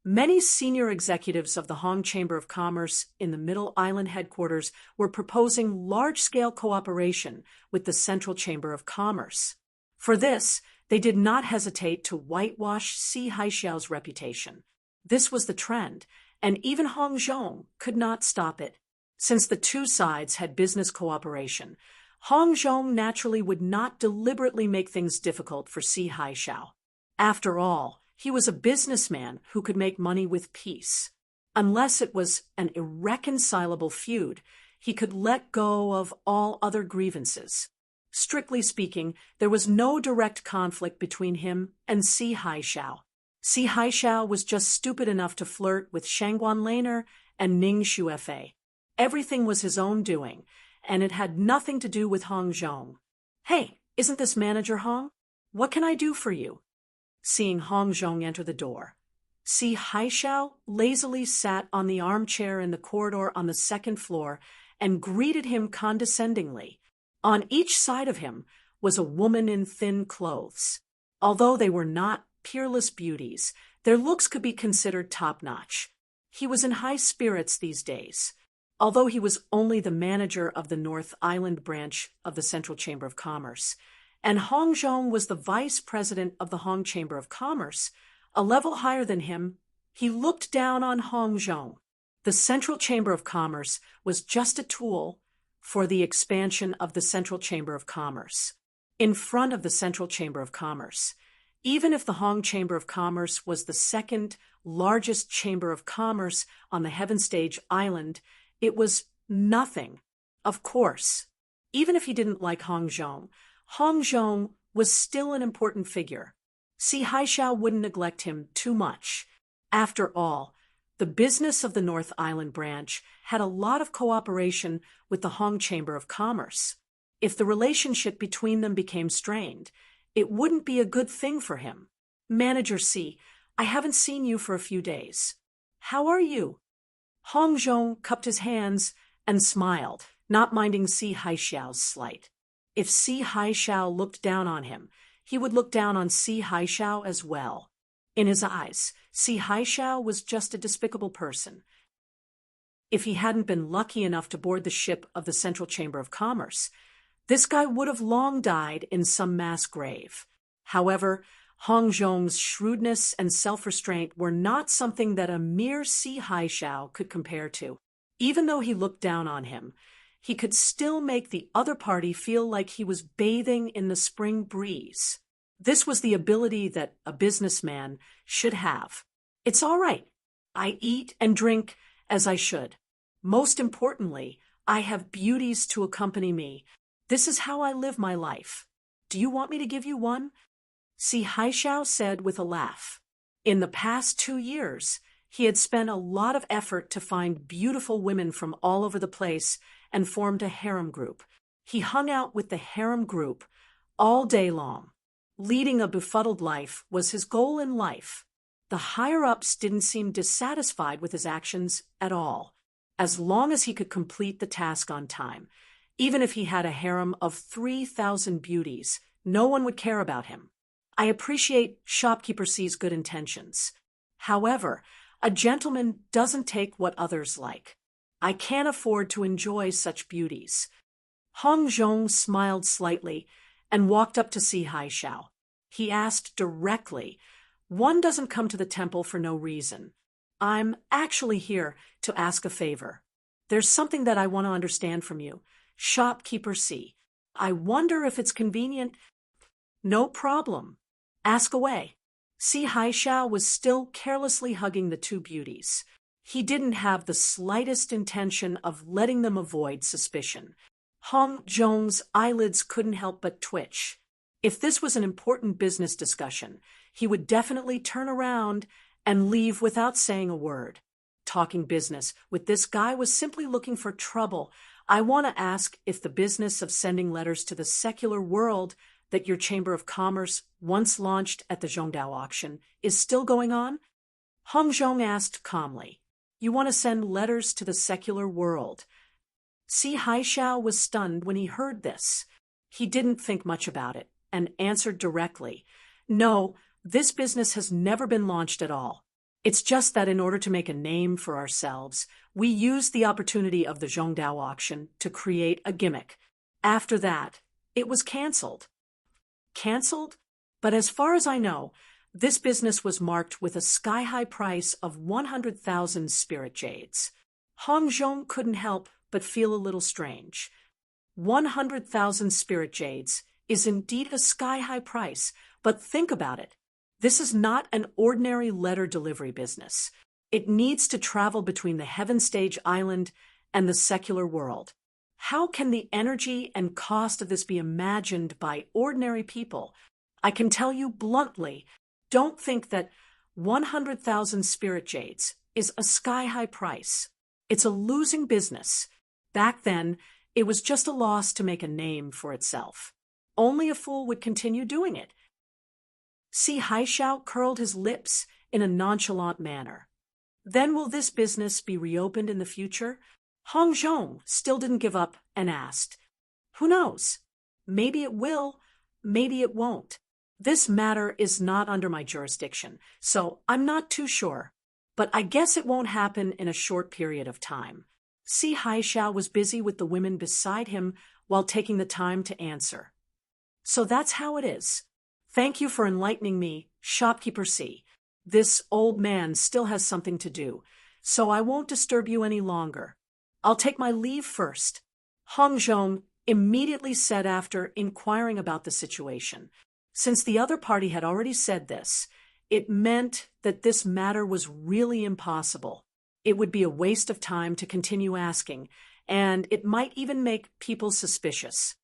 many senior executives of the Hong Chamber of Commerce in the Middle Island headquarters were proposing large-scale cooperation with the Central Chamber of Commerce. For this, they did not hesitate to whitewash Si Haixiao's reputation. This was the trend, and even Hong Zhong could not stop it. Since the two sides had business cooperation, Hong Zhong naturally would not deliberately make things difficult for Si Haixiao. After all, he was a businessman who could make money with peace. Unless it was an irreconcilable feud, he could let go of all other grievances. Strictly speaking, there was no direct conflict between him and Si Haixiao. Si Haixiao was just stupid enough to flirt with Shangguan Laner and Ning Xuefei. Everything was his own doing, and it had nothing to do with Hong Zhong. "Hey, isn't this Manager Hong? What can I do for you?" Seeing Hong Zhong enter the door, Si Haixiao lazily sat on the armchair in the corridor on the second floor and greeted him condescendingly. On each side of him was a woman in thin clothes. Although they were not peerless beauties, their looks could be considered top-notch. He was in high spirits these days. Although he was only the manager of the North Island branch of the Central Chamber of Commerce, and Hong Zhong was the vice president of the Hong Chamber of Commerce, a level higher than him, he looked down on Hong Zhong. The Central Chamber of Commerce was just a tool for the expansion of the Central Chamber of Commerce. In front of the Central Chamber of Commerce, even if the Hong Chamber of Commerce was the second largest chamber of commerce on the Heaven Stage Island, it was nothing. Of course, even if he didn't like Hong Zhong was still an important figure. Si Haixiao wouldn't neglect him too much. After all, the business of the North Island branch had a lot of cooperation with the Hong Chamber of Commerce. If the relationship between them became strained, it wouldn't be a good thing for him. "Manager Si, I haven't seen you for a few days. How are you?" Hong Zhong cupped his hands and smiled, not minding Si Haixiao's slight. If Si Haixiao looked down on him, he would look down on Si Haixiao as well. In his eyes, Si Haixiao was just a despicable person. If he hadn't been lucky enough to board the ship of the Central Chamber of Commerce, this guy would have long died in some mass grave. However, Hong Zhong's shrewdness and self-restraint were not something that a mere Si Haixiao could compare to. Even though he looked down on him, he could still make the other party feel like he was bathing in the spring breeze. This was the ability that a businessman should have. "It's all right. I eat and drink as I should. Most importantly, I have beauties to accompany me. This is how I live my life. Do you want me to give you one?" Si Haixiao said with a laugh. In the past 2 years, he had spent a lot of effort to find beautiful women from all over the place and formed a harem group. He hung out with the harem group all day long. Leading a befuddled life was his goal in life. The higher-ups didn't seem dissatisfied with his actions at all, as long as he could complete the task on time. Even if he had a harem of 3,000 beauties, no one would care about him. I appreciate Shopkeeper C's good intentions. However, a gentleman doesn't take what others like. I can't afford to enjoy such beauties. Hong Zhong smiled slightly and walked up to Si Haixiao. He asked directly, "One doesn't come to the temple for no reason. I'm actually here to ask a favor. There's something that I want to understand from you, Shopkeeper C. I wonder if it's convenient." "No problem. Ask away." Si Haixiao was still carelessly hugging the two beauties. He didn't have the slightest intention of letting them avoid suspicion. Hong Zhong's eyelids couldn't help but twitch. If this was an important business discussion, he would definitely turn around and leave without saying a word. Talking business with this guy was simply looking for trouble I want to ask if the business of sending letters to the secular world that your Chamber of Commerce once launched at the Zhongdao auction is still going on? Hong Zhong asked calmly. You want to send letters to the secular world? Si Haixiao was stunned when he heard this. He didn't think much about it and answered directly. No, this business has never been launched at all. It's just that in order to make a name for ourselves, we used the opportunity of the Zhongdao auction to create a gimmick. After that, it was canceled. Canceled? But as far as I know, this business was marked with a sky-high price of 100,000 spirit jades. Hong Zhong couldn't help but feel a little strange. 100,000 spirit jades is indeed a sky-high price, but think about it. This is not an ordinary letter delivery business. It needs to travel between the Heaven Stage Island and the secular world. How can the energy and cost of this be imagined by ordinary people? I can tell you bluntly, don't think that 100,000 spirit jades is a sky-high price. It's a losing business. Back then, it was just a loss to make a name for itself. Only a fool would continue doing it. Si Haixiao curled his lips in a nonchalant manner. Then will this business be reopened in the future? Hong Zhong still didn't give up and asked. Who knows? Maybe it will, maybe it won't. This matter is not under my jurisdiction, so I'm not too sure. But I guess it won't happen in a short period of time. Si Haixiao was busy with the women beside him while taking the time to answer. So that's how it is. Thank you for enlightening me, shopkeeper C. This old man still has something to do, so I won't disturb you any longer. I'll take my leave first. Hong Zhong immediately said after inquiring about the situation. Since the other party had already said this, it meant that this matter was really impossible. It would be a waste of time to continue asking, and it might even make people suspicious.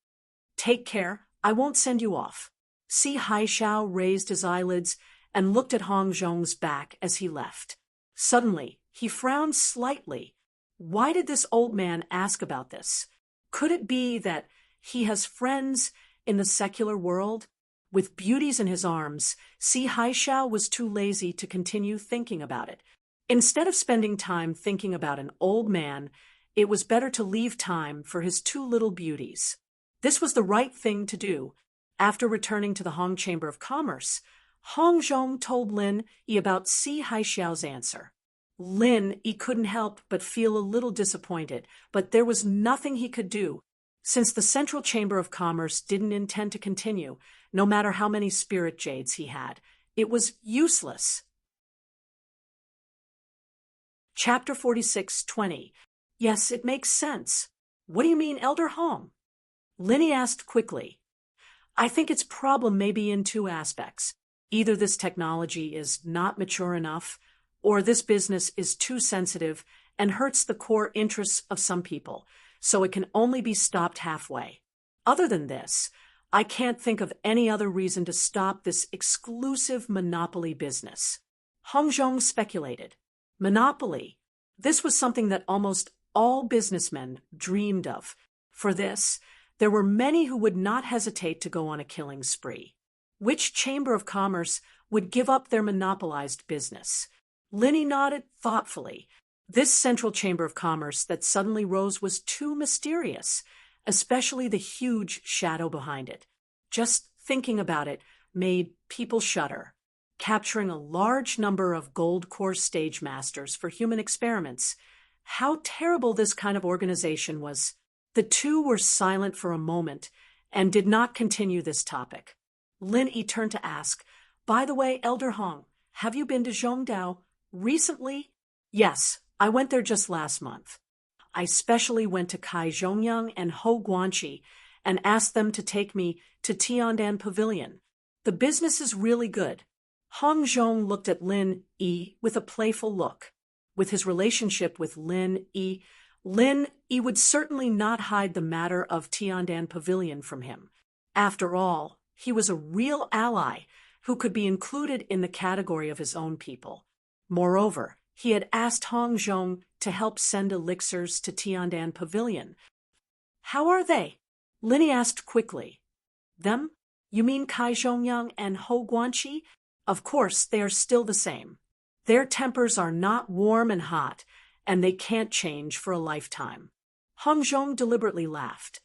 Take care, I won't send you off. Si Haixiao raised his eyelids and looked at Hong Zhong's back as he left. Suddenly, he frowned slightly. Why did this old man ask about this? Could it be that he has friends in the secular world? With beauties in his arms, Si Haixiao was too lazy to continue thinking about it. Instead of spending time thinking about an old man, it was better to leave time for his two little beauties. This was the right thing to do. After returning to the Hong Chamber of Commerce, Hong Zhong told Lin Yi about Si Haixiao's answer. Lin Yi couldn't help but feel a little disappointed, but there was nothing he could do. Since the Central Chamber of Commerce didn't intend to continue, no matter how many spirit jades he had, it was useless. Chapter 46:20. Yes, it makes sense. What do you mean, Elder Hong? Linny asked quickly. I think its problem may be in two aspects. Either this technology is not mature enough, or this business is too sensitive and hurts the core interests of some people, so it can only be stopped halfway. Other than this, I can't think of any other reason to stop this exclusive monopoly business. Hong Zhong speculated. Monopoly. This was something that almost all businessmen dreamed of. For this, there were many who would not hesitate to go on a killing spree. Which Chamber of Commerce would give up their monopolized business? Linny nodded thoughtfully. This Central Chamber of Commerce that suddenly rose was too mysterious, especially the huge shadow behind it. Just thinking about it made people shudder. Capturing a large number of gold core stage masters for human experiments. How terrible this kind of organization was. The two were silent for a moment and did not continue this topic. Lin Yi turned to ask, by the way, Elder Hong, have you been to Zhongdao recently? Yes, I went there just last month. I specially went to Kai Zhongyang and Ho Guanqi and asked them to take me to Tiandan Pavilion. The business is really good. Hong Zhong looked at Lin Yi with a playful look. With his relationship with Lin Yi would certainly not hide the matter of Tiandan Pavilion from him. After all, he was a real ally who could be included in the category of his own people. Moreover, he had asked Hong Zhong to help send elixirs to Tiandan Pavilion. How are they? Linny asked quickly. Them? You mean Kai Zhongyang and Ho Guanqi? Of course, they are still the same. Their tempers are not warm and hot, and they can't change for a lifetime. Hong Zhong deliberately laughed.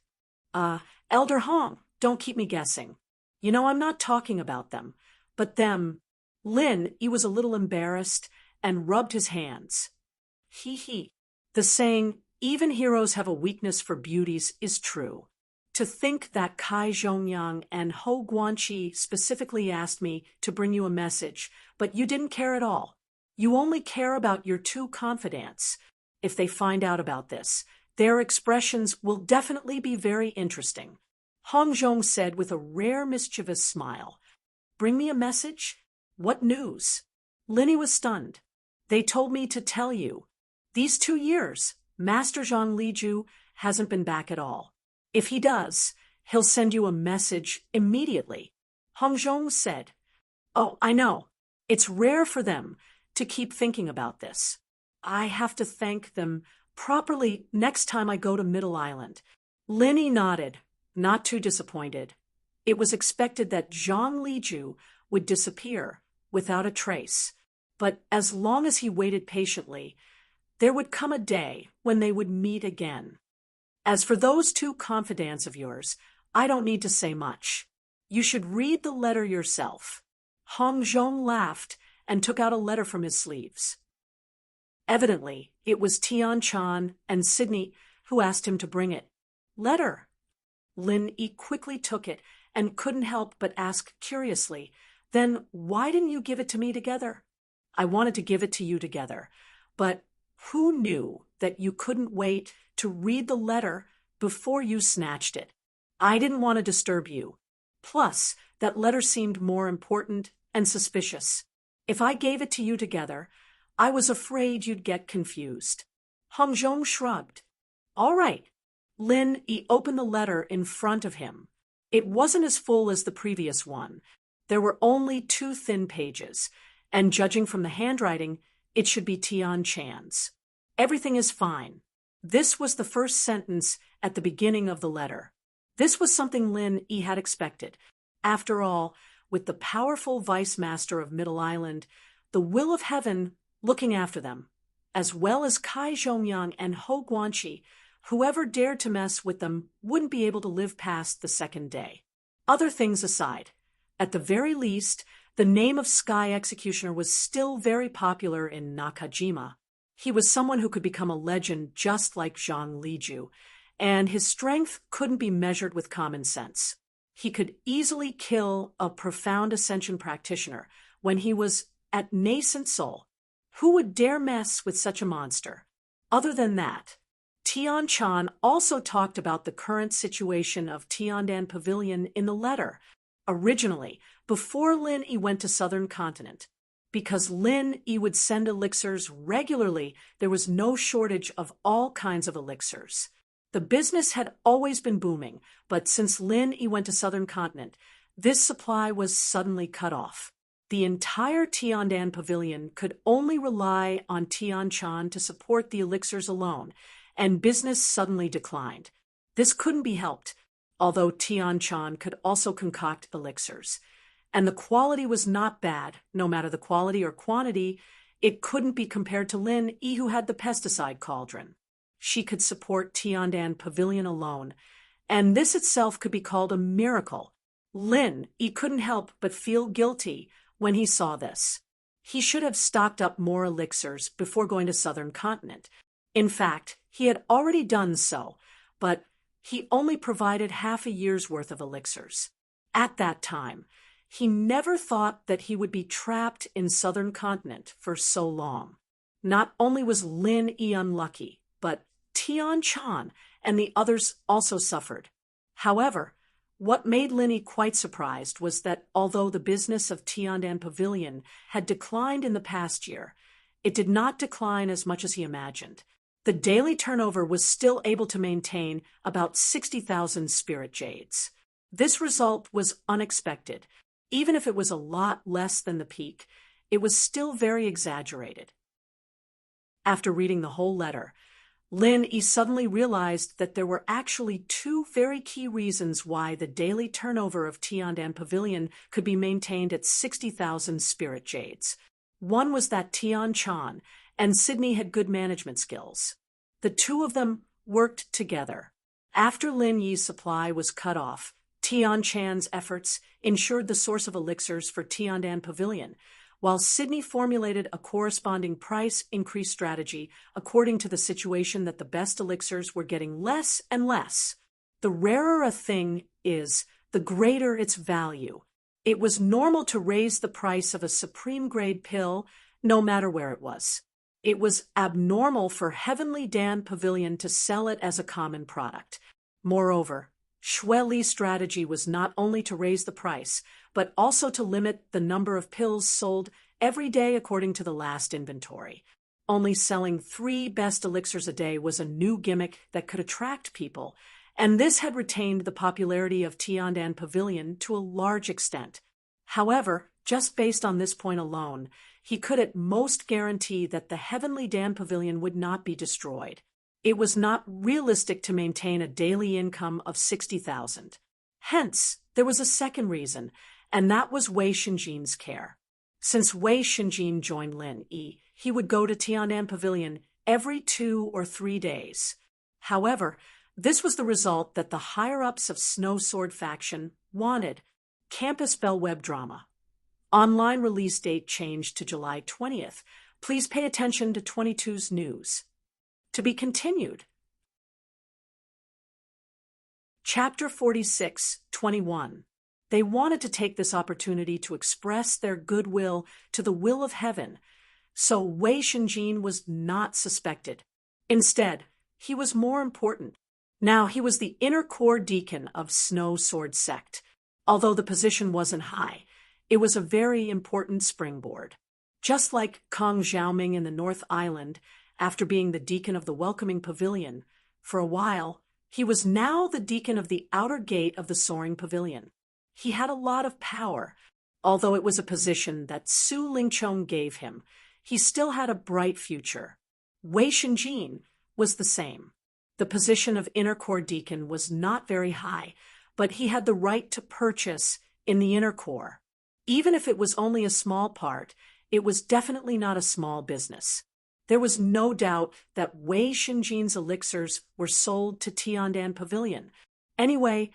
Elder Hong, don't keep me guessing. You know I'm not talking about them, but them. Lin, he was a little embarrassed and rubbed his hands. He. The saying, even heroes have a weakness for beauties, is true. To think that Kai Zhongyang and Ho Guanqi specifically asked me to bring you a message, but you didn't care at all. You only care about your two confidants. If they find out about this, their expressions will definitely be very interesting. Hong Zhong said with a rare mischievous smile. Bring me a message? What news? Linny was stunned. They told me to tell you. These 2 years, Master Zhang Liju hasn't been back at all. If he does, he'll send you a message immediately. Hong Zhong said. Oh, I know. It's rare for them to keep thinking about this. I have to thank them properly next time I go to Middle Island. Linny nodded, not too disappointed. It was expected that Zhang Liju would disappear without a trace, but as long as he waited patiently, there would come a day when they would meet again. As for those two confidants of yours, I don't need to say much. You should read the letter yourself. Hong Zhong laughed and took out a letter from his sleeves. Evidently, it was Tian Chan and Sydney who asked him to bring it. Letter. Lin Yi quickly took it and couldn't help but ask curiously, then why didn't you give it to me together? I wanted to give it to you together, but who knew that you couldn't wait to read the letter before you snatched it? I didn't want to disturb you. Plus, that letter seemed more important and suspicious. If I gave it to you together, I was afraid you'd get confused. Hong Zhong shrugged. All right. Lin Yi opened the letter in front of him. It wasn't as full as the previous one. There were only 2 thin pages, and judging from the handwriting, it should be Tian Chan's. Everything is fine. This was the first sentence at the beginning of the letter. This was something Lin Yi had expected. After all, with the powerful vice master of Middle Island, the will of heaven looking after them, as well as Kai Zhongyang and Ho Guanqi, whoever dared to mess with them wouldn't be able to live past the second day. Other things aside, at the very least, the name of Sky Executioner was still very popular in Nakajima. He was someone who could become a legend just like Zhang Liju, and his strength couldn't be measured with common sense. He could easily kill a profound ascension practitioner when he was at nascent soul. Who would dare mess with such a monster? Other than that, Tian Chan also talked about the current situation of Tiandan Pavilion in the letter. Originally, before Lin Yi went to Southern Continent, because Lin Yi would send elixirs regularly, there was no shortage of all kinds of elixirs. The business had always been booming, but since Lin Yi went to Southern Continent, this supply was suddenly cut off. The entire Tiandan Pavilion could only rely on Tian Chan to support the elixirs alone, and business suddenly declined. This couldn't be helped, although Tian Chan could also concoct elixirs. And the quality was not bad, no matter the quality or quantity. It couldn't be compared to Lin Yi, who had the pesticide cauldron. She could support Tiandan Pavilion alone, and this itself could be called a miracle. Lin Yi couldn't help but feel guilty when he saw this. He should have stocked up more elixirs before going to Southern Continent. In fact, he had already done so, but he only provided half a year's worth of elixirs. At that time, he never thought that he would be trapped in Southern Continent for so long. Not only was Lin Yi unlucky, but Tian Chan and the others also suffered. However, what made Lin Yi quite surprised was that although the business of Tiandan Pavilion had declined in the past year, it did not decline as much as he imagined. The daily turnover was still able to maintain about 60,000 spirit jades. This result was unexpected. Even if it was a lot less than the peak, it was still very exaggerated. After reading the whole letter, Lin Yi suddenly realized that there were actually two very key reasons why the daily turnover of Tiandan Pavilion could be maintained at 60,000 spirit jades. One was that Tian Chan and Sydney had good management skills. The two of them worked together. After Lin Yi's supply was cut off, Tian Chan's efforts ensured the source of elixirs for Tiandan Pavilion, while Sydney formulated a corresponding price increase strategy according to the situation that the best elixirs were getting less and less. The rarer a thing is, the greater its value. It was normal to raise the price of a supreme-grade pill, no matter where it was. It was abnormal for Heavenly Dan Pavilion to sell it as a common product. Moreover, Xue Li's strategy was not only to raise the price, but also to limit the number of pills sold every day according to the last inventory. Only selling 3 best elixirs a day was a new gimmick that could attract people, and this had retained the popularity of Tiandan Pavilion to a large extent. However, just based on this point alone, he could at most guarantee that the Heavenly Dan Pavilion would not be destroyed. It was not realistic to maintain a daily income of 60,000. Hence, there was a second reason, and that was Wei Shinjin's care. Since Wei Shinjin joined Lin Yi, he would go to Tiandan Pavilion every 2 or 3 days. However, this was the result that the higher-ups of Snow Sword faction wanted. Campus Bell web drama. Online release date changed to July 20th. Please pay attention to 22's news. To be continued. Chapter 46:21. They wanted to take this opportunity to express their goodwill to the will of heaven, so Wei Shinjin was not suspected. Instead, he was more important. Now he was the inner core deacon of Snow Sword sect. Although the position wasn't high, it was a very important springboard. Just like Kong Xiaoming in the North Island, after being the deacon of the Welcoming Pavilion, for a while, he was now the deacon of the outer gate of the Soaring Pavilion. He had a lot of power. Although it was a position that Su Lingchong gave him, he still had a bright future. Wei Shinjin was the same. The position of inner core deacon was not very high, but he had the right to purchase in the inner core. Even if it was only a small part, it was definitely not a small business. There was no doubt that Wei Shinjin's elixirs were sold to Tiandan Pavilion. Anyway,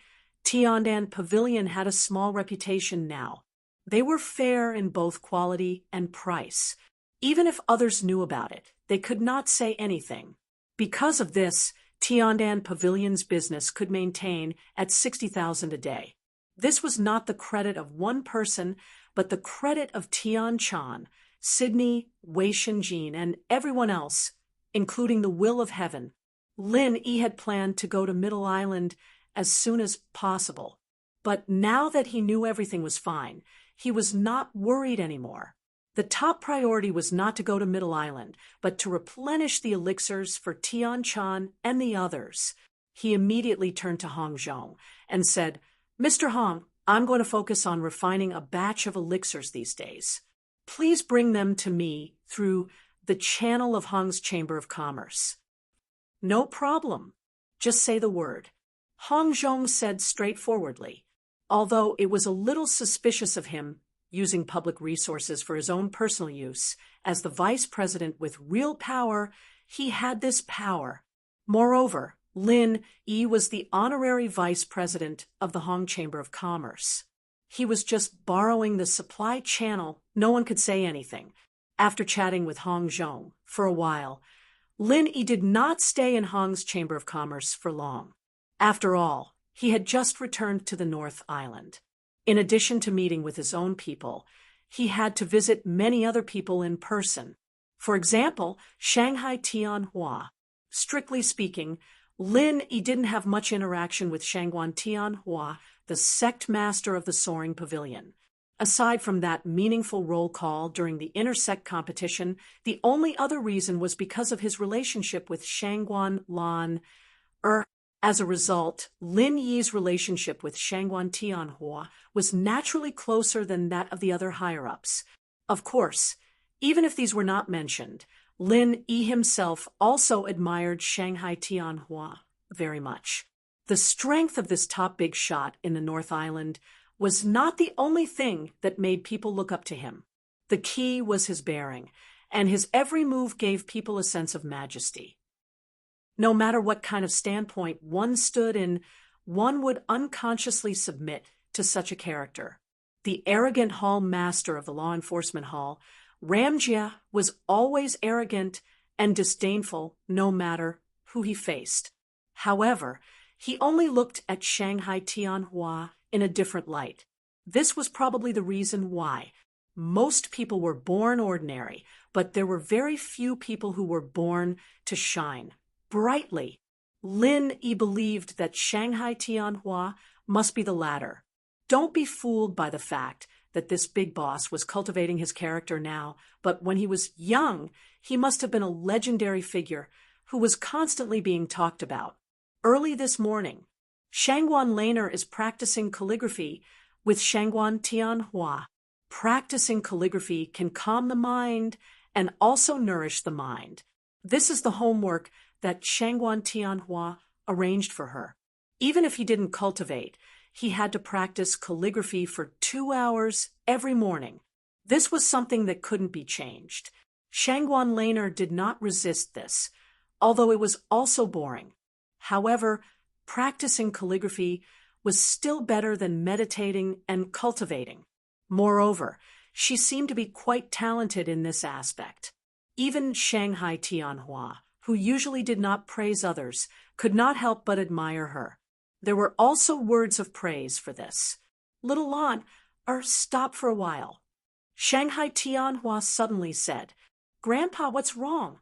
Tiandan Pavilion had a small reputation now. They were fair in both quality and price. Even if others knew about it, they could not say anything. Because of this, Tiandan Pavilion's business could maintain at 60,000 a day. This was not the credit of one person, but the credit of Tian Chan, Sydney, Wei Shinjin, and everyone else, including the will of heaven. Lin Yi had planned to go to Middle Island as soon as possible. But now that he knew everything was fine, he was not worried anymore. The top priority was not to go to Middle Island, but to replenish the elixirs for Tian Chan and the others. He immediately turned to Hong Zhong and said, "Mr. Hong, I'm going to focus on refining a batch of elixirs these days. Please bring them to me through the channel of Hong's Chamber of Commerce." "No problem. Just say the word," Hong Zhong said straightforwardly. Although it was a little suspicious of him using public resources for his own personal use, as the vice president with real power, he had this power. Moreover, Lin Yi was the honorary vice president of the Hong Chamber of Commerce. He was just borrowing the supply channel. No one could say anything. After chatting with Hong Zhong for a while, Lin Yi did not stay in Hong's Chamber of Commerce for long. After all, he had just returned to the North Island. In addition to meeting with his own people, he had to visit many other people in person. For example, Shanghai Tianhua. Strictly speaking, Lin Yi didn't have much interaction with Shangguan Tianhua, the sect master of the Soaring Pavilion. Aside from that meaningful roll call during the intersect competition, the only other reason was because of his relationship with Shangguan Lan. As a result, Lin Yi's relationship with Shangguan Tianhua was naturally closer than that of the other higher-ups. Of course, even if these were not mentioned, Lin Yi himself also admired Shanghai Tianhua very much. The strength of this top big shot in the North Island was not the only thing that made people look up to him. The key was his bearing, and his every move gave people a sense of majesty. No matter what kind of standpoint one stood in, one would unconsciously submit to such a character. The arrogant hall master of the law enforcement hall, Ramjia, was always arrogant and disdainful no matter who he faced. However, he only looked at Shanghai Tianhua in a different light. This was probably the reason why. Most people were born ordinary, but there were very few people who were born to shine brightly. Lin Yi believed that Shanghai Tianhua must be the latter. Don't be fooled by the fact that this big boss was cultivating his character now, but when he was young, he must have been a legendary figure who was constantly being talked about. Early this morning, Shangguan Laner is practicing calligraphy with Shangguan Tianhua. Practicing calligraphy can calm the mind and also nourish the mind. This is the homework that Shangguan Tianhua arranged for her. Even if he didn't cultivate, he had to practice calligraphy for 2 hours every morning. This was something that couldn't be changed. Shangguan Laner did not resist this, although it was also boring. However, practicing calligraphy was still better than meditating and cultivating. Moreover, she seemed to be quite talented in this aspect. Even Shanghai Tianhua, who usually did not praise others, could not help but admire her. There were also words of praise for this. "Little Lan, stop for a while." Shanghai Tianhua suddenly said, "Grandpa, what's wrong?"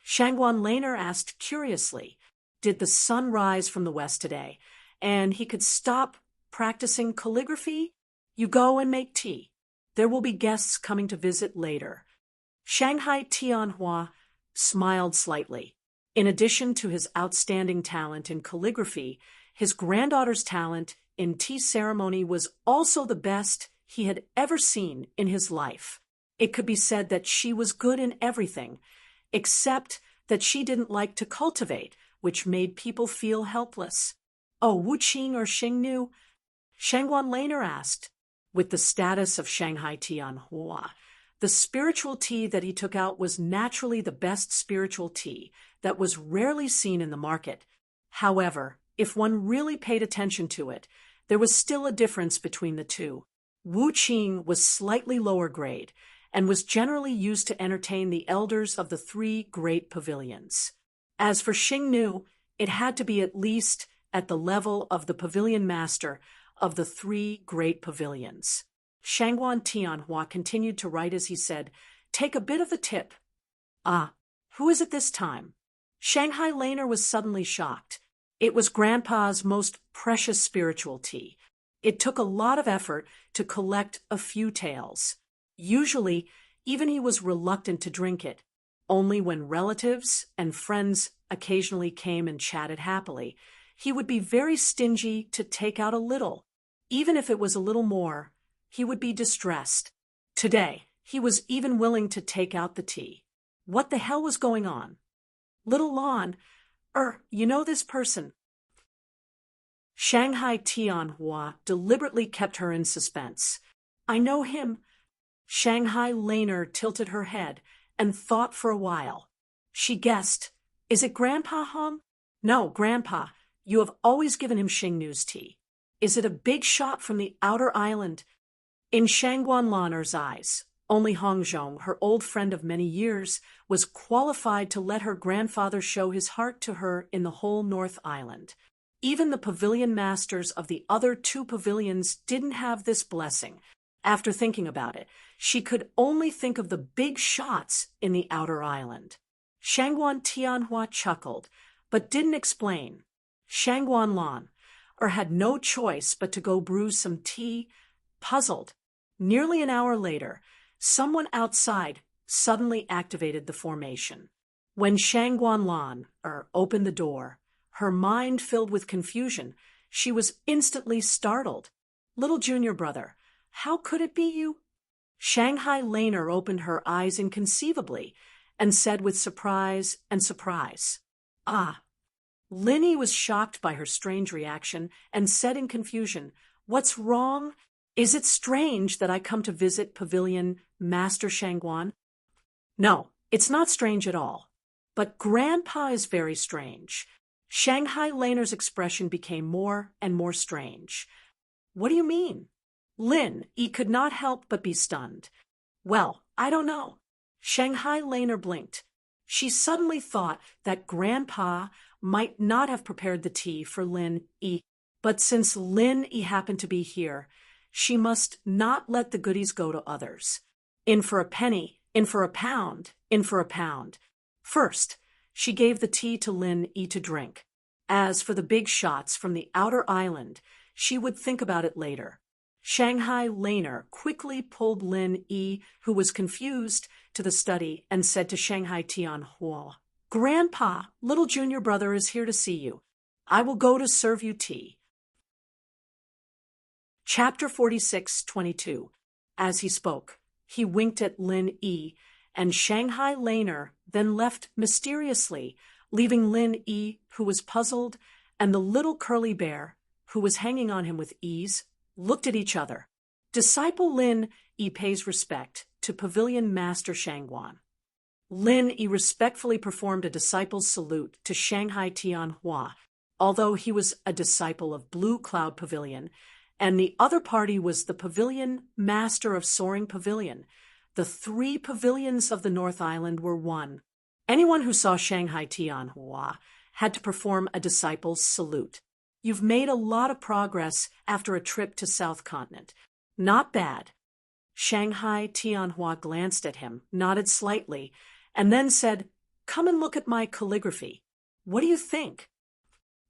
Shangguan Laner asked curiously, did the sun rise from the west today, and he could stop practicing calligraphy? "You go and make tea. There will be guests coming to visit later." Shanghai Tianhua smiled slightly. In addition to his outstanding talent in calligraphy, his granddaughter's talent in tea ceremony was also the best he had ever seen in his life. It could be said that she was good in everything, except that she didn't like to cultivate, which made people feel helpless. "Oh, Wu Qing or Xingnu?" Shangguan Laner asked. With the status of Shanghai Tianhua, the spiritual tea that he took out was naturally the best spiritual tea that was rarely seen in the market. However, if one really paid attention to it, there was still a difference between the two. Wu Qing was slightly lower grade and was generally used to entertain the elders of the 3 great pavilions. As for Xingnu, it had to be at least at the level of the pavilion master of the 3 great pavilions. Shangguan Tianhua continued to write as he said, "Take a bit of the tip." "Ah, who is it this time?" Shanghai Laner was suddenly shocked. It was Grandpa's most precious spiritual tea. It took a lot of effort to collect a few tales. Usually, even he was reluctant to drink it. Only when relatives and friends occasionally came and chatted happily, he would be very stingy to take out a little. Even if it was a little more, he would be distressed. Today, he was even willing to take out the tea. What the hell was going on? "Little Lan, you know this person?" Shanghai Tianhua deliberately kept her in suspense. "I know him." Shanghai Laner tilted her head and thought for a while. She guessed, "Is it Grandpa Hong?" "No, Grandpa. You have always given him Xingnu's tea." "Is it a big shot from the outer island?" In Shangguan Laner's eyes, only Hongzhong, her old friend of many years, was qualified to let her grandfather show his heart to her in the whole North Island. Even the pavilion masters of the other 2 pavilions didn't have this blessing. After thinking about it, she could only think of the big shots in the outer island. Shangguan Tianhua chuckled, but didn't explain. Shangguan Lan had no choice but to go brew some tea, puzzled. Nearly an hour later, someone outside suddenly activated the formation. When Shangguan Lan opened the door, her mind filled with confusion, she was instantly startled. "Little junior brother, how could it be you?" Shanghai Laner opened her eyes inconceivably and said with surprise and surprise, "Ah." Lin Yi was shocked by her strange reaction and said in confusion, "What's wrong? Is it strange that I come to visit Pavilion Master Shangguan?" "No, it's not strange at all. But Grandpa is very strange." Shanghai Laner's expression became more and more strange. "What do you mean?" Lin Yi could not help but be stunned. "Well, I don't know." Shanghai Laner blinked. She suddenly thought that Grandpa might not have prepared the tea for Lin Yi, but since Lin Yi happened to be here, she must not let the goodies go to others. In for a penny, in for a pound, in for a pound. First, she gave the tea to Lin Yi to drink. As for the big shots from the outer island, she would think about it later. Shanghai Laner quickly pulled Lin Yi, who was confused, to the study and said to Shanghai Tianhua, "Grandpa, little junior brother is here to see you. I will go to serve you tea." Chapter 46:22. As he spoke, he winked at Lin Yi, and Shanghai Laner then left mysteriously, leaving Lin Yi, who was puzzled, and the little curly bear, who was hanging on him with ease, looked at each other. Disciple Lin Yi pays respect to Pavilion Master Shangguan. Lin Yi respectfully performed a disciple's salute to Shanghai Tianhua, although he was a disciple of Blue Cloud Pavilion, and the other party was the Pavilion Master of Soaring Pavilion. The 3 pavilions of the North Island were one. Anyone who saw Shanghai Tianhua had to perform a disciple's salute. "You've made a lot of progress after a trip to South Continent. Not bad." Shanghai Tianhua glanced at him, nodded slightly, and then said, "Come and look at my calligraphy. What do you think?"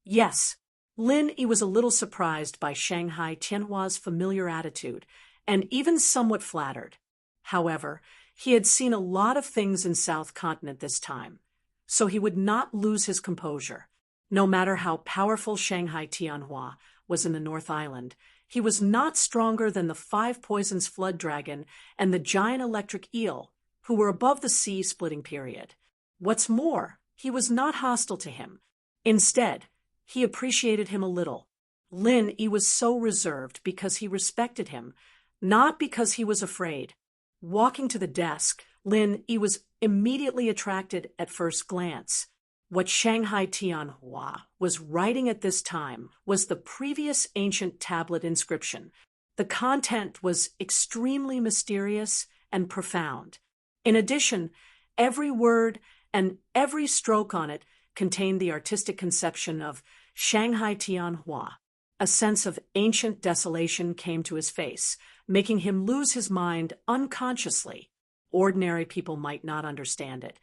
"Yes." Lin Yi was a little surprised by Shanghai Tianhua's familiar attitude, and even somewhat flattered. However, he had seen a lot of things in South Continent this time, so he would not lose his composure. No matter how powerful Shanghai Tianhua was in the North Island, he was not stronger than the 5 Poisons Flood Dragon and the giant electric eel, who were above the sea-splitting period. What's more, he was not hostile to him. Instead, he appreciated him a little. Lin Yi was so reserved because he respected him, not because he was afraid. Walking to the desk, Lin Yi was immediately attracted at first glance. What Shanghai Tianhua was writing at this time was the previous ancient tablet inscription. The content was extremely mysterious and profound. In addition, every word and every stroke on it contained the artistic conception of Shanghai Tianhua. A sense of ancient desolation came to his face, making him lose his mind unconsciously. Ordinary people might not understand it,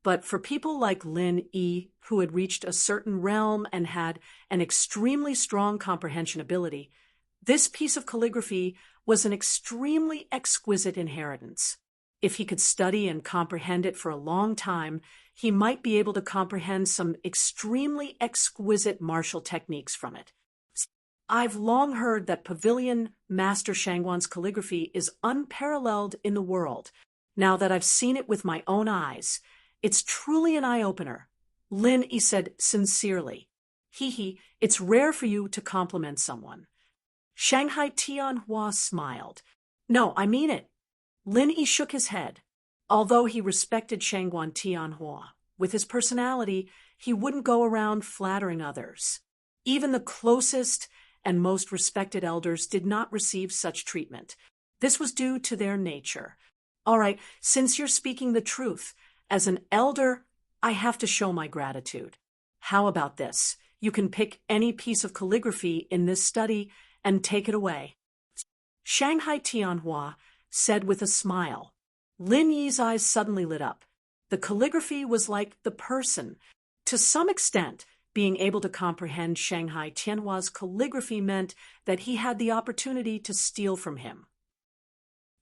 but for people like Lin Yi, who had reached a certain realm and had an extremely strong comprehension ability, this piece of calligraphy was an extremely exquisite inheritance. If he could study and comprehend it for a long time, he might be able to comprehend some extremely exquisite martial techniques from it. I've long heard that Pavilion Master Shangguan's calligraphy is unparalleled in the world. Now that I've seen it with my own eyes, it's truly an eye-opener. Lin Yi said sincerely. Hee, it's rare for you to compliment someone. Shanghai Tianhua smiled. No, I mean it. Lin Yi shook his head. Although he respected Shangguan Tianhua, with his personality, he wouldn't go around flattering others. Even the closest and most respected elders did not receive such treatment. This was due to their nature. All right, since you're speaking the truth, as an elder, I have to show my gratitude. How about this? You can pick any piece of calligraphy in this study and take it away. Shanghai Tianhua said with a smile. Lin Yi's eyes suddenly lit up. The calligraphy was like the person. To some extent, being able to comprehend Shanghai Tianhua's calligraphy meant that he had the opportunity to steal from him.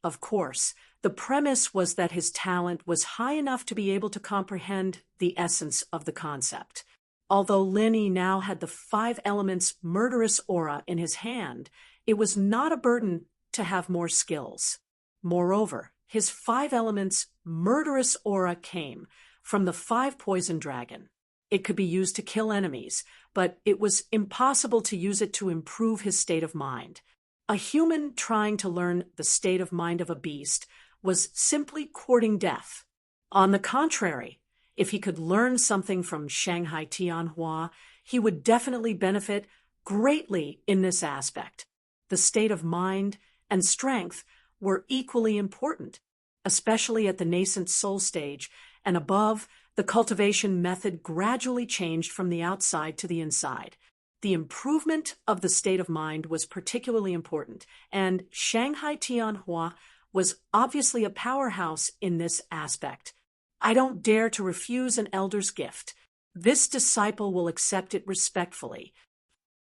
Of course, the premise was that his talent was high enough to be able to comprehend the essence of the concept. Although Lin Yi now had the 5 elements murderous aura in his hand, it was not a burden to have more skills. Moreover, his 5 elements murderous aura came from the 5 poison dragon. It could be used to kill enemies, but it was impossible to use it to improve his state of mind. A human trying to learn the state of mind of a beast was simply courting death. On the contrary, if he could learn something from Shanghai Tianhua, he would definitely benefit greatly in this aspect. The state of mind and strength were equally important, especially at the nascent soul stage, and above, the cultivation method gradually changed from the outside to the inside. The improvement of the state of mind was particularly important, and Shanghai Tianhua was obviously a powerhouse in this aspect. I don't dare to refuse an elder's gift. This disciple will accept it respectfully.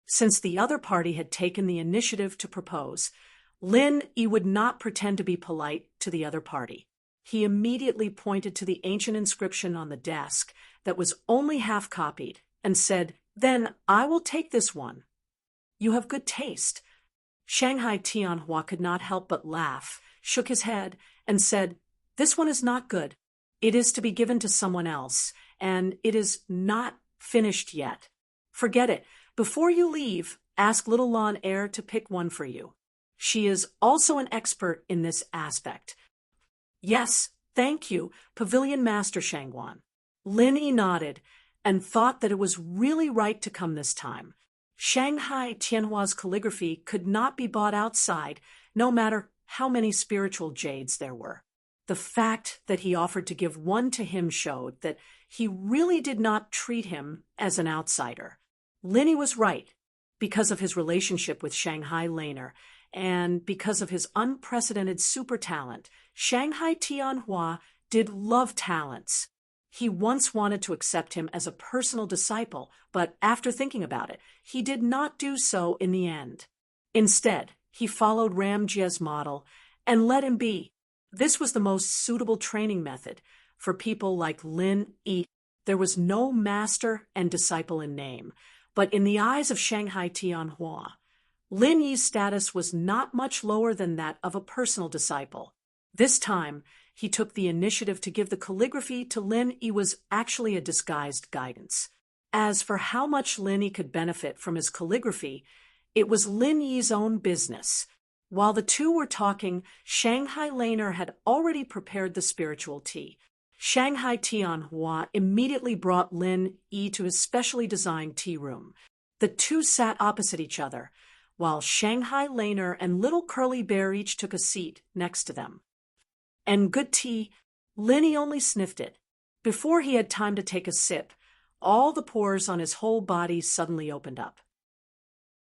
Since the other party had taken the initiative to propose, Lin Yi would not pretend to be polite to the other party. He immediately pointed to the ancient inscription on the desk that was only half copied and said, "Then I will take this one. You have good taste." Shanghai Tianhua could not help but laugh, shook his head, and said, "This one is not good. It is to be given to someone else, and it is not finished yet. Forget it. Before you leave, ask little Lan Er to pick one for you. She is also an expert in this aspect." "Yes, thank you, Pavilion Master Shangguan." Lin Yi nodded and thought that it was really right to come this time. Shanghai Tianhua's calligraphy could not be bought outside, no matter how many spiritual jades there were. The fact that he offered to give one to him showed that he really did not treat him as an outsider. Lin Yi was right, because of his relationship with Shanghai Laner, and because of his unprecedented super talent. Shanghai Tianhua did love talents. He once wanted to accept him as a personal disciple, but after thinking about it, he did not do so in the end. Instead, he followed Ramjia's model and let him be. This was the most suitable training method for people like Lin Yi. There was no master and disciple in name, but in the eyes of Shanghai Tianhua, Lin Yi's status was not much lower than that of a personal disciple. This time, he took the initiative to give the calligraphy to Lin Yi was actually a disguised guidance. As for how much Lin Yi could benefit from his calligraphy, it was Lin Yi's own business. While the two were talking, Shanghai Laner had already prepared the spiritual tea. Shanghai Tianhua immediately brought Lin Yi to his specially designed tea room. The two sat opposite each other, while Shanghai Laner and Little Curly Bear each took a seat next to them. And good tea, Lin Yi only sniffed it. Before he had time to take a sip, all the pores on his whole body suddenly opened up.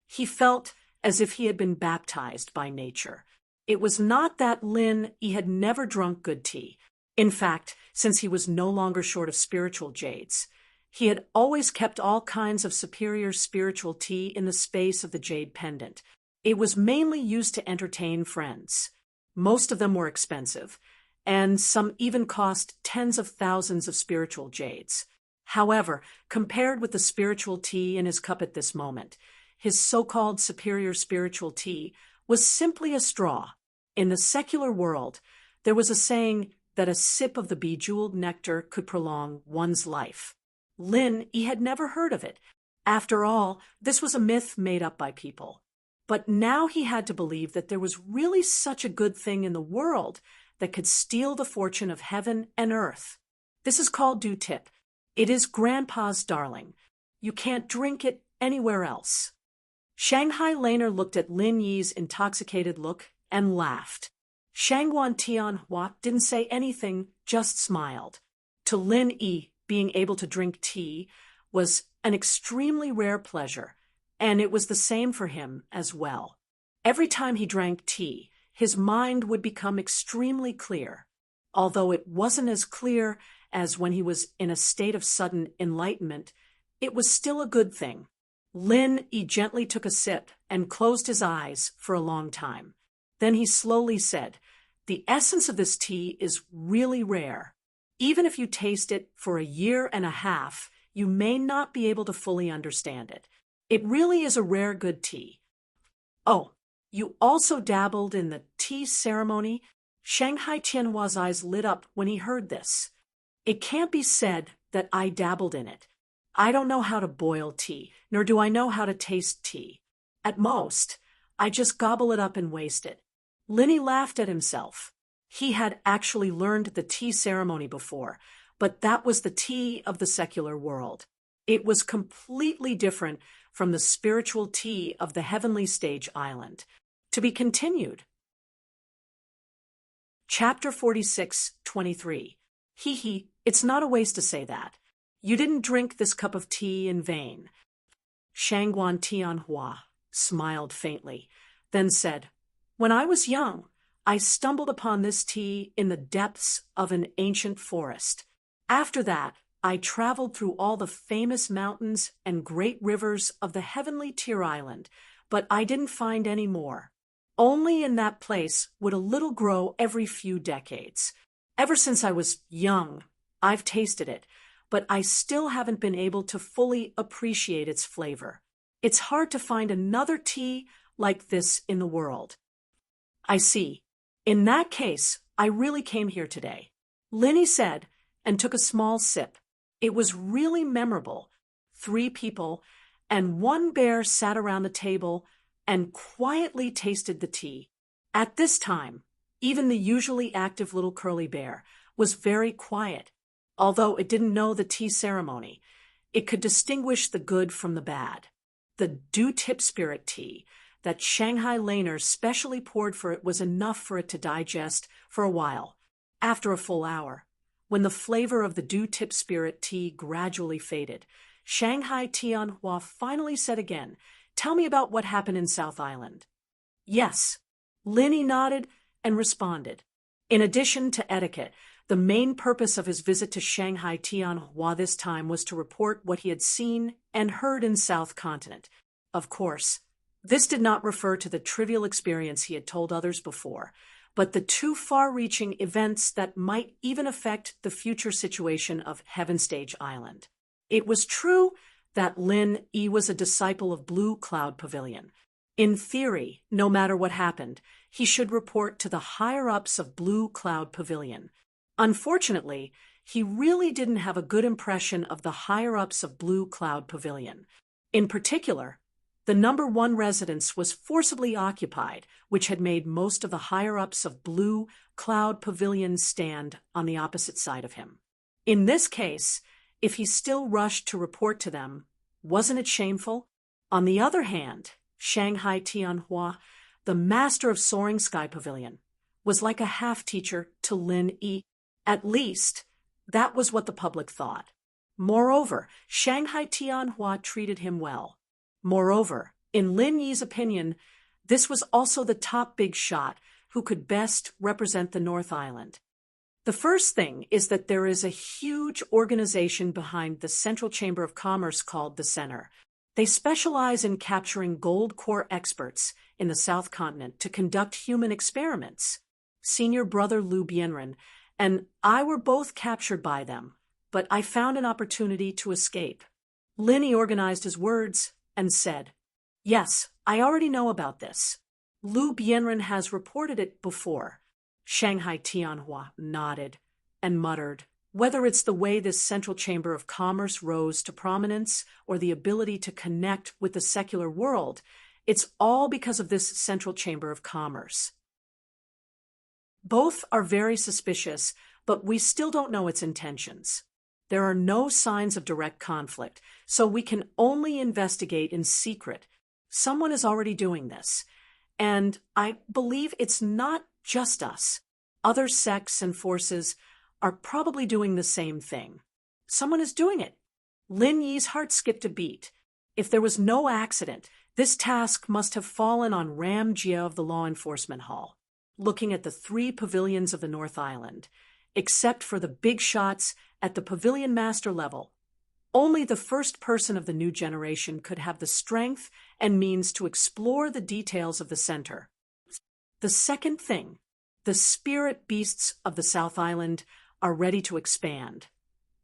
He felt as if he had been baptized by nature. It was not that Lin Yi had never drunk good tea. In fact, since he was no longer short of spiritual jades, he had always kept all kinds of superior spiritual tea in the space of the jade pendant. It was mainly used to entertain friends. Most of them were expensive, and some even cost tens of thousands of spiritual jades. However, compared with the spiritual tea in his cup at this moment, his so-called superior spiritual tea was simply a straw. In the secular world, there was a saying that a sip of the bejeweled nectar could prolong one's life. Lin Yi had never heard of it. After all, this was a myth made up by people. But now he had to believe that there was really such a good thing in the world that could steal the fortune of heaven and earth. This is called dew tip. It is Grandpa's darling. You can't drink it anywhere else. Shanghai Laner looked at Lin Yi's intoxicated look and laughed. Shangguan Tianhua didn't say anything, just smiled. To Lin Yi, being able to drink tea was an extremely rare pleasure, and it was the same for him as well. Every time he drank tea, his mind would become extremely clear. Although it wasn't as clear as when he was in a state of sudden enlightenment, it was still a good thing. Lin Yi gently took a sip and closed his eyes for a long time. Then he slowly said, "The essence of this tea is really rare. Even if you taste it for a year and a half, you may not be able to fully understand it. It really is a rare good tea." "Oh, you also dabbled in the tea ceremony?" Shanghai Tianhua's eyes lit up when he heard this. It can't be said that I dabbled in it. I don't know how to boil tea, nor do I know how to taste tea. At most, I just gobble it up and waste it. Linny laughed at himself. He had actually learned the tea ceremony before, but that was the tea of the secular world. It was completely different from the spiritual tea of the heavenly stage island. To be continued. Chapter 46:23. Hee hee, it's not a waste to say that. You didn't drink this cup of tea in vain. Shangguan Tianhua smiled faintly, then said, When I was young, I stumbled upon this tea in the depths of an ancient forest. After that, I traveled through all the famous mountains and great rivers of the heavenly Tear Island, but I didn't find any more. Only in that place would a little grow every few decades. Ever since I was young, I've tasted it, but I still haven't been able to fully appreciate its flavor. It's hard to find another tea like this in the world. I see. In that case, I really came here today, Linny said, and took a small sip. It was really memorable. 3 people and 1 bear sat around the table and quietly tasted the tea. At this time, even the usually active little curly bear was very quiet. Although it didn't know the tea ceremony, it could distinguish the good from the bad. The dew-tip spirit tea that Shanghai Laner specially poured for it was enough for it to digest for a while. After a full hour, when the flavor of the dew-tip spirit tea gradually faded, Shanghai Tianhua finally said again, Tell me about what happened in South Island. Yes, Linny nodded and responded. In addition to etiquette, the main purpose of his visit to Shanghai Tianhua this time was to report what he had seen and heard in South Continent. Of course, this did not refer to the trivial experience he had told others before, but the 2 far-reaching events that might even affect the future situation of Heaven Stage Island. It was true that Lin Yi was a disciple of Blue Cloud Pavilion. In theory, no matter what happened, he should report to the higher-ups of Blue Cloud Pavilion. Unfortunately, he really didn't have a good impression of the higher-ups of Blue Cloud Pavilion. In particular, the number 1 residence was forcibly occupied, which had made most of the higher-ups of Blue Cloud Pavilion stand on the opposite side of him. In this case, if he still rushed to report to them, wasn't it shameful? On the other hand, Shanghai Tianhua, the master of Soaring Sky Pavilion, was like a half-teacher to Lin Yi. At least, that was what the public thought. Moreover, Shanghai Tianhua treated him well. Moreover, in Lin Yi's opinion, this was also the top big shot who could best represent the North Island. The first thing is that there is a huge organization behind the Central Chamber of Commerce called the Center. They specialize in capturing gold core experts in the South Continent to conduct human experiments. Senior brother Liu Bianren and I were both captured by them, but I found an opportunity to escape. Linny organized his words and said, Yes, I already know about this. Liu Bianren has reported it before. Shanghai Tianhua nodded and muttered, Whether it's the way this Central Chamber of Commerce rose to prominence or the ability to connect with the secular world, it's all because of this Central Chamber of Commerce. Both are very suspicious, but we still don't know its intentions. There are no signs of direct conflict, so we can only investigate in secret. Someone is already doing this, and I believe it's not just us. Other sects and forces are probably doing the same thing. Someone is doing it. Lin Yi's heart skipped a beat. If there was no accident, this task must have fallen on Ram Jia of the Law Enforcement Hall, looking at the 3 pavilions of the North Island. Except for the big shots at the pavilion master level, only the first person of the new generation could have the strength and means to explore the details of the center. The second thing, the spirit beasts of the South Island are ready to expand,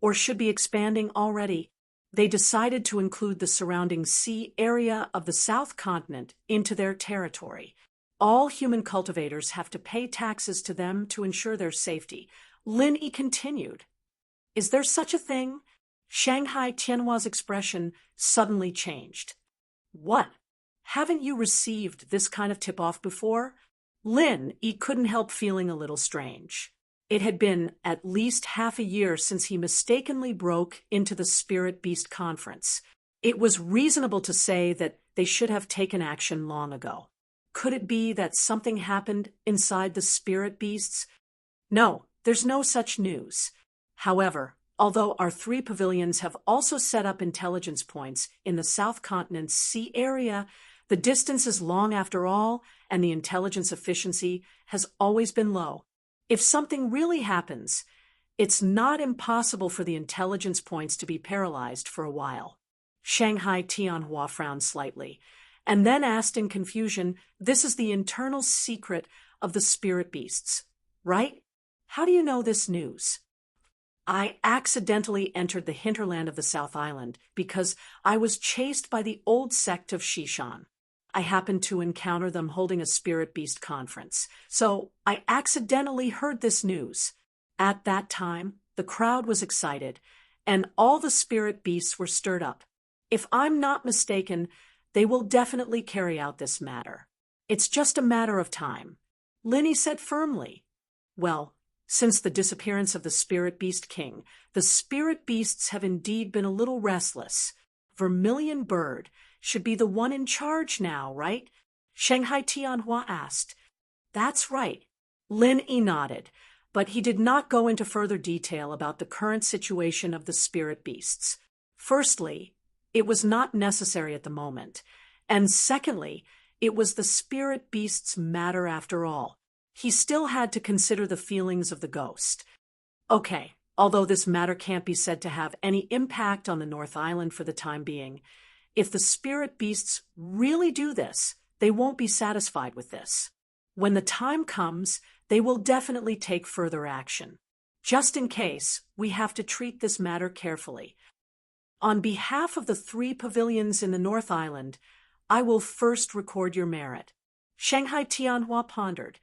or should be expanding already. They decided to include the surrounding sea area of the South Continent into their territory. All human cultivators have to pay taxes to them to ensure their safety. Lin Yi continued. Is there such a thing? Shanghai Tianhua's expression suddenly changed. What? Haven't you received this kind of tip-off before? Lin Yi couldn't help feeling a little strange. It had been at least half a year since he mistakenly broke into the Spirit Beast Conference. It was reasonable to say that they should have taken action long ago. Could it be that something happened inside the Spirit Beasts? No, there's no such news. However, although our 3 pavilions have also set up intelligence points in the South Continent's sea area, the distance is long after all, and the intelligence efficiency has always been low. If something really happens, it's not impossible for the intelligence points to be paralyzed for a while. Shanghai Tianhua frowned slightly, and then asked in confusion, this is the internal secret of the Spirit Beasts, right? How do you know this news? I accidentally entered the hinterland of the South Island because I was chased by the old sect of Shishan. I happened to encounter them holding a Spirit Beast conference, so I accidentally heard this news. At that time, the crowd was excited, and all the Spirit Beasts were stirred up. If I'm not mistaken, they will definitely carry out this matter. It's just a matter of time. Lin Yi said firmly. Well, since the disappearance of the Spirit Beast King, the Spirit Beasts have indeed been a little restless. Vermilion Bird should be the one in charge now, right? Shanghai Tianhua asked. That's right. Lin Yi nodded, but he did not go into further detail about the current situation of the Spirit Beasts. Firstly, it was not necessary at the moment, and secondly, it was the Spirit Beast's matter after all. He still had to consider the feelings of the ghost. Okay, although this matter can't be said to have any impact on the North Island for the time being, if the Spirit Beasts really do this, they won't be satisfied with this. When the time comes, they will definitely take further action. Just in case, we have to treat this matter carefully. On behalf of the 3 pavilions in the North Island, I will first record your merit. Shanghai Tianhua pondered.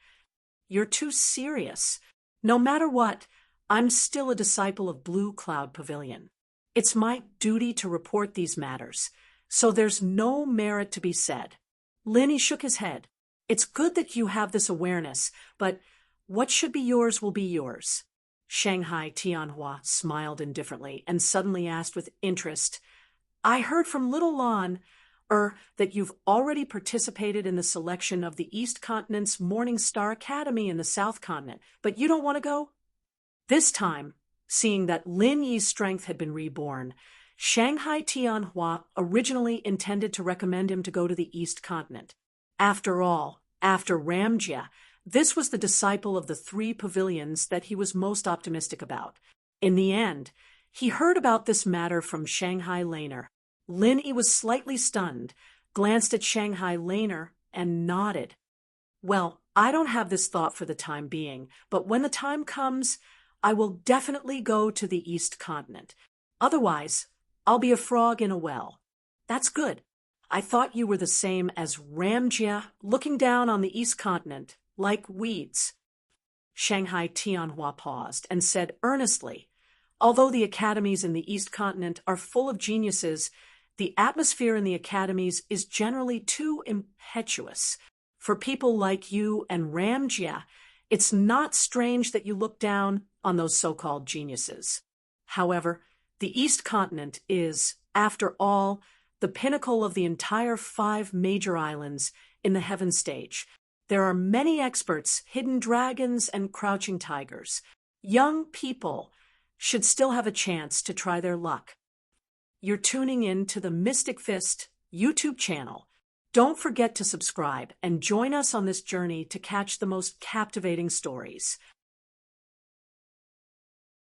You're too serious. No matter what, I'm still a disciple of Blue Cloud Pavilion. It's my duty to report these matters, so there's no merit to be said. Lin Yi shook his head. It's good that you have this awareness, but what should be yours will be yours. Shanghai Tianhua smiled indifferently and suddenly asked with interest, I heard from Little Lon, that you've already participated in the selection of the East Continent's Morning Star Academy in the South Continent, but you don't want to go? This time, seeing that Lin Yi's strength had been reborn, Shanghai Tianhua originally intended to recommend him to go to the East Continent. After all, after Ramjia, this was the disciple of the 3 pavilions that he was most optimistic about. In the end, he heard about this matter from Shanghai Laner. Lin Yi was slightly stunned, glanced at Shanghai Laner, and nodded. Well, I don't have this thought for the time being, but when the time comes, I will definitely go to the East Continent. Otherwise, I'll be a frog in a well. That's good. I thought you were the same as Ramjia, looking down on the East Continent, like weeds. Shanghai Tianhua paused and said earnestly, although the academies in the East Continent are full of geniuses, the atmosphere in the academies is generally too impetuous. For people like you and Ramjia, it's not strange that you look down on those so-called geniuses. However, the East Continent is, after all, the pinnacle of the entire 5 major islands in the heaven stage. There are many experts, hidden dragons, and crouching tigers. Young people should still have a chance to try their luck. You're tuning in to the Mystic Fist YouTube channel. Don't forget to subscribe and join us on this journey to catch the most captivating stories.